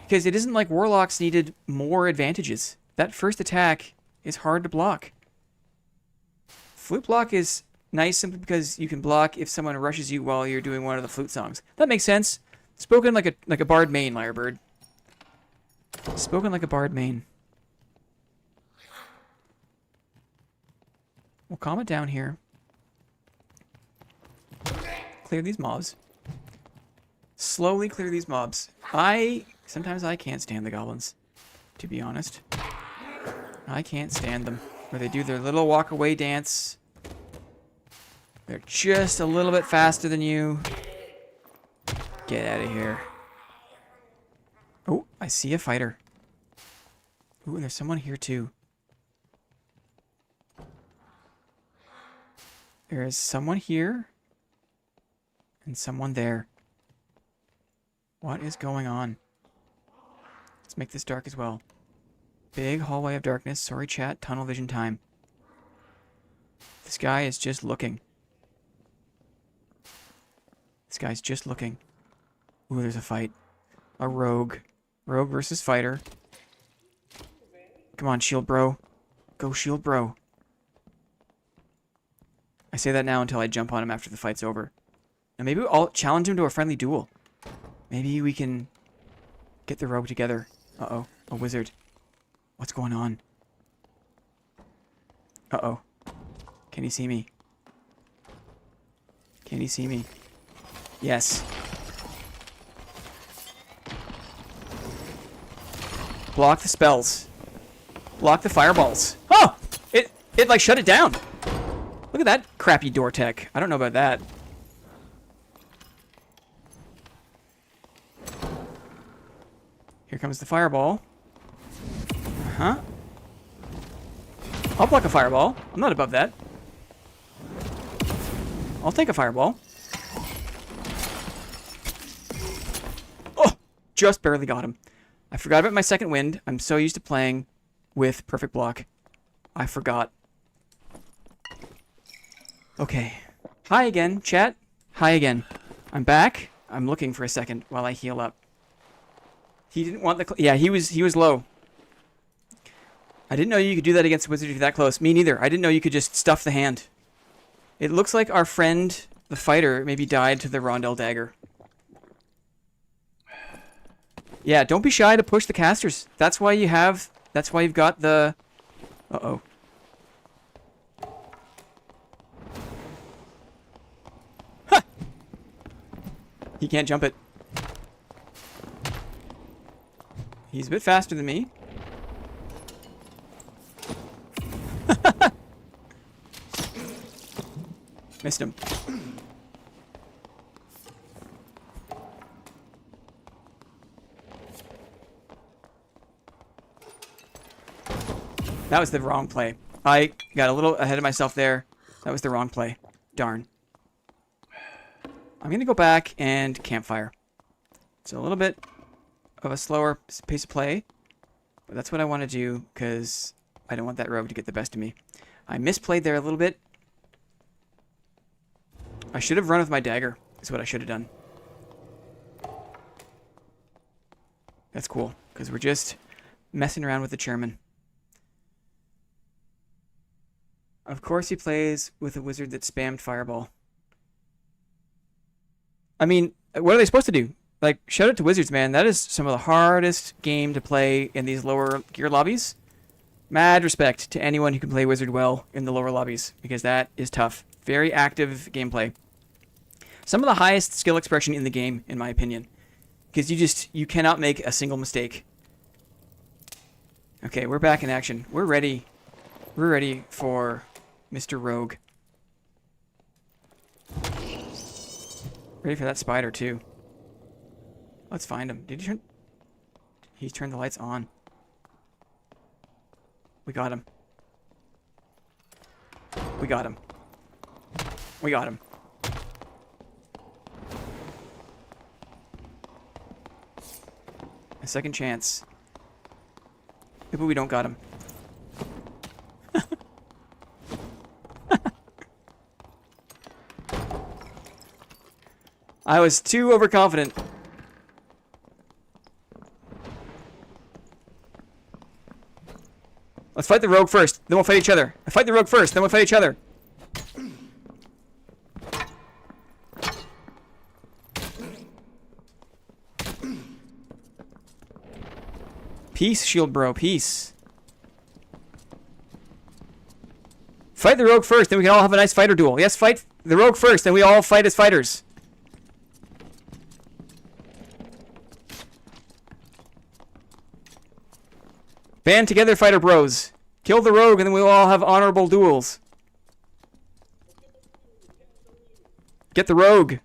Because it isn't like Warlocks needed more advantages. That first attack is hard to block. Flute block is nice simply because you can block if someone rushes you while you're doing one of the flute songs. That makes sense. Spoken like a bard main, Lyrebird. Spoken like a bard main. We'll calm it down here. Clear these mobs. Slowly clear these mobs. Sometimes I can't stand the goblins, to be honest. I can't stand them. Where they do their little walk away dance. They're just a little bit faster than you. Get out of here. Oh, I see a fighter. Ooh, and there's someone here too. There is someone here. And someone there. What is going on? Let's make this dark as well. Big hallway of darkness. Sorry, chat. Tunnel vision time. This guy is just looking. This guy's just looking. Ooh, there's a fight. A rogue. Rogue versus fighter. Come on, shield bro. Go shield bro. I say that now until I jump on him after the fight's over. And maybe I'll challenge him to a friendly duel. Maybe we can get the rogue together. Uh-oh. A wizard. What's going on? Uh-oh. Can he see me? Can he see me? Yes. Block the spells. Block the fireballs. Oh! It like shut it down. Look at that crappy door tech. I don't know about that. Here comes the fireball. Uh-huh. I'll block a fireball. I'm not above that. I'll take a fireball. Oh! Just barely got him. I forgot about my second wind. I'm so used to playing with perfect block. I forgot. Okay. Hi again, chat. Hi again. I'm back. I'm looking for a second while I heal up. He didn't want the... Yeah, he was low. I didn't know you could do that against a wizard if you're that close. Me neither. I didn't know you could just stuff the hand. It looks like our friend, the fighter, maybe died to the Rondel dagger. Yeah, don't be shy to push the casters. That's why you have... That's why you've got the... Uh-oh. Ha! He can't jump it. He's a bit faster than me. Missed him. That was the wrong play. I got a little ahead of myself there. That was the wrong play. Darn. I'm going to go back and campfire. It's a little bit of a slower pace of play, but that's what I want to do because I don't want that rogue to get the best of me. I misplayed there a little bit. I should have run with my dagger, is what I should have done. That's cool, because we're just messing around with the chairman. Of course he plays with a wizard that spammed fireball. I mean, what are they supposed to do? Like, shout out to wizards, man. That is some of the hardest game to play in these lower gear lobbies. Mad respect to anyone who can play wizard well in the lower lobbies, because that is tough. Very active gameplay. Some of the highest skill expression in the game, in my opinion. Because you cannot make a single mistake. Okay, we're back in action. We're ready. We're ready for Mr. Rogue. Ready for that spider, too. Let's find him. Did he turn... He's turned the lights on. We got him. We got him. We got him. A second chance. But we don't got him. I was too overconfident. Let's fight the rogue first, then we'll fight each other. Fight the rogue first, then we'll fight each other. Peace, shield bro, peace. Fight the rogue first, then we can all have a nice fighter duel. Yes, fight the rogue first, then we all fight as fighters. Band together, fighter bros. Kill the rogue, and then we'll all have honorable duels. Get the rogue.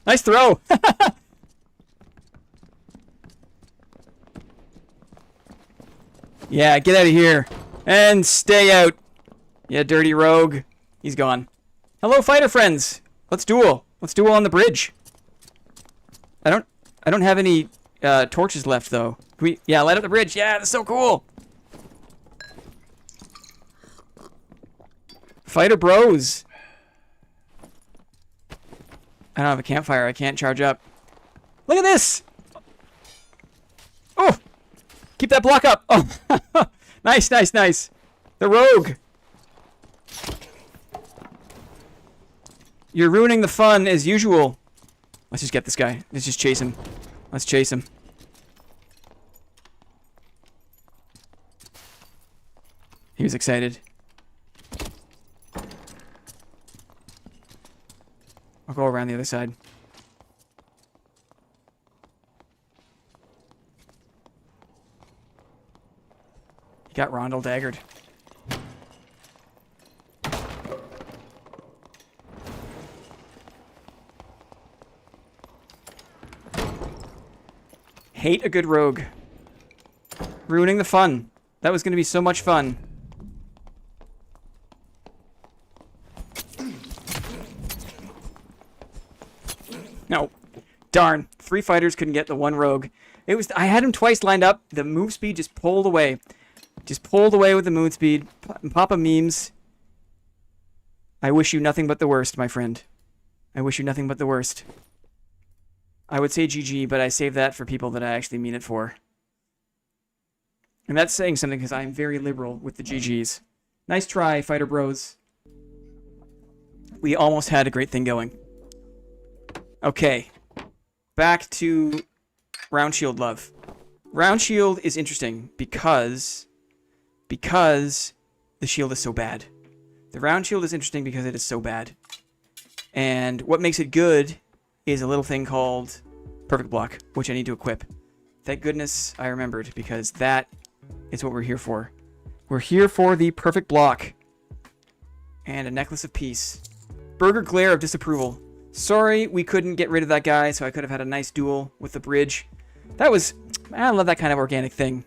Nice throw. Yeah, get out of here. And stay out. Yeah, dirty rogue. He's gone. Hello, fighter friends. Let's duel. Let's duel on the bridge. I don't have any torches left though. Can we? Yeah, light up the bridge. Yeah, that's so cool. Fighter bros. I don't have a campfire. I can't charge up. Look at this. Oh, keep that block up. Oh, nice, nice, nice. The rogue. You're ruining the fun as usual. Let's just get this guy. Let's just chase him. Let's chase him. He was excited. I'll go around the other side. He got Rondel daggered. Hate a good rogue. Ruining the fun. That was going to be so much fun. No. Darn. 3 fighters couldn't get the 1 rogue. It was. I had him twice lined up. The move speed just pulled away. Just pulled away with the move speed. Papa memes. I wish you nothing but the worst, my friend. I wish you nothing but the worst. I would say GG, but I save that for people that I actually mean it for. And that's saying something because I'm very liberal with the GGs. Nice try, fighter bros. We almost had a great thing going. Okay. Back to round shield love. Round shield is interesting because the shield is so bad. The round shield is interesting because it is so bad. And what makes it good is a little thing called perfect block, which I need to equip. Thank goodness I remembered, because that is what we're here for. We're here for the perfect block. And a necklace of peace. Burger glare of disapproval. Sorry we couldn't get rid of that guy, so I could have had a nice duel with the bridge. That was... I love that kind of organic thing.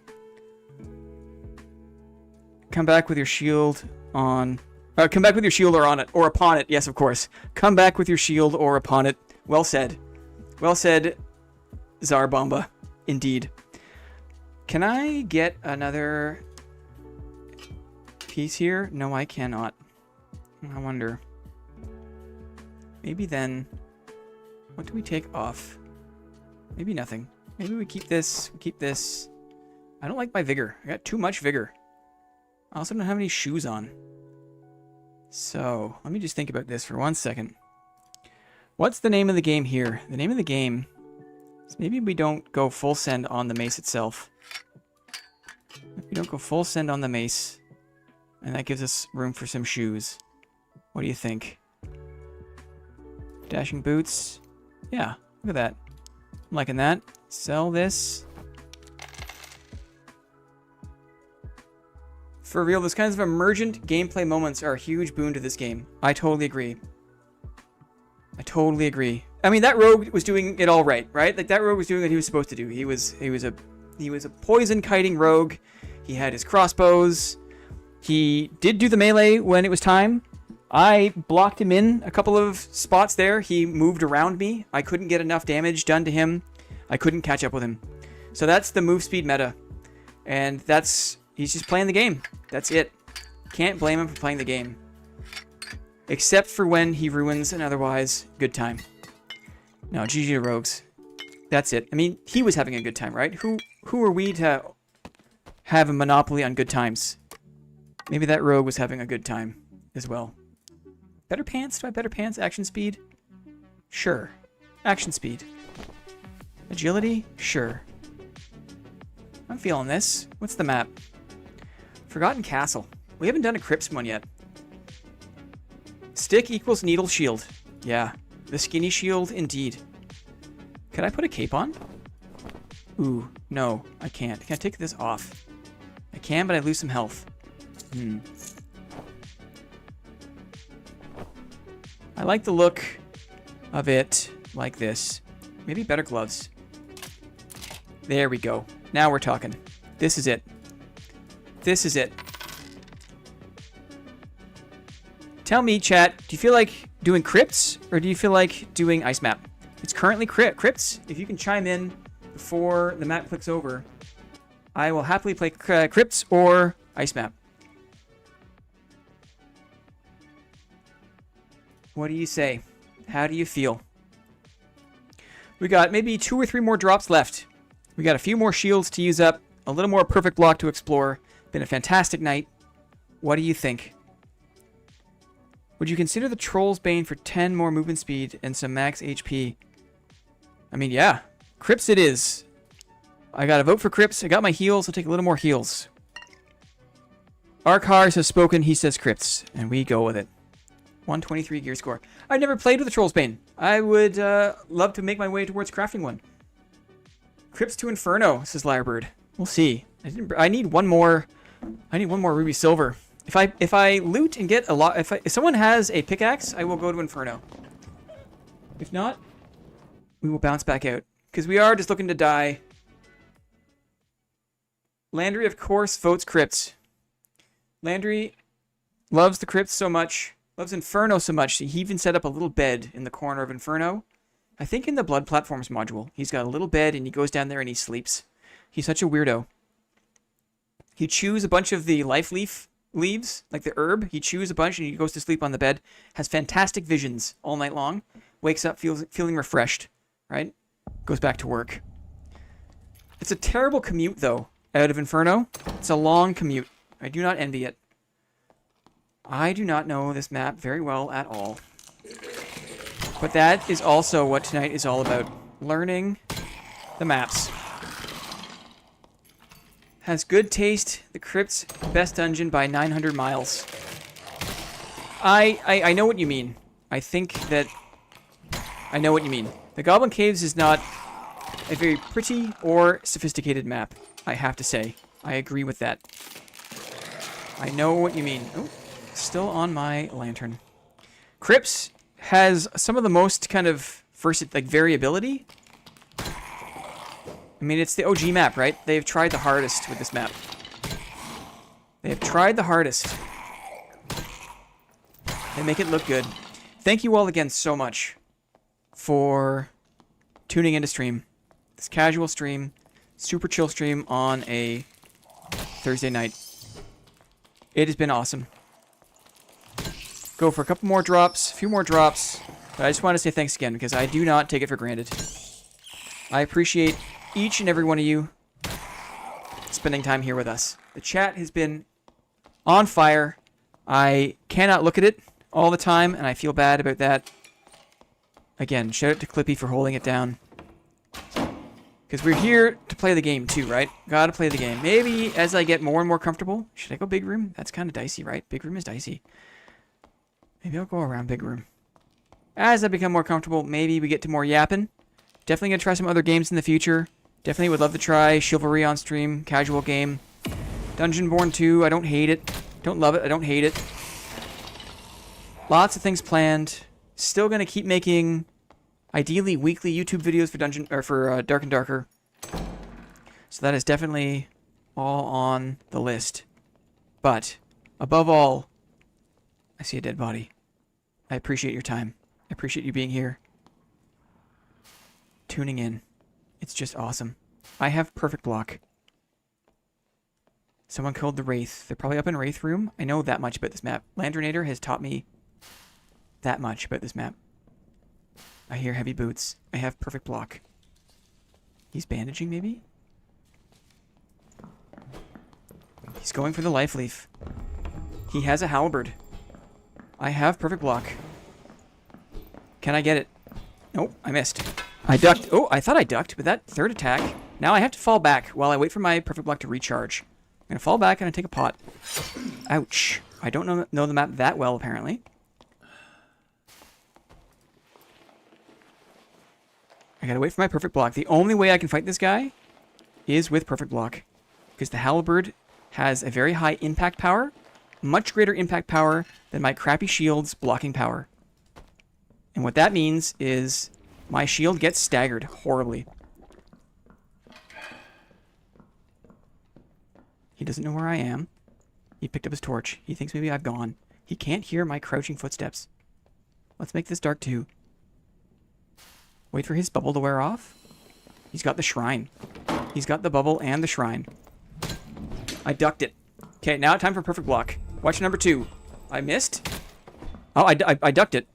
Come back with your shield on... come back with your shield or on it. Or upon it, yes, of course. Come back with your shield or upon it. Well said. Well said, Zarbomba. Indeed. Can I get another piece here? No, I cannot. I wonder. Maybe then... What do we take off? Maybe nothing. Maybe we keep this. We keep this. I don't like my vigor. I got too much vigor. I also don't have any shoes on. So, let me just think about this for 1 second. What's the name of the game here? The name of the game is maybe we don't go full send on the mace itself. We don't go full send on the mace. And that gives us room for some shoes. What do you think? Dashing boots. Yeah, look at that. I'm liking that. Sell this. For real, those kinds of emergent gameplay moments are a huge boon to this game. I totally agree. I totally agree. I mean, that rogue was doing it all right, right? Like, that rogue was doing what he was supposed to do. He was a poison kiting rogue. He had his crossbows. He did do the melee when it was time. I blocked him in a couple of spots there. He moved around me. I couldn't get enough damage done to him. I couldn't catch up with him. So that's the move speed meta. And that's... He's just playing the game. That's it. Can't blame him for playing the game. Except for when he ruins an otherwise good time. No, GG to rogues. That's it. I mean, he was having a good time, right? Who are we to have a monopoly on good times? Maybe that rogue was having a good time as well. Better pants? Do I have better pants? Action speed? Sure. Action speed. Agility? Sure. I'm feeling this. What's the map? Forgotten Castle. We haven't done a Crypts one yet. Stick equals needle shield. Yeah. The skinny shield, indeed. Could I put a cape on? Ooh, no, I can't. Can I take this off? I can, but I lose some health. I like the look of it like this. Maybe better gloves. There we go. Now we're talking. This is it. This is it. Tell me, chat, do you feel like doing Crypts or do you feel like doing Ice Map? It's currently Crypts. If you can chime in before the map clicks over, I will happily play Crypts or Ice Map. What do you say? How do you feel? We got maybe 2 or 3 more drops left. We got a few more shields to use up, a little more perfect block to explore. Been a fantastic night. What do you think? Would you consider the Troll's Bane for 10 more movement speed and some max HP? I mean, yeah. Crypts it is. I gotta vote for Crypts. I got my heals. I'll take a little more heals. Arkhars has spoken. He says Crypts. And we go with it. 123 gear score. I've never played with the Troll's Bane. I would love to make my way towards crafting one. Crypts to Inferno, says Lyrebird. We'll see. I need one more. I need one more ruby silver. If I loot and get a lot, if someone has a pickaxe, I will go to Inferno. If not, we will bounce back out because we are just looking to die. Landry, of course, votes Crypts. Landry loves the Crypts so much, loves Inferno so much. He even set up a little bed in the corner of Inferno. I think in the Blood Platforms module, he's got a little bed and he goes down there and he sleeps. He's such a weirdo. He chews a bunch of the life leaves, like the herb. He chews a bunch and he goes to sleep on the bed. Has fantastic visions all night long. Wakes up feeling refreshed, right? Goes back to work. It's a terrible commute, though, out of Inferno. It's a long commute. I do not envy it. I do not know this map very well at all. But that is also what tonight is all about. Learning the maps. Has good taste. The Crypt's best dungeon by 900 miles. I know what you mean. I think that I know what you mean. The Goblin Caves is not a very pretty or sophisticated map, I have to say. I agree with that. I know what you mean. Oh, still on my lantern. Crypts has some of the most kind of variability. I mean, it's the OG map, right? They've tried the hardest with this map. They have tried the hardest. They make it look good. Thank you all again so much for tuning into stream. This casual stream, super chill stream on a Thursday night. It has been awesome. Go for a couple more drops, a few more drops. But I just want to say thanks again because I do not take it for granted. I appreciate each and every one of you spending time here with us. The chat has been on fire. I cannot look at it all the time, and I feel bad about that. Again, shout out to Clippy for holding it down. Because we're here to play the game too, right? Gotta play the game. Maybe as I get more and more comfortable. Should I go big room? That's kind of dicey, right? Big room is dicey. Maybe I'll go around big room. As I become more comfortable, maybe we get to more yapping. Definitely gonna try some other games in the future. Definitely would love to try Chivalry on stream. Casual game. Dungeonborn 2. I don't hate it. Don't love it. I don't hate it. Lots of things planned. Still gonna keep making, ideally, weekly YouTube videos for Dark and Darker. So that is definitely all on the list. But above all, I see a dead body. I appreciate your time. I appreciate you being here. Tuning in. It's just awesome. I have perfect block. Someone killed the Wraith. They're probably up in Wraith room. I know that much about this map. Landrinator has taught me that much about this map. I hear heavy boots. I have perfect block. He's bandaging, maybe? He's going for the life leaf. He has a halberd. I have perfect block. Can I get it? Nope, I missed. I ducked. Oh, I thought I ducked, but that third attack. Now I have to fall back while I wait for my perfect block to recharge. I'm going to fall back and I take a pot. Ouch. I don't know the map that well, apparently. I got to wait for my perfect block. The only way I can fight this guy is with perfect block. Because the halberd has a very high impact power. Much greater impact power than my crappy shield's blocking power. And what that means is my shield gets staggered horribly. He doesn't know where I am. He picked up his torch. He thinks maybe I've gone. He can't hear my crouching footsteps. Let's make this dark too. Wait for his bubble to wear off. He's got the shrine. He's got the bubble and the shrine. I ducked it. Okay, now time for perfect block. Watch number 2. I missed. Oh, I ducked it.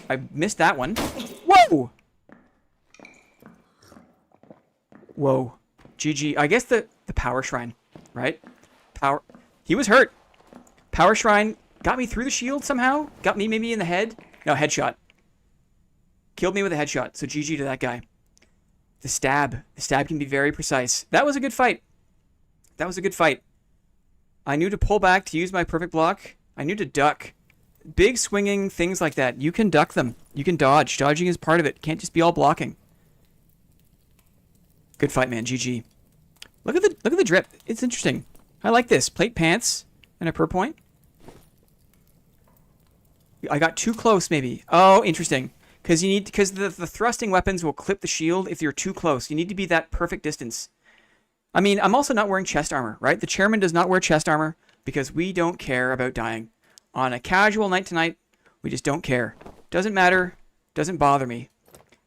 I missed that one. Whoa! Whoa. GG. I guess the power shrine, right? Power. He was hurt. Power shrine got me through the shield somehow. Got me maybe in the head. No, headshot. Killed me with a headshot. So GG to that guy. The stab. The stab can be very precise. That was a good fight. That was a good fight. I knew to pull back to use my perfect block. I knew to duck. Big swinging things like that. You can duck them. You can dodge. Dodging is part of it. Can't just be all blocking. Good fight, man. GG. Look at the drip. It's interesting. I like this. Plate pants and a per point. I got too close, maybe. Oh, interesting. Because the thrusting weapons will clip the shield if you're too close. You need to be that perfect distance. I mean, I'm also not wearing chest armor, right? The chairman does not wear chest armor because we don't care about dying. On a casual night tonight, we just don't care. Doesn't matter. Doesn't bother me.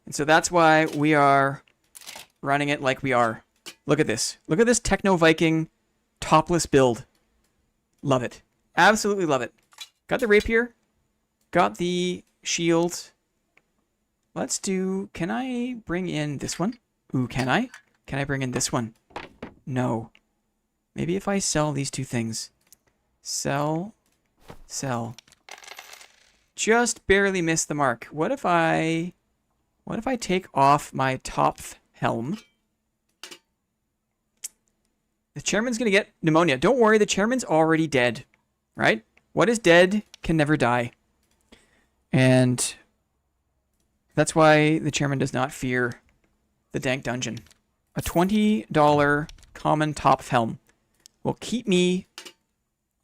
And so that's why we are running it like we are. Look at this. Look at this Techno Viking topless build. Love it. Absolutely love it. Got the rapier. Got the shield. Let's do... Can I bring in this one? Ooh, can I? Can I bring in this one? No. Maybe if I sell these two things. Sell. Sell. Just barely missed the mark. What if I take off my top helm? The chairman's going to get pneumonia. Don't worry, the chairman's already dead. Right? What is dead can never die. And that's why the chairman does not fear the dank dungeon. A $20 common top helm will keep me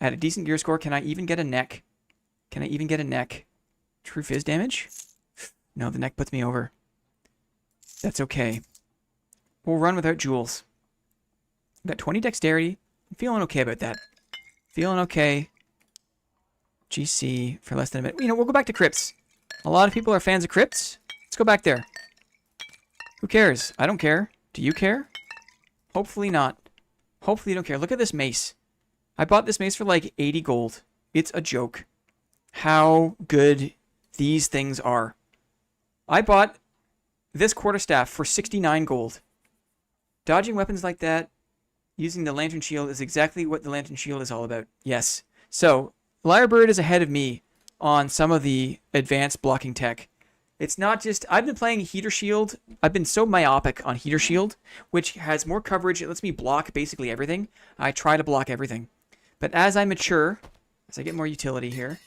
at a decent gear score. Can I even get a neck? Can I even get a neck? True fizz damage? No, the neck puts me over. That's okay. We'll run without jewels. I've got 20 dexterity. I'm feeling okay about that. Feeling okay. GC for less than a minute. You know, we'll go back to crypts. A lot of people are fans of crypts. Let's go back there. Who cares? I don't care. Do you care? Hopefully not. Hopefully you don't care. Look at this mace. I bought this mace for like 80 gold. It's a joke. How good these things are. I bought this quarterstaff for 69 gold. Dodging weapons like that, using the lantern shield is exactly what the lantern shield is all about. Yes. So, Lyrebird is ahead of me on some of the advanced blocking tech. It's not just... I've been playing Heater Shield. I've been so myopic on Heater Shield, which has more coverage. It lets me block basically everything. I try to block everything. But as I mature, as I get more utility here,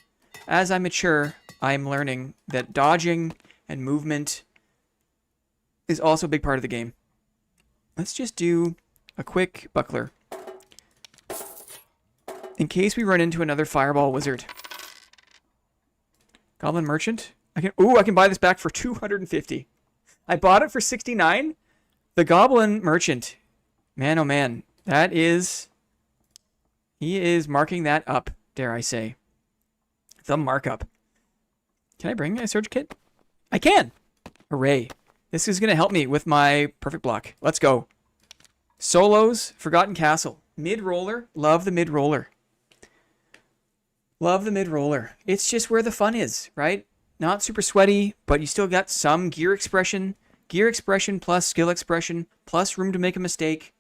as I mature, I'm learning that dodging and movement is also a big part of the game. Let's just do a quick buckler. In case we run into another fireball wizard. Goblin Merchant. I can buy this back for 250. I bought it for 69. The Goblin Merchant. Man, oh man. That is... He is marking that up, dare I say. The markup. Can I bring a Surge Kit? I can! Hooray. This is going to help me with my perfect block. Let's go. Solos, Forgotten Castle. Mid-roller. Love the mid-roller. Love the mid-roller. It's just where the fun is, right? Not super sweaty, but you still got some gear expression. Gear expression plus skill expression plus room to make a mistake.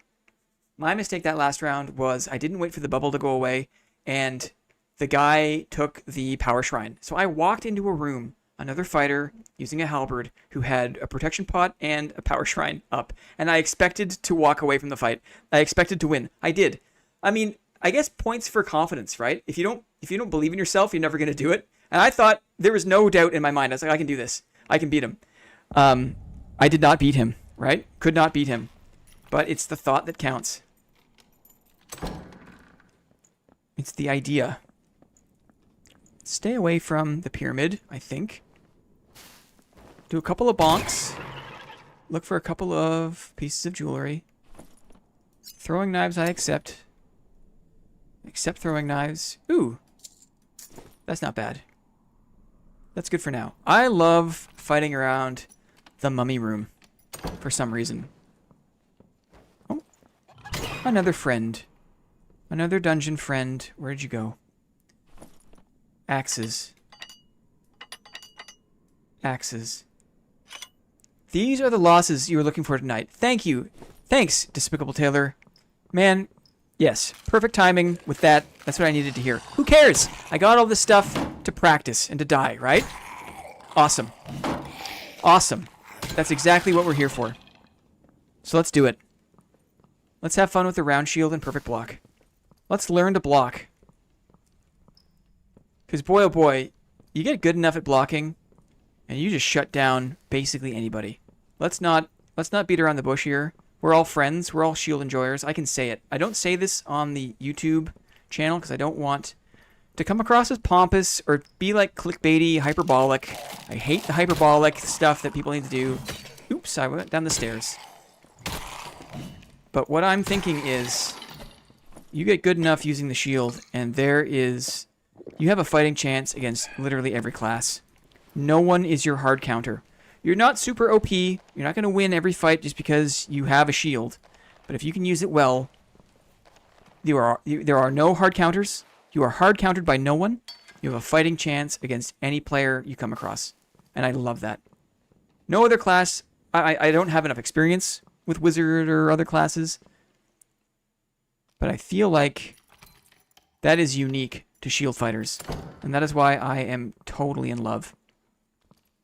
My mistake that last round was I didn't wait for the bubble to go away, and the guy took the power shrine. So I walked into a room, another fighter using a halberd who had a protection pot and a power shrine up, and I expected to walk away from the fight. I expected to win. I did. I mean, I guess points for confidence, right? If you don't believe in yourself, you're never going to do it. And I thought there was no doubt in my mind. I was like, I can do this. I can beat him. I did not beat him, right? Could not beat him. But it's the thought that counts. It's the idea. Stay away from the pyramid, I think. Do a couple of bonks. Look for a couple of pieces of jewelry. Throwing knives, I accept. Accept throwing knives. Ooh. That's not bad. That's good for now. I love fighting around the mummy room for some reason. Oh. Another friend. Another dungeon friend. Where'd you go? Axes. Axes. These are the losses you were looking for tonight. Thank you. Thanks, Despicable Taylor. Man, yes. Perfect timing with that. That's what I needed to hear. Who cares? I got all this stuff to practice and to die, right? Awesome. Awesome. That's exactly what we're here for. So let's do it. Let's have fun with the round shield and perfect block. Let's learn to block. Because boy, oh boy, you get good enough at blocking, and you just shut down basically anybody. Let's not beat around the bush here. We're all friends. We're all shield enjoyers. I can say it. I don't say this on the YouTube channel because I don't want to come across as pompous or be like clickbaity, hyperbolic. I hate the hyperbolic stuff that people need to do. Oops, I went down the stairs. But what I'm thinking is, you get good enough using the shield, and you have a fighting chance against literally every class. No one is your hard counter. You're not super OP. You're not going to win every fight just because you have a shield. But if you can use it well, there are no hard counters. You are hard countered by no one. You have a fighting chance against any player you come across. And I love that. No other class. I don't have enough experience with Wizard or other classes. But I feel like that is unique to shield fighters. And that is why I am totally in love.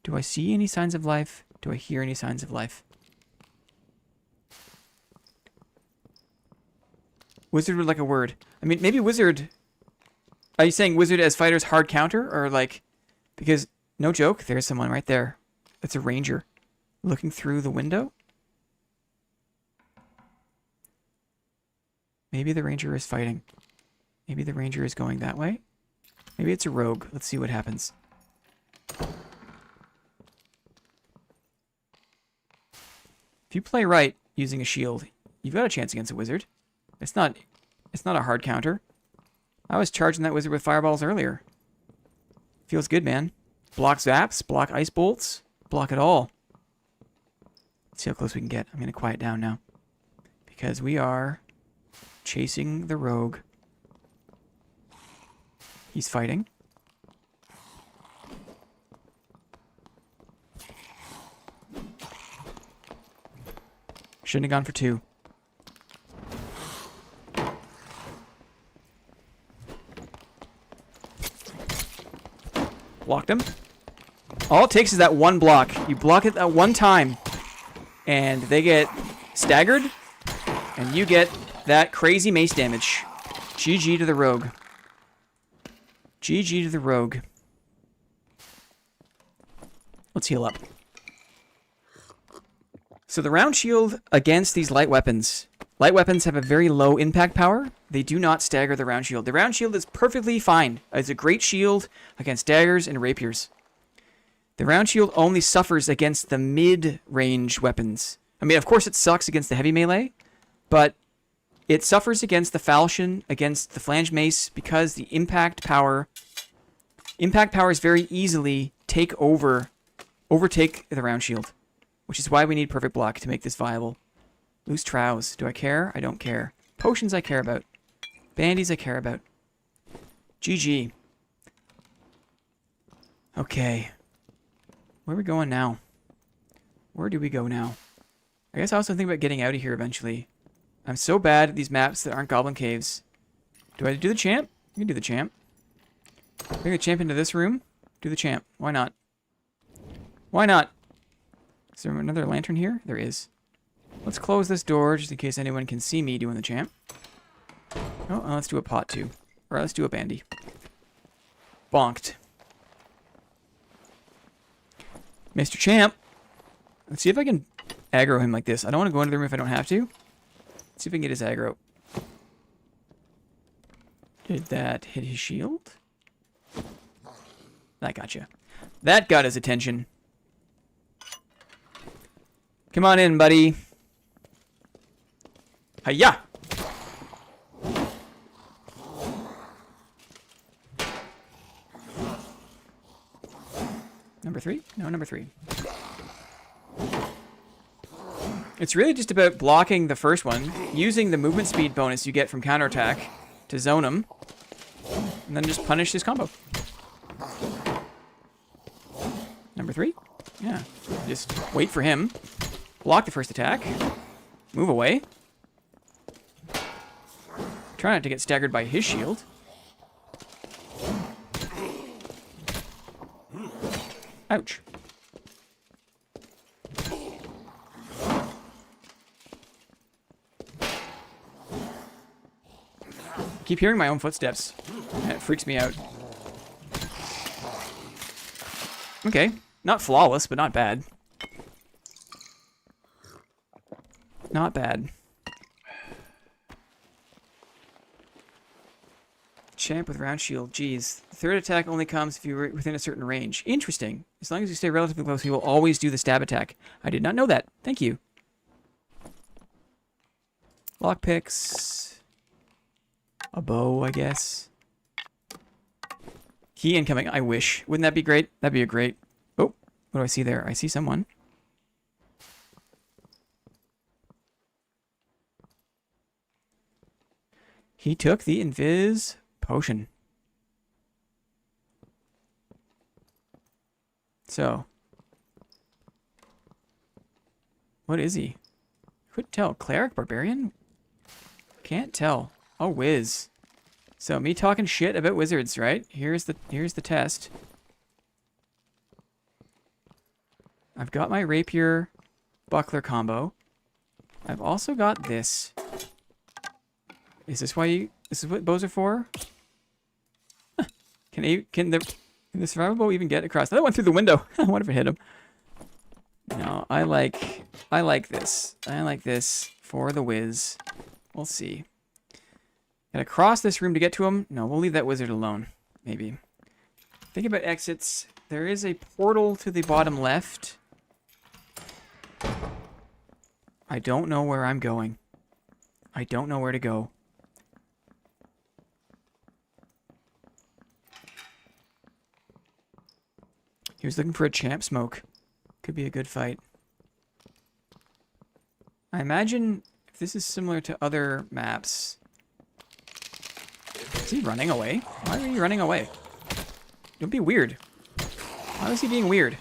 Do I see any signs of life? Do I hear any signs of life? Wizard would like a word. I mean, maybe Wizard... Are you saying Wizard as fighters hard counter? Or like... Because, no joke, there's someone right there. That's a ranger. Looking through the window? Maybe the ranger is fighting. Maybe the ranger is going that way. Maybe it's a rogue. Let's see what happens. If you play right using a shield, you've got a chance against a wizard. It's not a hard counter. I was charging that wizard with fireballs earlier. Feels good, man. Block zaps, block ice bolts, block it all. Let's see how close we can get. I'm going to quiet down now. Because we are chasing the rogue. He's fighting. Shouldn't have gone for two. Blocked him. All it takes is that one block. You block it that one time, and they get staggered, and you get that crazy mace damage. GG to the rogue. GG to the rogue. Let's heal up. So the round shield against these light weapons. Light weapons have a very low impact power. They do not stagger the round shield. The round shield is perfectly fine. It's a great shield against daggers and rapiers. The round shield only suffers against the mid-range weapons. I mean, of course it sucks against the heavy melee, but it suffers against the falchion, against the flange mace, because the impact powers very easily overtake the round shield. Which is why we need perfect block to make this viable. Loose trows. Do I care? I don't care. Potions I care about. Bandies I care about. GG. Okay. Where are we going now? Where do we go now? I guess I also think about getting out of here eventually. I'm so bad at these maps that aren't Goblin Caves. Do I do the champ? You can do the champ. Bring the champ into this room. Do the champ. Why not? Why not? Is there another lantern here? There is. Let's close this door just in case anyone can see me doing the champ. Oh, let's do a pot too. Or let's do a bandy. Bonked. Mr. Champ. Let's see if I can aggro him like this. I don't want to go into the room if I don't have to. Let's see if I can get his aggro. Did that hit his shield? That gotcha. That got his attention. Come on in, buddy. Hiya! Number 3? No, number 3. It's really just about blocking the first one, using the movement speed bonus you get from Counterattack to zone him, and then just punish his combo. Number 3? Yeah. Just wait for him. Block the first attack. Move away. Try not to get staggered by his shield. Ouch. Keep hearing my own footsteps. It freaks me out. Okay. Not flawless, but not bad. Not bad. Champ with round shield. Jeez. The third attack only comes if you're within a certain range. Interesting. As long as you stay relatively close, he will always do the stab attack. I did not know that. Thank you. Lockpicks. A bow, I guess. Key incoming. I wish. Wouldn't that be great? That'd be a great... Oh, what do I see there? I see someone. He took the invis potion. So. What is he? Couldn't tell. Cleric? Barbarian? Can't tell. Oh, whiz. So, me talking shit about wizards, right? Here's the test. I've got my rapier buckler combo. I've also got this. Is this why you... This is what bows are for? Huh. Can the survival bow even get across? That went through the window. I wonder if it hit him. No, I like this. I like this for the whiz. We'll see. Gotta cross this room to get to him? No, we'll leave that wizard alone. Maybe. Think about exits. There is a portal to the bottom left. I don't know where I'm going. I don't know where to go. He was looking for a champ smoke. Could be a good fight. I imagine if this is similar to other maps... Is he running away? Why are you running away? Don't be weird. Why was he being weird?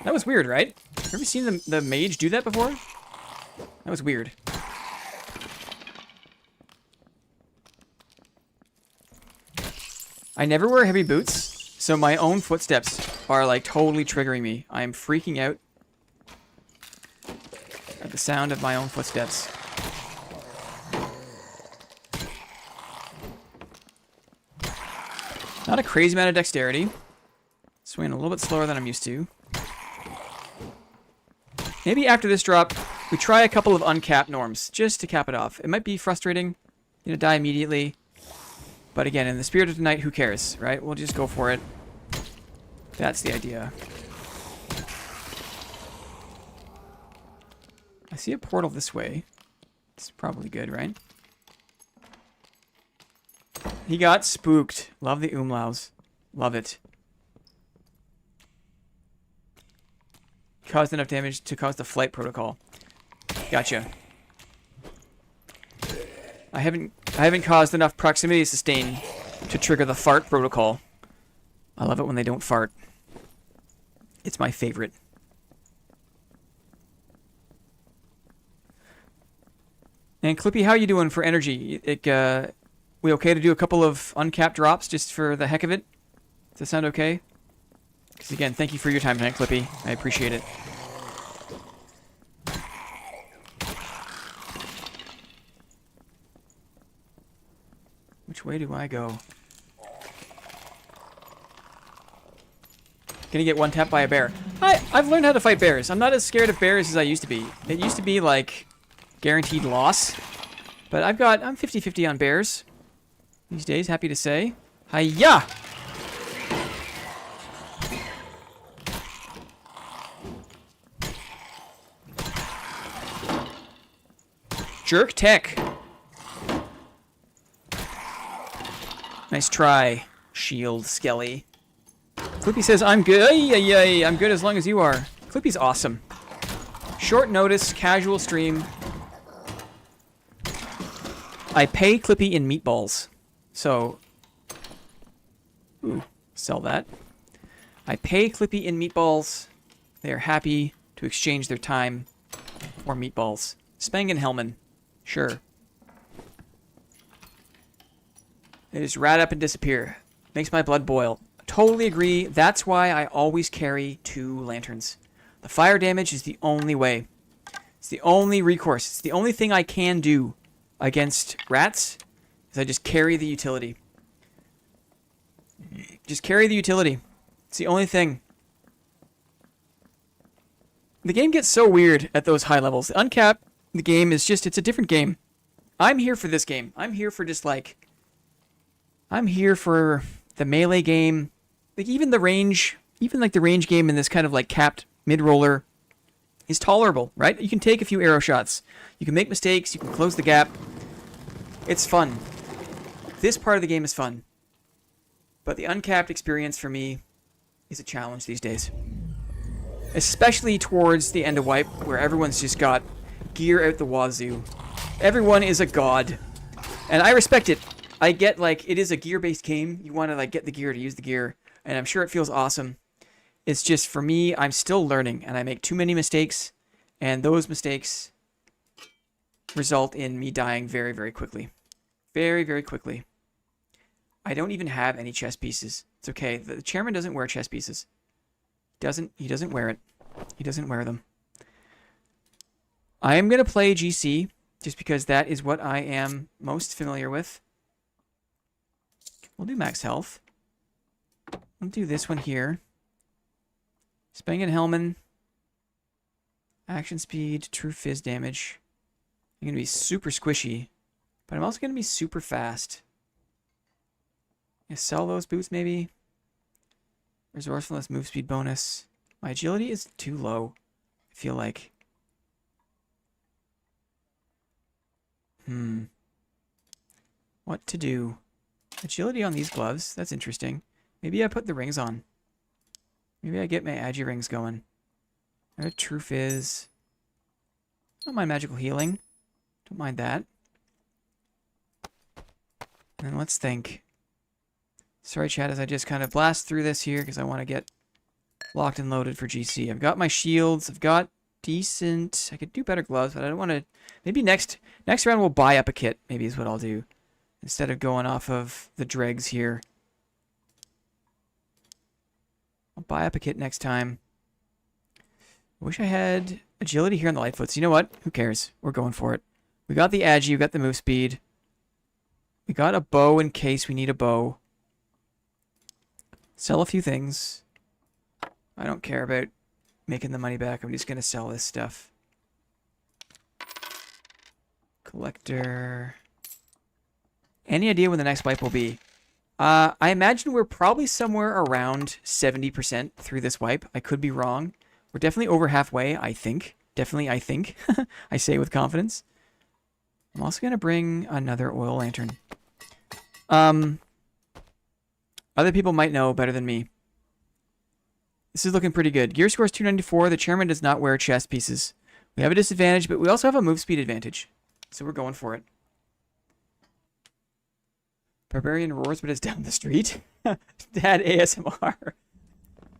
That was weird, right? Have you ever seen the mage do that before? That was weird. I never wear heavy boots, so my own footsteps are like totally triggering me. I am freaking out at the sound of my own footsteps. Not a crazy amount of dexterity. Swinging a little bit slower than I'm used to. Maybe after this drop, we try a couple of uncapped norms, just to cap it off. It might be frustrating, you know, die immediately. But again, in the spirit of the night, who cares, right? We'll just go for it. That's the idea. I see a portal this way. It's probably good, right? He got spooked. Love the umlauts. Love it. Caused enough damage to cause the flight protocol. Gotcha. I haven't caused enough proximity sustain to trigger the fart protocol. I love it when they don't fart. It's my favorite. And Clippy, how you doing for energy? We okay to do a couple of uncapped drops just for the heck of it? Does that sound okay? Because again, thank you for your time tonight, Clippy. I appreciate it. Which way do I go? Gonna get one tapped by a bear. I've learned how to fight bears. I'm not as scared of bears as I used to be. It used to be like guaranteed loss. But I'm 50-50 on bears these days, happy to say. Hiya! Jerk tech. Nice try, Shield Skelly. Clippy says, I'm good. I'm good as long as you are. Clippy's awesome. Short notice, casual stream. I pay Clippy in meatballs. So, ooh, sell that. I pay Clippy in meatballs. They are happy to exchange their time for meatballs. Spang and Hellman. Sure. They just rat up and disappear. Makes my blood boil. Totally agree. That's why I always carry 2 lanterns. The fire damage is the only way. It's the only recourse. It's the only thing I can do against rats is I just carry the utility. Just carry the utility. It's the only thing. The game gets so weird at those high levels. Uncap, the game is just, it's a different game. I'm here for this game. I'm here for just like, I'm here for the melee game. Like even the range, even like the range game in this kind of like capped mid-roller is tolerable, right? You can take a few arrow shots. You can make mistakes. You can close the gap. It's fun. This part of the game is fun. But the uncapped experience for me is a challenge these days. Especially towards the end of wipe where everyone's just got gear out the wazoo. Everyone is a god. And I respect it. I get like it is a gear-based game. You want to like get the gear to use the gear. And I'm sure it feels awesome. It's just for me, I'm still learning and I make too many mistakes. And those mistakes result in me dying very, very quickly. Very, very quickly. I don't even have any chess pieces. It's okay. The chairman doesn't wear chess pieces. He doesn't wear it. He doesn't wear them. I am going to play GC just because that is what I am most familiar with. We'll do max health. We'll do this one here. Spang and Hellman. Action speed, true fizz damage. I'm going to be super squishy, but I'm also going to be super fast. Sell those boots maybe. Resourcefulness, move speed bonus. My agility is too low, I feel like. What to do? Agility on these gloves. That's interesting. Maybe I put the rings on. Maybe I get my agi rings going. True fizz. Don't mind magical healing. Don't mind that. And then let's think. Sorry, chat, as I just kind of blast through this here because I want to get locked and loaded for GC. I've got my shields. I've got decent... I could do better gloves, but I don't want to... Maybe next round we'll buy up a kit, maybe is what I'll do. Instead of going off of the dregs here. I'll buy up a kit next time. I wish I had agility here on the Lightfoots. You know what? Who cares? We're going for it. We got the agi, we got the move speed. We got a bow in case we need a bow. Sell a few things. I don't care about making the money back. I'm just going to sell this stuff. Collector. Any idea when the next wipe will be? I imagine we're probably somewhere around 70% through this wipe. I could be wrong. We're definitely over halfway, I think. Definitely, I think. I say with confidence. I'm also going to bring another oil lantern. Other people might know better than me. This is looking pretty good. Gear score is 294. The chairman does not wear chest pieces. We have a disadvantage, but we also have a move speed advantage. So we're going for it. Barbarian roars, but it's down the street. Dad ASMR.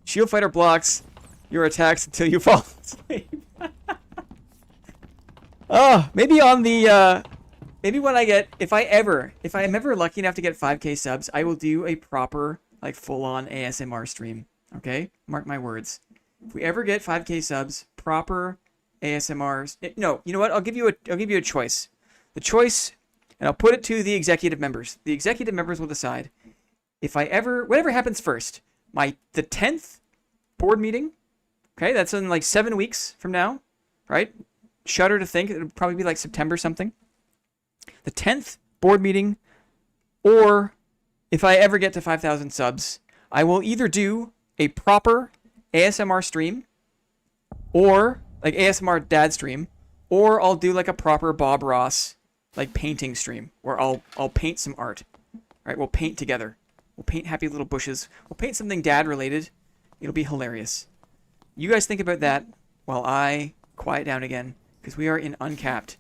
Shield fighter blocks your attacks until you fall asleep. Oh, maybe on the Maybe when I get, if I am ever lucky enough to get 5K subs, I will do a proper, like, full-on ASMR stream. Okay? Mark my words. If we ever get 5K subs, proper ASMRs. No, you know what? I'll give you a choice. The choice, and I'll put it to the executive members. The executive members will decide if whatever happens first. The 10th board meeting. Okay, that's in like 7 weeks from now, right? Shudder to think it'll probably be like September something. The 10th board meeting, or if I ever get to 5,000 subs, I will either do a proper ASMR stream, or like ASMR dad stream, or I'll do like a proper Bob Ross like painting stream where I'll paint some art. All right, we'll paint together. We'll paint happy little bushes. We'll paint something dad related. It'll be hilarious. You guys think about that while I quiet down again, because we are in uncapped.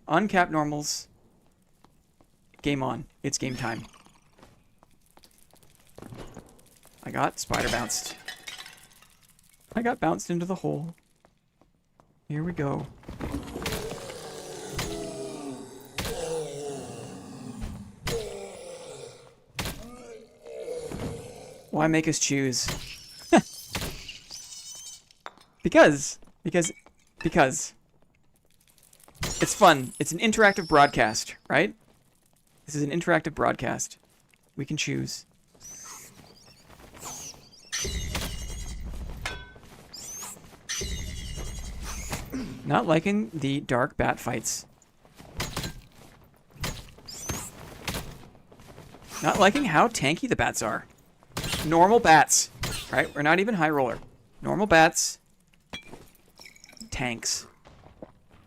Uncapped normals. Game on. It's game time. I got spider bounced. I got bounced into the hole. Here we go. Why make us choose? Because it's fun. It's an interactive broadcast, right? This is an interactive broadcast. We can choose. Not liking the dark bat fights. Not liking how tanky the bats are. Normal bats, right? We're not even high roller. Normal bats. Tanks.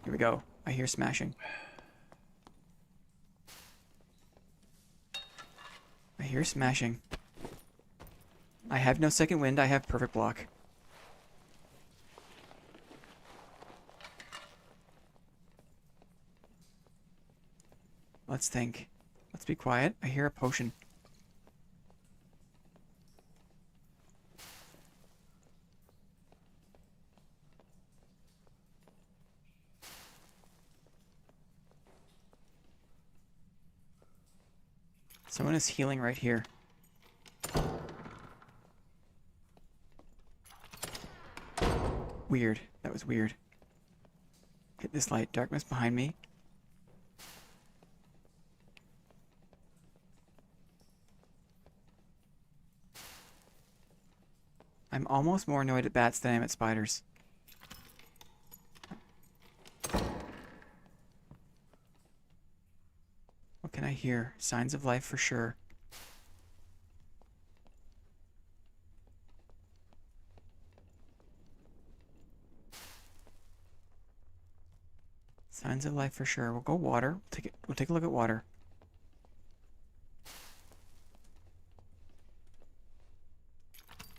Here we go. I hear smashing. I hear smashing. I have no second wind. I have perfect block. Let's think. Let's be quiet. I hear a potion. Someone is healing right here. Weird. That was weird. Hit this light. Darkness behind me. I'm almost more annoyed at bats than I am at spiders. What can I hear? Signs of life for sure. Signs of life for sure. We'll go water. We'll take a look at water.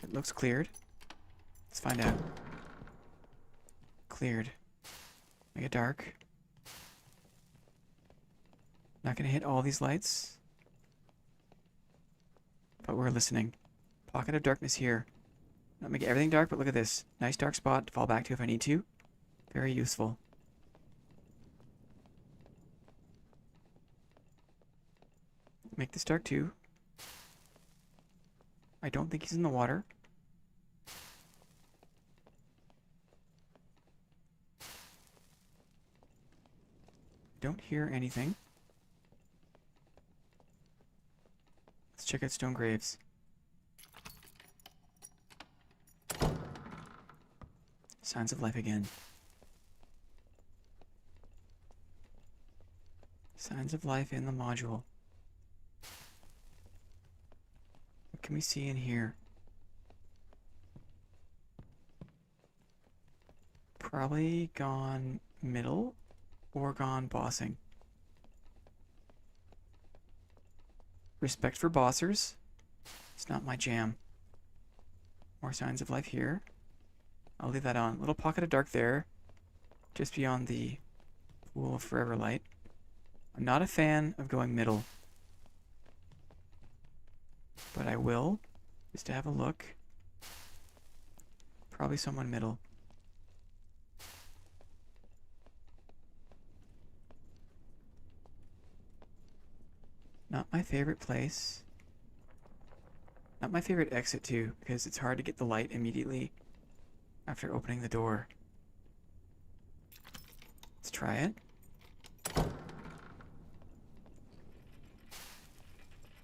It looks cleared. Let's find out. Cleared. Make it dark. Not gonna hit all these lights. But we're listening. Pocket of darkness here. Not make everything dark, but look at this. Nice dark spot to fall back to if I need to. Very useful. Make this dark too. I don't think he's in the water. Don't hear anything. Let's check out stone graves. Signs of life again. Signs of life in the module. What can we see in here? Probably gone middle or gone bossing. Respect for bossers. It's not my jam. More signs of life here. I'll leave that on. Little pocket of dark there. Just beyond the pool of forever light. I'm not a fan of going middle. But I will, just to have a look. Probably someone middle. Not my favorite place. Not my favorite exit too, because it's hard to get the light immediately after opening the door. Let's try it.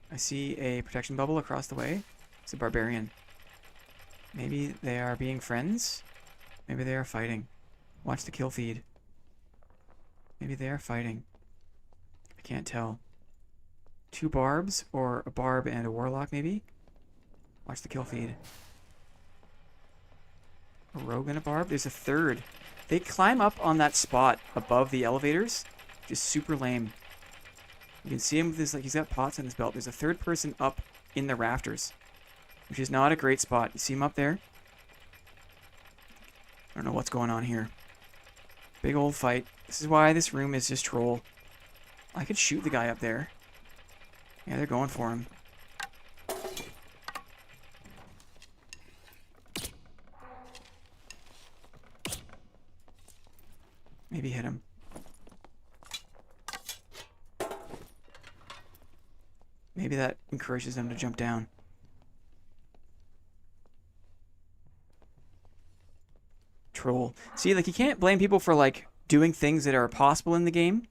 I see a protection bubble across the way. It's a barbarian. Maybe they are being friends? Maybe they are fighting. Watch the kill feed. Maybe they are fighting. I can't tell. 2 barbs, or a barb and a warlock maybe? Watch the kill feed. A rogue and a barb? There's a third. They climb up on that spot above the elevators. Just super lame. You can see him with his, like, he's got pots on his belt. There's a third person up in the rafters, which is not a great spot. You see him up there? I don't know what's going on here. Big old fight. This is why this room is just troll. I could shoot the guy up there. Yeah, they're going for him. Maybe hit him. Maybe that encourages them to jump down. Troll. See, like, you can't blame people for, like, doing things that are possible in the game.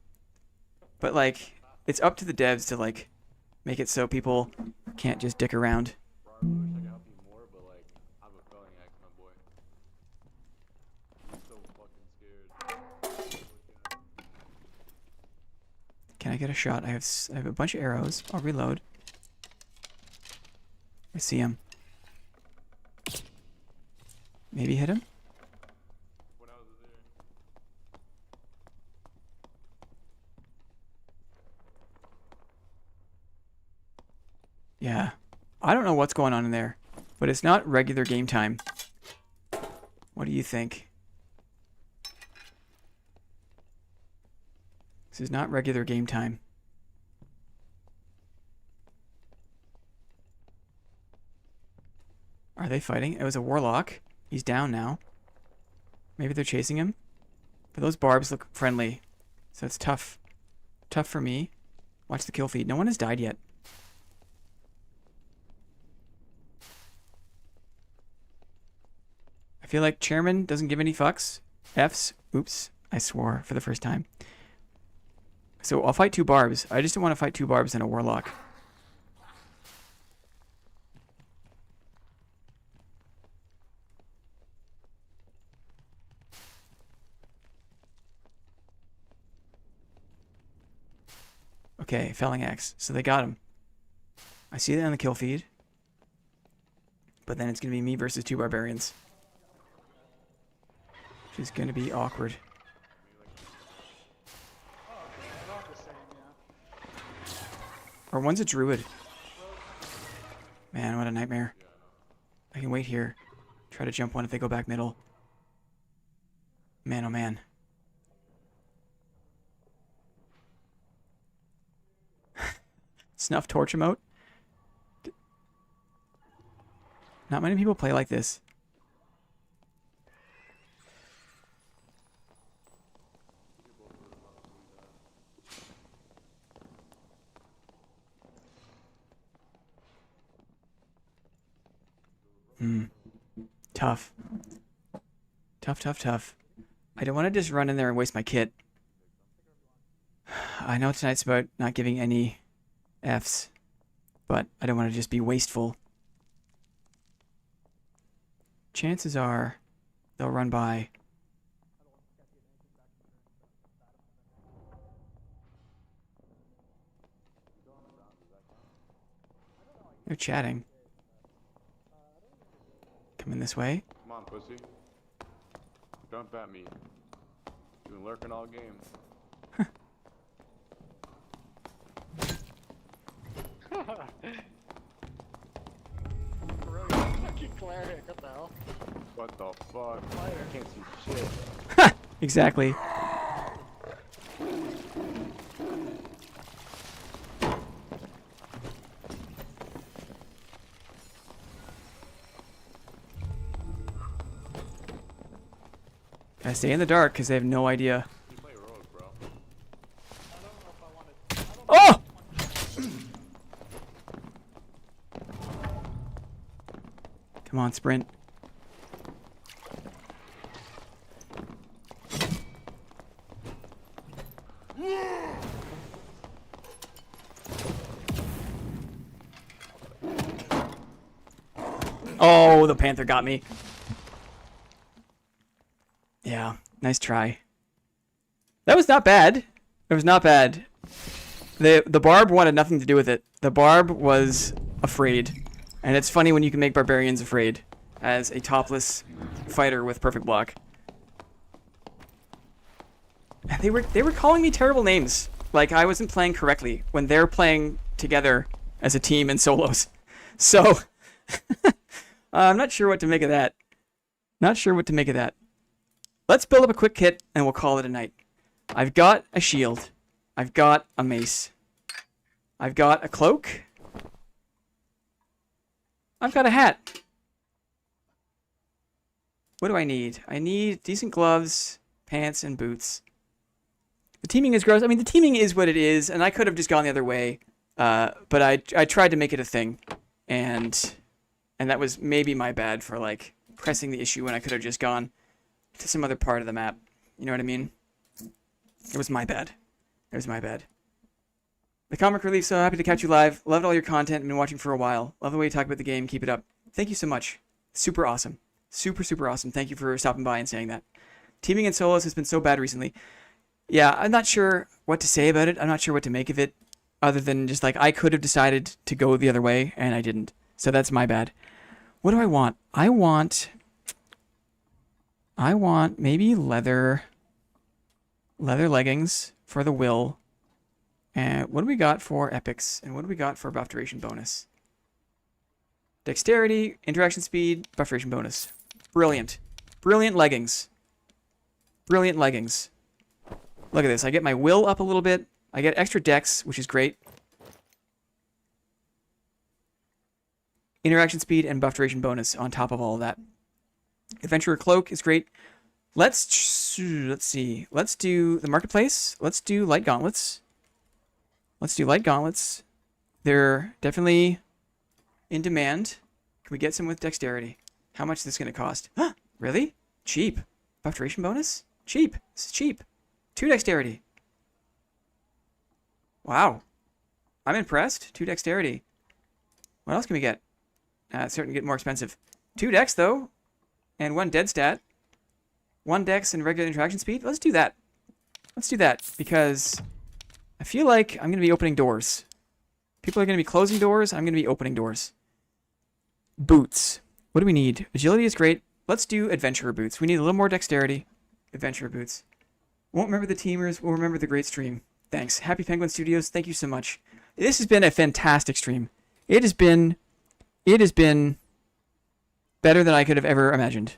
But, like, it's up to the devs to, like, make it so people can't just dick around. Can I get a shot? I have a bunch of arrows. I'll reload. I see him. Maybe hit him? Yeah. I don't know what's going on in there, but it's not regular game time. What do you think? This is not regular game time. Are they fighting? It was a warlock. He's down now. Maybe they're chasing him. But those barbs look friendly. So it's tough. Tough for me. Watch the kill feed. No one has died yet. I feel like Chairman doesn't give any fucks. Fs. Oops. I swore for the first time. So I'll fight 2 barbs. I just don't want to fight 2 barbs and a warlock. Okay, felling axe. So they got him. I see that on the kill feed. But then it's going to be me versus 2 barbarians. Which is going to be awkward. Or one's a druid. Man, what a nightmare. I can wait here. Try to jump one if they go back middle. Man, oh man. Snuff torch emote? Not many people play like this. Tough. Tough, tough, tough. I don't want to just run in there and waste my kit. I know tonight's about not giving any Fs, but I don't want to just be wasteful. Chances are they'll run by. They're chatting. Coming this way. Come on, pussy. Don't bat me. You've been lurking all game. Fucking cleric, what the hell? What the fuck? I can't see shit. Exactly. Gotta stay in the dark because they have no idea. You play rogue, bro. Oh! Come on, sprint. Oh, the panther got me. Yeah, nice try. That was not bad. It was not bad. The barb wanted nothing to do with it. The barb was afraid. And it's funny when you can make barbarians afraid as a topless fighter with perfect block. They were calling me terrible names. Like I wasn't playing correctly when they're playing together as a team in solos. So I'm not sure what to make of that. Not sure what to make of that. Let's build up a quick kit and we'll call it a night. I've got a shield. I've got a mace. I've got a cloak. I've got a hat. What do I need? I need decent gloves, pants, and boots. The teaming is gross. I mean, the teaming is what it is, and I could have just gone the other way. But I tried to make it a thing. And that was maybe my bad for, like, pressing the issue when I could have just gone to some other part of the map. You know what I mean? It was my bad. It was my bad. The Comic Relief, so happy to catch you live. Loved all your content. Been watching for a while. Love the way you talk about the game. Keep it up. Thank you so much. Super awesome. Super, super awesome. Thank you for stopping by and saying that. Teaming in solos has been so bad recently. Yeah, I'm not sure what to say about it. I'm not sure what to make of it. Other than just like, I could have decided to go the other way, and I didn't. So that's my bad. What do I want? I want maybe leather leggings for the will. And what do we got for epics? And what do we got for buff duration bonus? Dexterity, interaction speed, buff duration bonus. Brilliant. Brilliant leggings. Brilliant leggings. Look at this. I get my will up a little bit. I get extra dex, which is great. Interaction speed and buff duration bonus on top of all of that. Adventurer cloak is great. Let's see. Let's do the marketplace. Let's do light gauntlets. Let's do light gauntlets. They're definitely in demand. Can we get some with dexterity? How much is this going to cost? Huh, really? Cheap. Buff duration bonus? Cheap. This is cheap. 2 dexterity. Wow. I'm impressed. 2 dexterity. What else can we get? It's starting to get more expensive. 2 dex, though. And 1 dead stat. 1 dex and regular interaction speed. Let's do that. Let's do that. Because I feel like I'm going to be opening doors. People are going to be closing doors. I'm going to be opening doors. Boots. What do we need? Agility is great. Let's do adventurer boots. We need a little more dexterity. Adventurer boots. Won't remember the teamers. We'll remember the great stream. Thanks. Happy Penguin Studios. Thank you so much. This has been a fantastic stream. It has been better than I could have ever imagined.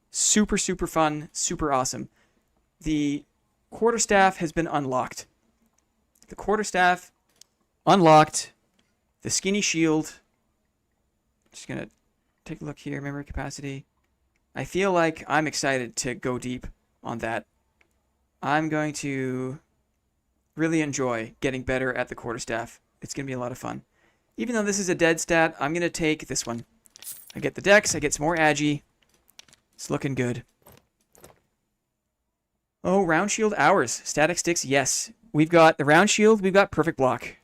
Super, super fun. Super awesome. The Quarterstaff has been unlocked. The Quarterstaff unlocked. The skinny shield. Just going to take a look here. Memory capacity. I feel like I'm excited to go deep on that. I'm going to really enjoy getting better at the Quarterstaff. It's going to be a lot of fun. Even though this is a dead stat, I'm going to take this one. I get the dex. I get some more agi. It's looking good. Oh, round shield hours. Static sticks, yes. We've got the round shield. We've got perfect block.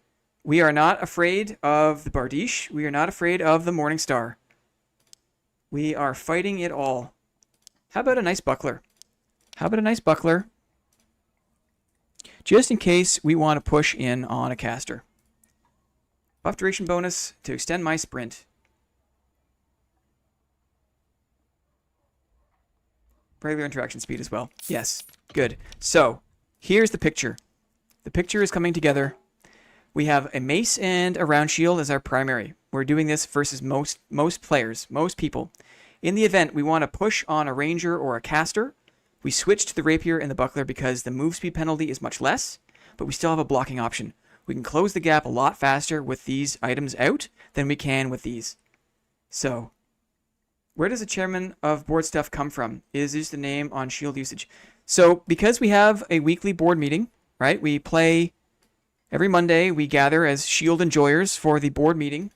We are not afraid of the Bardiche. We are not afraid of the Morning Star. We are fighting it all. How about a nice buckler? How about a nice buckler? Just in case we want to push in on a caster. Buff duration bonus to extend my sprint. Regular interaction speed as well. Yes, good. So, here's the picture. The picture is coming together. We have a mace and a round shield as our primary. We're doing this versus most players, most people. In the event, we want to push on a ranger or a caster. We switch to the rapier and the buckler because the move speed penalty is much less, but we still have a blocking option. We can close the gap a lot faster with these items out than we can with these. So, where does the chairman of board stuff come from? Is this the name on shield usage? So, because we have a weekly board meeting, right? We play every Monday. We gather as shield enjoyers for the board meeting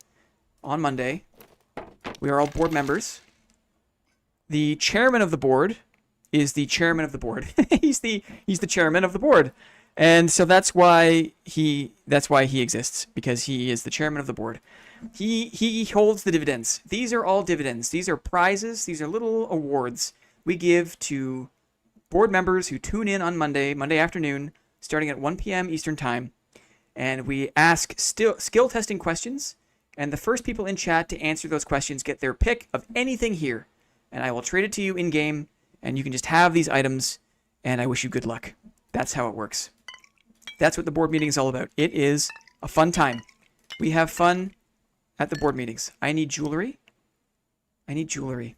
on Monday. We are all board members. The chairman of the board is the chairman of the board. he's the chairman of the board. And so that's why he exists, because he is the chairman of the board. He holds the dividends. These are all dividends. These are prizes. These are little awards we give to board members who tune in on Monday afternoon, starting at 1 p.m. Eastern Time. And we ask skill testing questions. And the first people in chat to answer those questions get their pick of anything here. And I will trade it to you in-game. And you can just have these items. And I wish you good luck. That's how it works. That's what the board meeting is all about. It is a fun time. We have fun at the board meetings. I need jewelry. I need jewelry.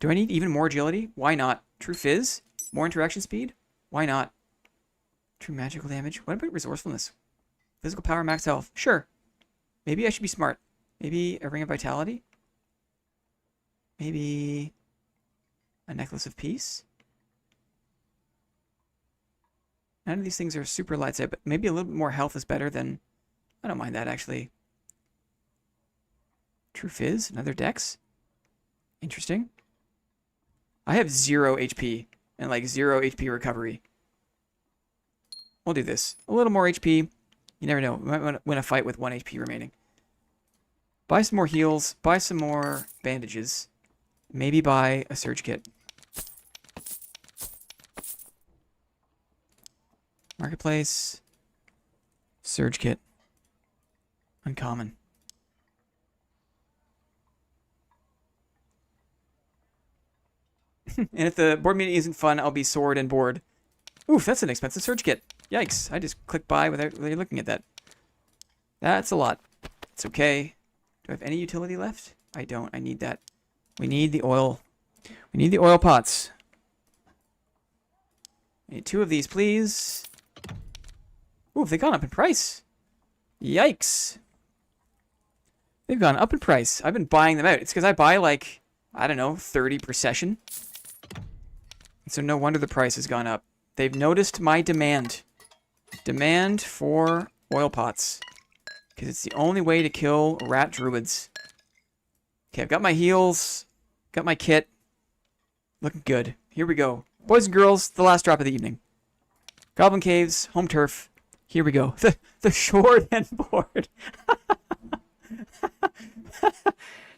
Do I need even more agility? Why not? True Fizz? More interaction speed? Why not? True magical damage? What about resourcefulness? Physical power, max health? Sure. Maybe I should be smart. Maybe a ring of vitality? Maybe a necklace of peace? None of these things are super light side, but maybe a little bit more health is better than... I don't mind that, actually. True Fizz? Another dex? Interesting. I have 0 HP and like 0 HP recovery. We'll do this. A little more HP. You never know. We might win a fight with 1 HP remaining. Buy some more heals. Buy some more bandages. Maybe buy a surge kit. Marketplace. Surge kit. Uncommon. And if the board meeting isn't fun, I'll be sword and board. Oof, that's an expensive surge kit. Yikes, I just clicked by without really looking at that. That's a lot. It's okay. Do I have any utility left? I don't. I need that. We need the oil. We need the oil pots. I need 2 of these, please. Ooh, they've gone up in price. Yikes. They've gone up in price. I've been buying them out. It's because I buy like, I don't know, 30 per session. So no wonder the price has gone up. They've noticed my demand. Demand for oil pots. Because it's the only way to kill rat druids. Okay, I've got my heals. Got my kit. Looking good. Here we go. Boys and girls, the last drop of the evening. Goblin Caves, home turf. Here we go. The sword and board.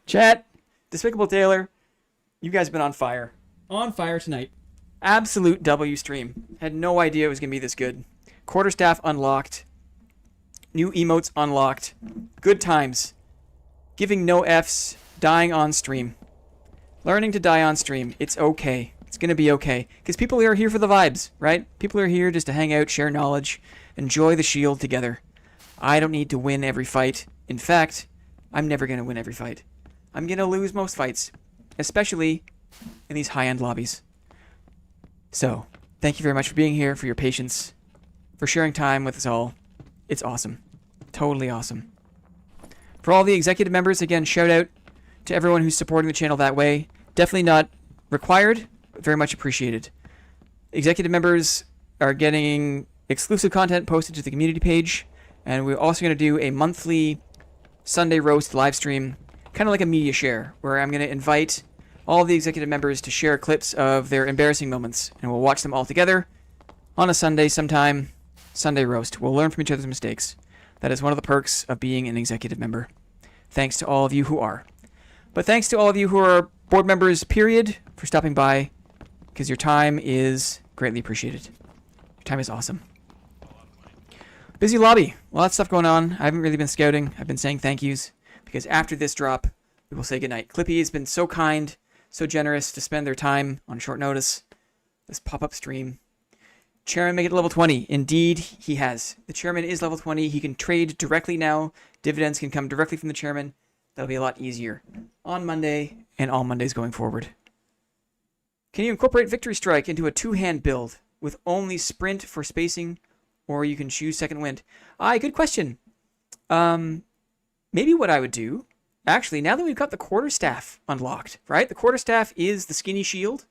Chat, Despicable Taylor, you guys have been on fire. On fire tonight. Absolute W stream. Had no idea it was going to be this good. Quarterstaff unlocked. New emotes unlocked. Good times. Giving no Fs. Dying on stream. Learning to die on stream. It's okay. It's going to be okay. Because people are here for the vibes, right? People are here just to hang out, share knowledge, enjoy the shield together. I don't need to win every fight. In fact, I'm never going to win every fight. I'm going to lose most fights. Especially in these high-end lobbies. So, thank you very much for being here, for your patience, for sharing time with us all. It's awesome. Totally awesome. For all the executive members, again, shout out to everyone who's supporting the channel that way. Definitely not required, but very much appreciated. Executive members are getting exclusive content posted to the community page, and we're also going to do a monthly Sunday roast live stream, kind of like a media share, where I'm going to invite all the executive members to share clips of their embarrassing moments, and we'll watch them all together on a Sunday sometime. Sunday roast. We'll learn from each other's mistakes. That is one of the perks of being an executive member. Thanks to all of you who are. But thanks to all of you who are board members, period, for stopping by, because your time is greatly appreciated. Your time is awesome. Busy lobby. A lot of stuff going on. I haven't really been scouting. I've been saying thank yous, because after this drop, we will say goodnight. Clippy has been so kind, so generous to spend their time on short notice. This pop-up stream. Chairman make it level 20. Indeed, he has. The chairman is level 20. He can trade directly now. Dividends can come directly from the chairman. That'll be a lot easier on Monday and all Mondays going forward. Can you incorporate Victory Strike into a 2-hand build with only sprint for spacing, or you can choose second wind? Good question. Maybe what I would do, actually, now that we've got the Quarterstaff unlocked, right? The Quarterstaff is the skinny shield.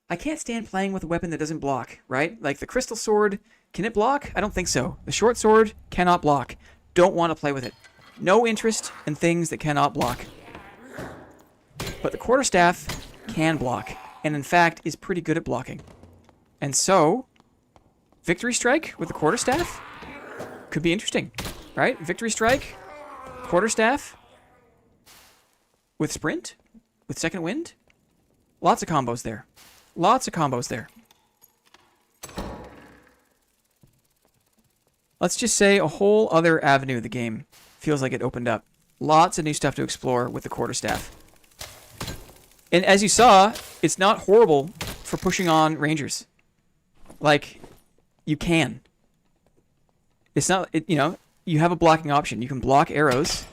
I can't stand playing with a weapon that doesn't block, right? Like the Crystal Sword, can it block? I don't think so. The Short Sword cannot block. Don't want to play with it. No interest in things that cannot block. But the Quarterstaff can block, and in fact is pretty good at blocking. And so, Victory Strike with the Quarterstaff could be interesting, right? Victory Strike, Quarterstaff, with Sprint, with Second Wind. Lots of combos there. Lots of combos there. Let's just say a whole other avenue of the game feels like it opened up. Lots of new stuff to explore with the Quarterstaff. And as you saw, it's not horrible for pushing on Rangers. Like, you can. It's not, you know, you have a blocking option. You can block arrows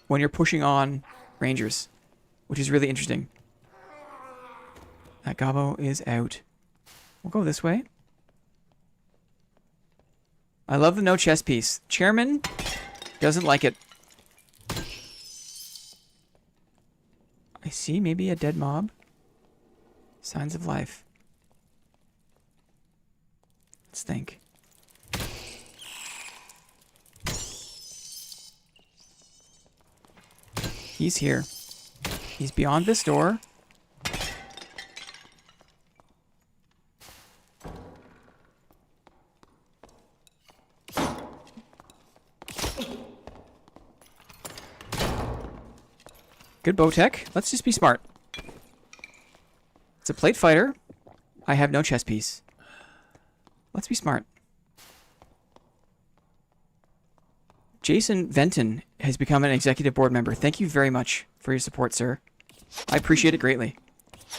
when you're pushing on Rangers, which is really interesting. That Gobbo is out. We'll go this way. I love the no chess piece. Chairman doesn't like it. I see maybe a dead mob. Signs of life. Let's think. He's here. He's beyond this door. Good bow tech. Let's just be smart. It's a plate fighter. I have no chess piece. Let's be smart. Jason Venton has become an executive board member. Thank you very much for your support, sir. I appreciate it greatly.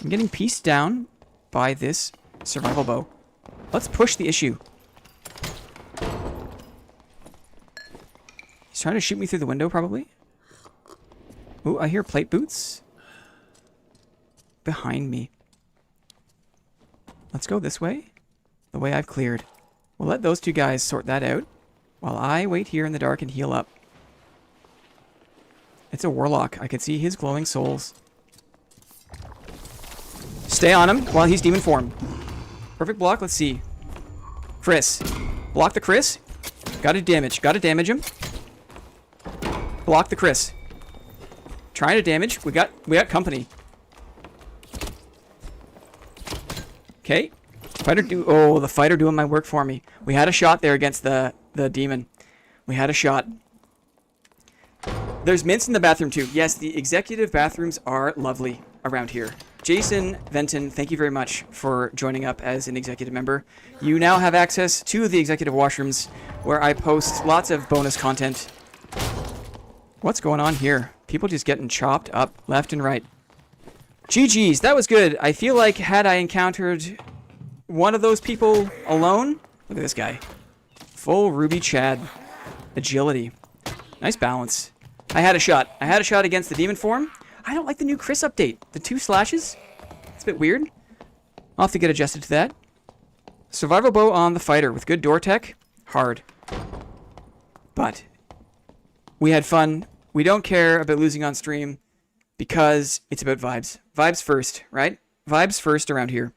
I'm getting pieced down by this survival bow. Let's push the issue. He's trying to shoot me through the window, probably. Ooh, I hear plate boots behind me. Let's go this way. The way I've cleared. We'll let those two guys sort that out while I wait here in the dark and heal up. It's a Warlock. I can see his glowing souls. Stay on him while he's demon form. Perfect block. Let's see. Chris. Block the Chris. Gotta damage him. Block the Chris. Trying to damage. We got company. Okay. The fighter doing my work for me. We had a shot there against the demon. We had a shot. There's mints in the bathroom too. Yes, the executive bathrooms are lovely around here. Jason Venton, thank you very much for joining up as an executive member. You now have access to the executive washrooms where I post lots of bonus content. What's going on here? People just getting chopped up left and right. GG's, that was good. I feel like had I encountered one of those people alone... Look at this guy. Full Ruby Chad. Agility. Nice balance. I had a shot. Against the demon form. I don't like the new Chris update. The 2 slashes. It's a bit weird. I'll have to get adjusted to that. Survival bow on the fighter with good door tech. Hard. But we had fun. We don't care about losing on stream because it's about vibes. Vibes first, right? Vibes first around here.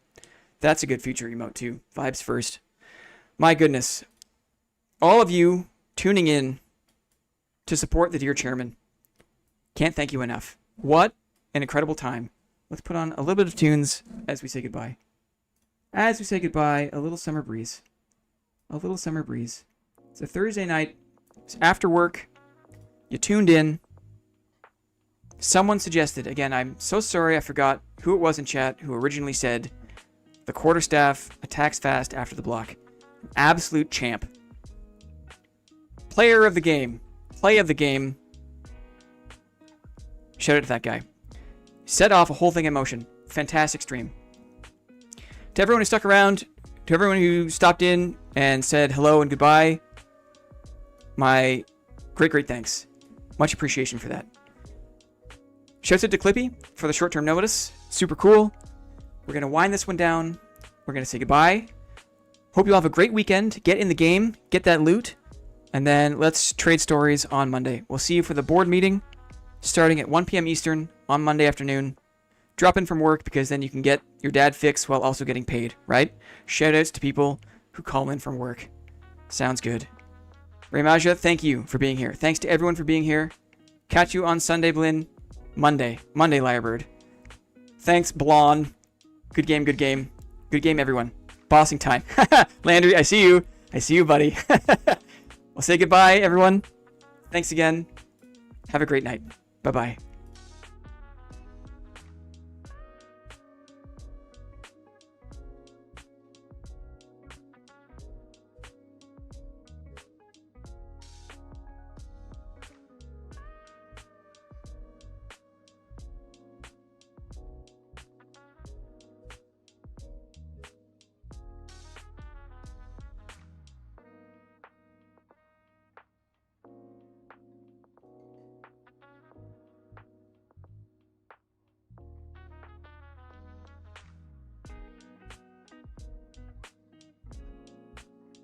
That's a good feature emote too. Vibes first. My goodness. All of you tuning in to support the dear chairman. Can't thank you enough. What an incredible time. Let's put on a little bit of tunes as we say goodbye. As we say goodbye, a little summer breeze. A little summer breeze. It's a Thursday night. It's after work. You tuned in. Someone suggested, again, I'm so sorry I forgot who it was in chat who originally said the Quarterstaff attacks fast after the block. Absolute champ. Player of the game. Play of the game. Shout out to that guy. Set off a whole thing in motion. Fantastic stream. To everyone who stuck around, to everyone who stopped in and said hello and goodbye, my great thanks. Much appreciation for that. Shouts out to Clippy for the short-term notice. Super cool. We're going to wind this one down. We're going to say goodbye. Hope you all have a great weekend. Get in the game. Get that loot. And then let's trade stories on Monday. We'll see you for the board meeting starting at 1 p.m. Eastern on Monday afternoon. Drop in from work because then you can get your dad fix while also getting paid, right? Shoutouts to people who call in from work. Sounds good. Raymaja, thank you for being here. Thanks to everyone for being here. Catch you on Sunday, Blinn. Monday, Lyrebird. Thanks, Blonde. Good game, good game. Good game, everyone. Bossing time. Landry, I see you. I see you, buddy. We'll say goodbye, everyone. Thanks again. Have a great night. Bye-bye.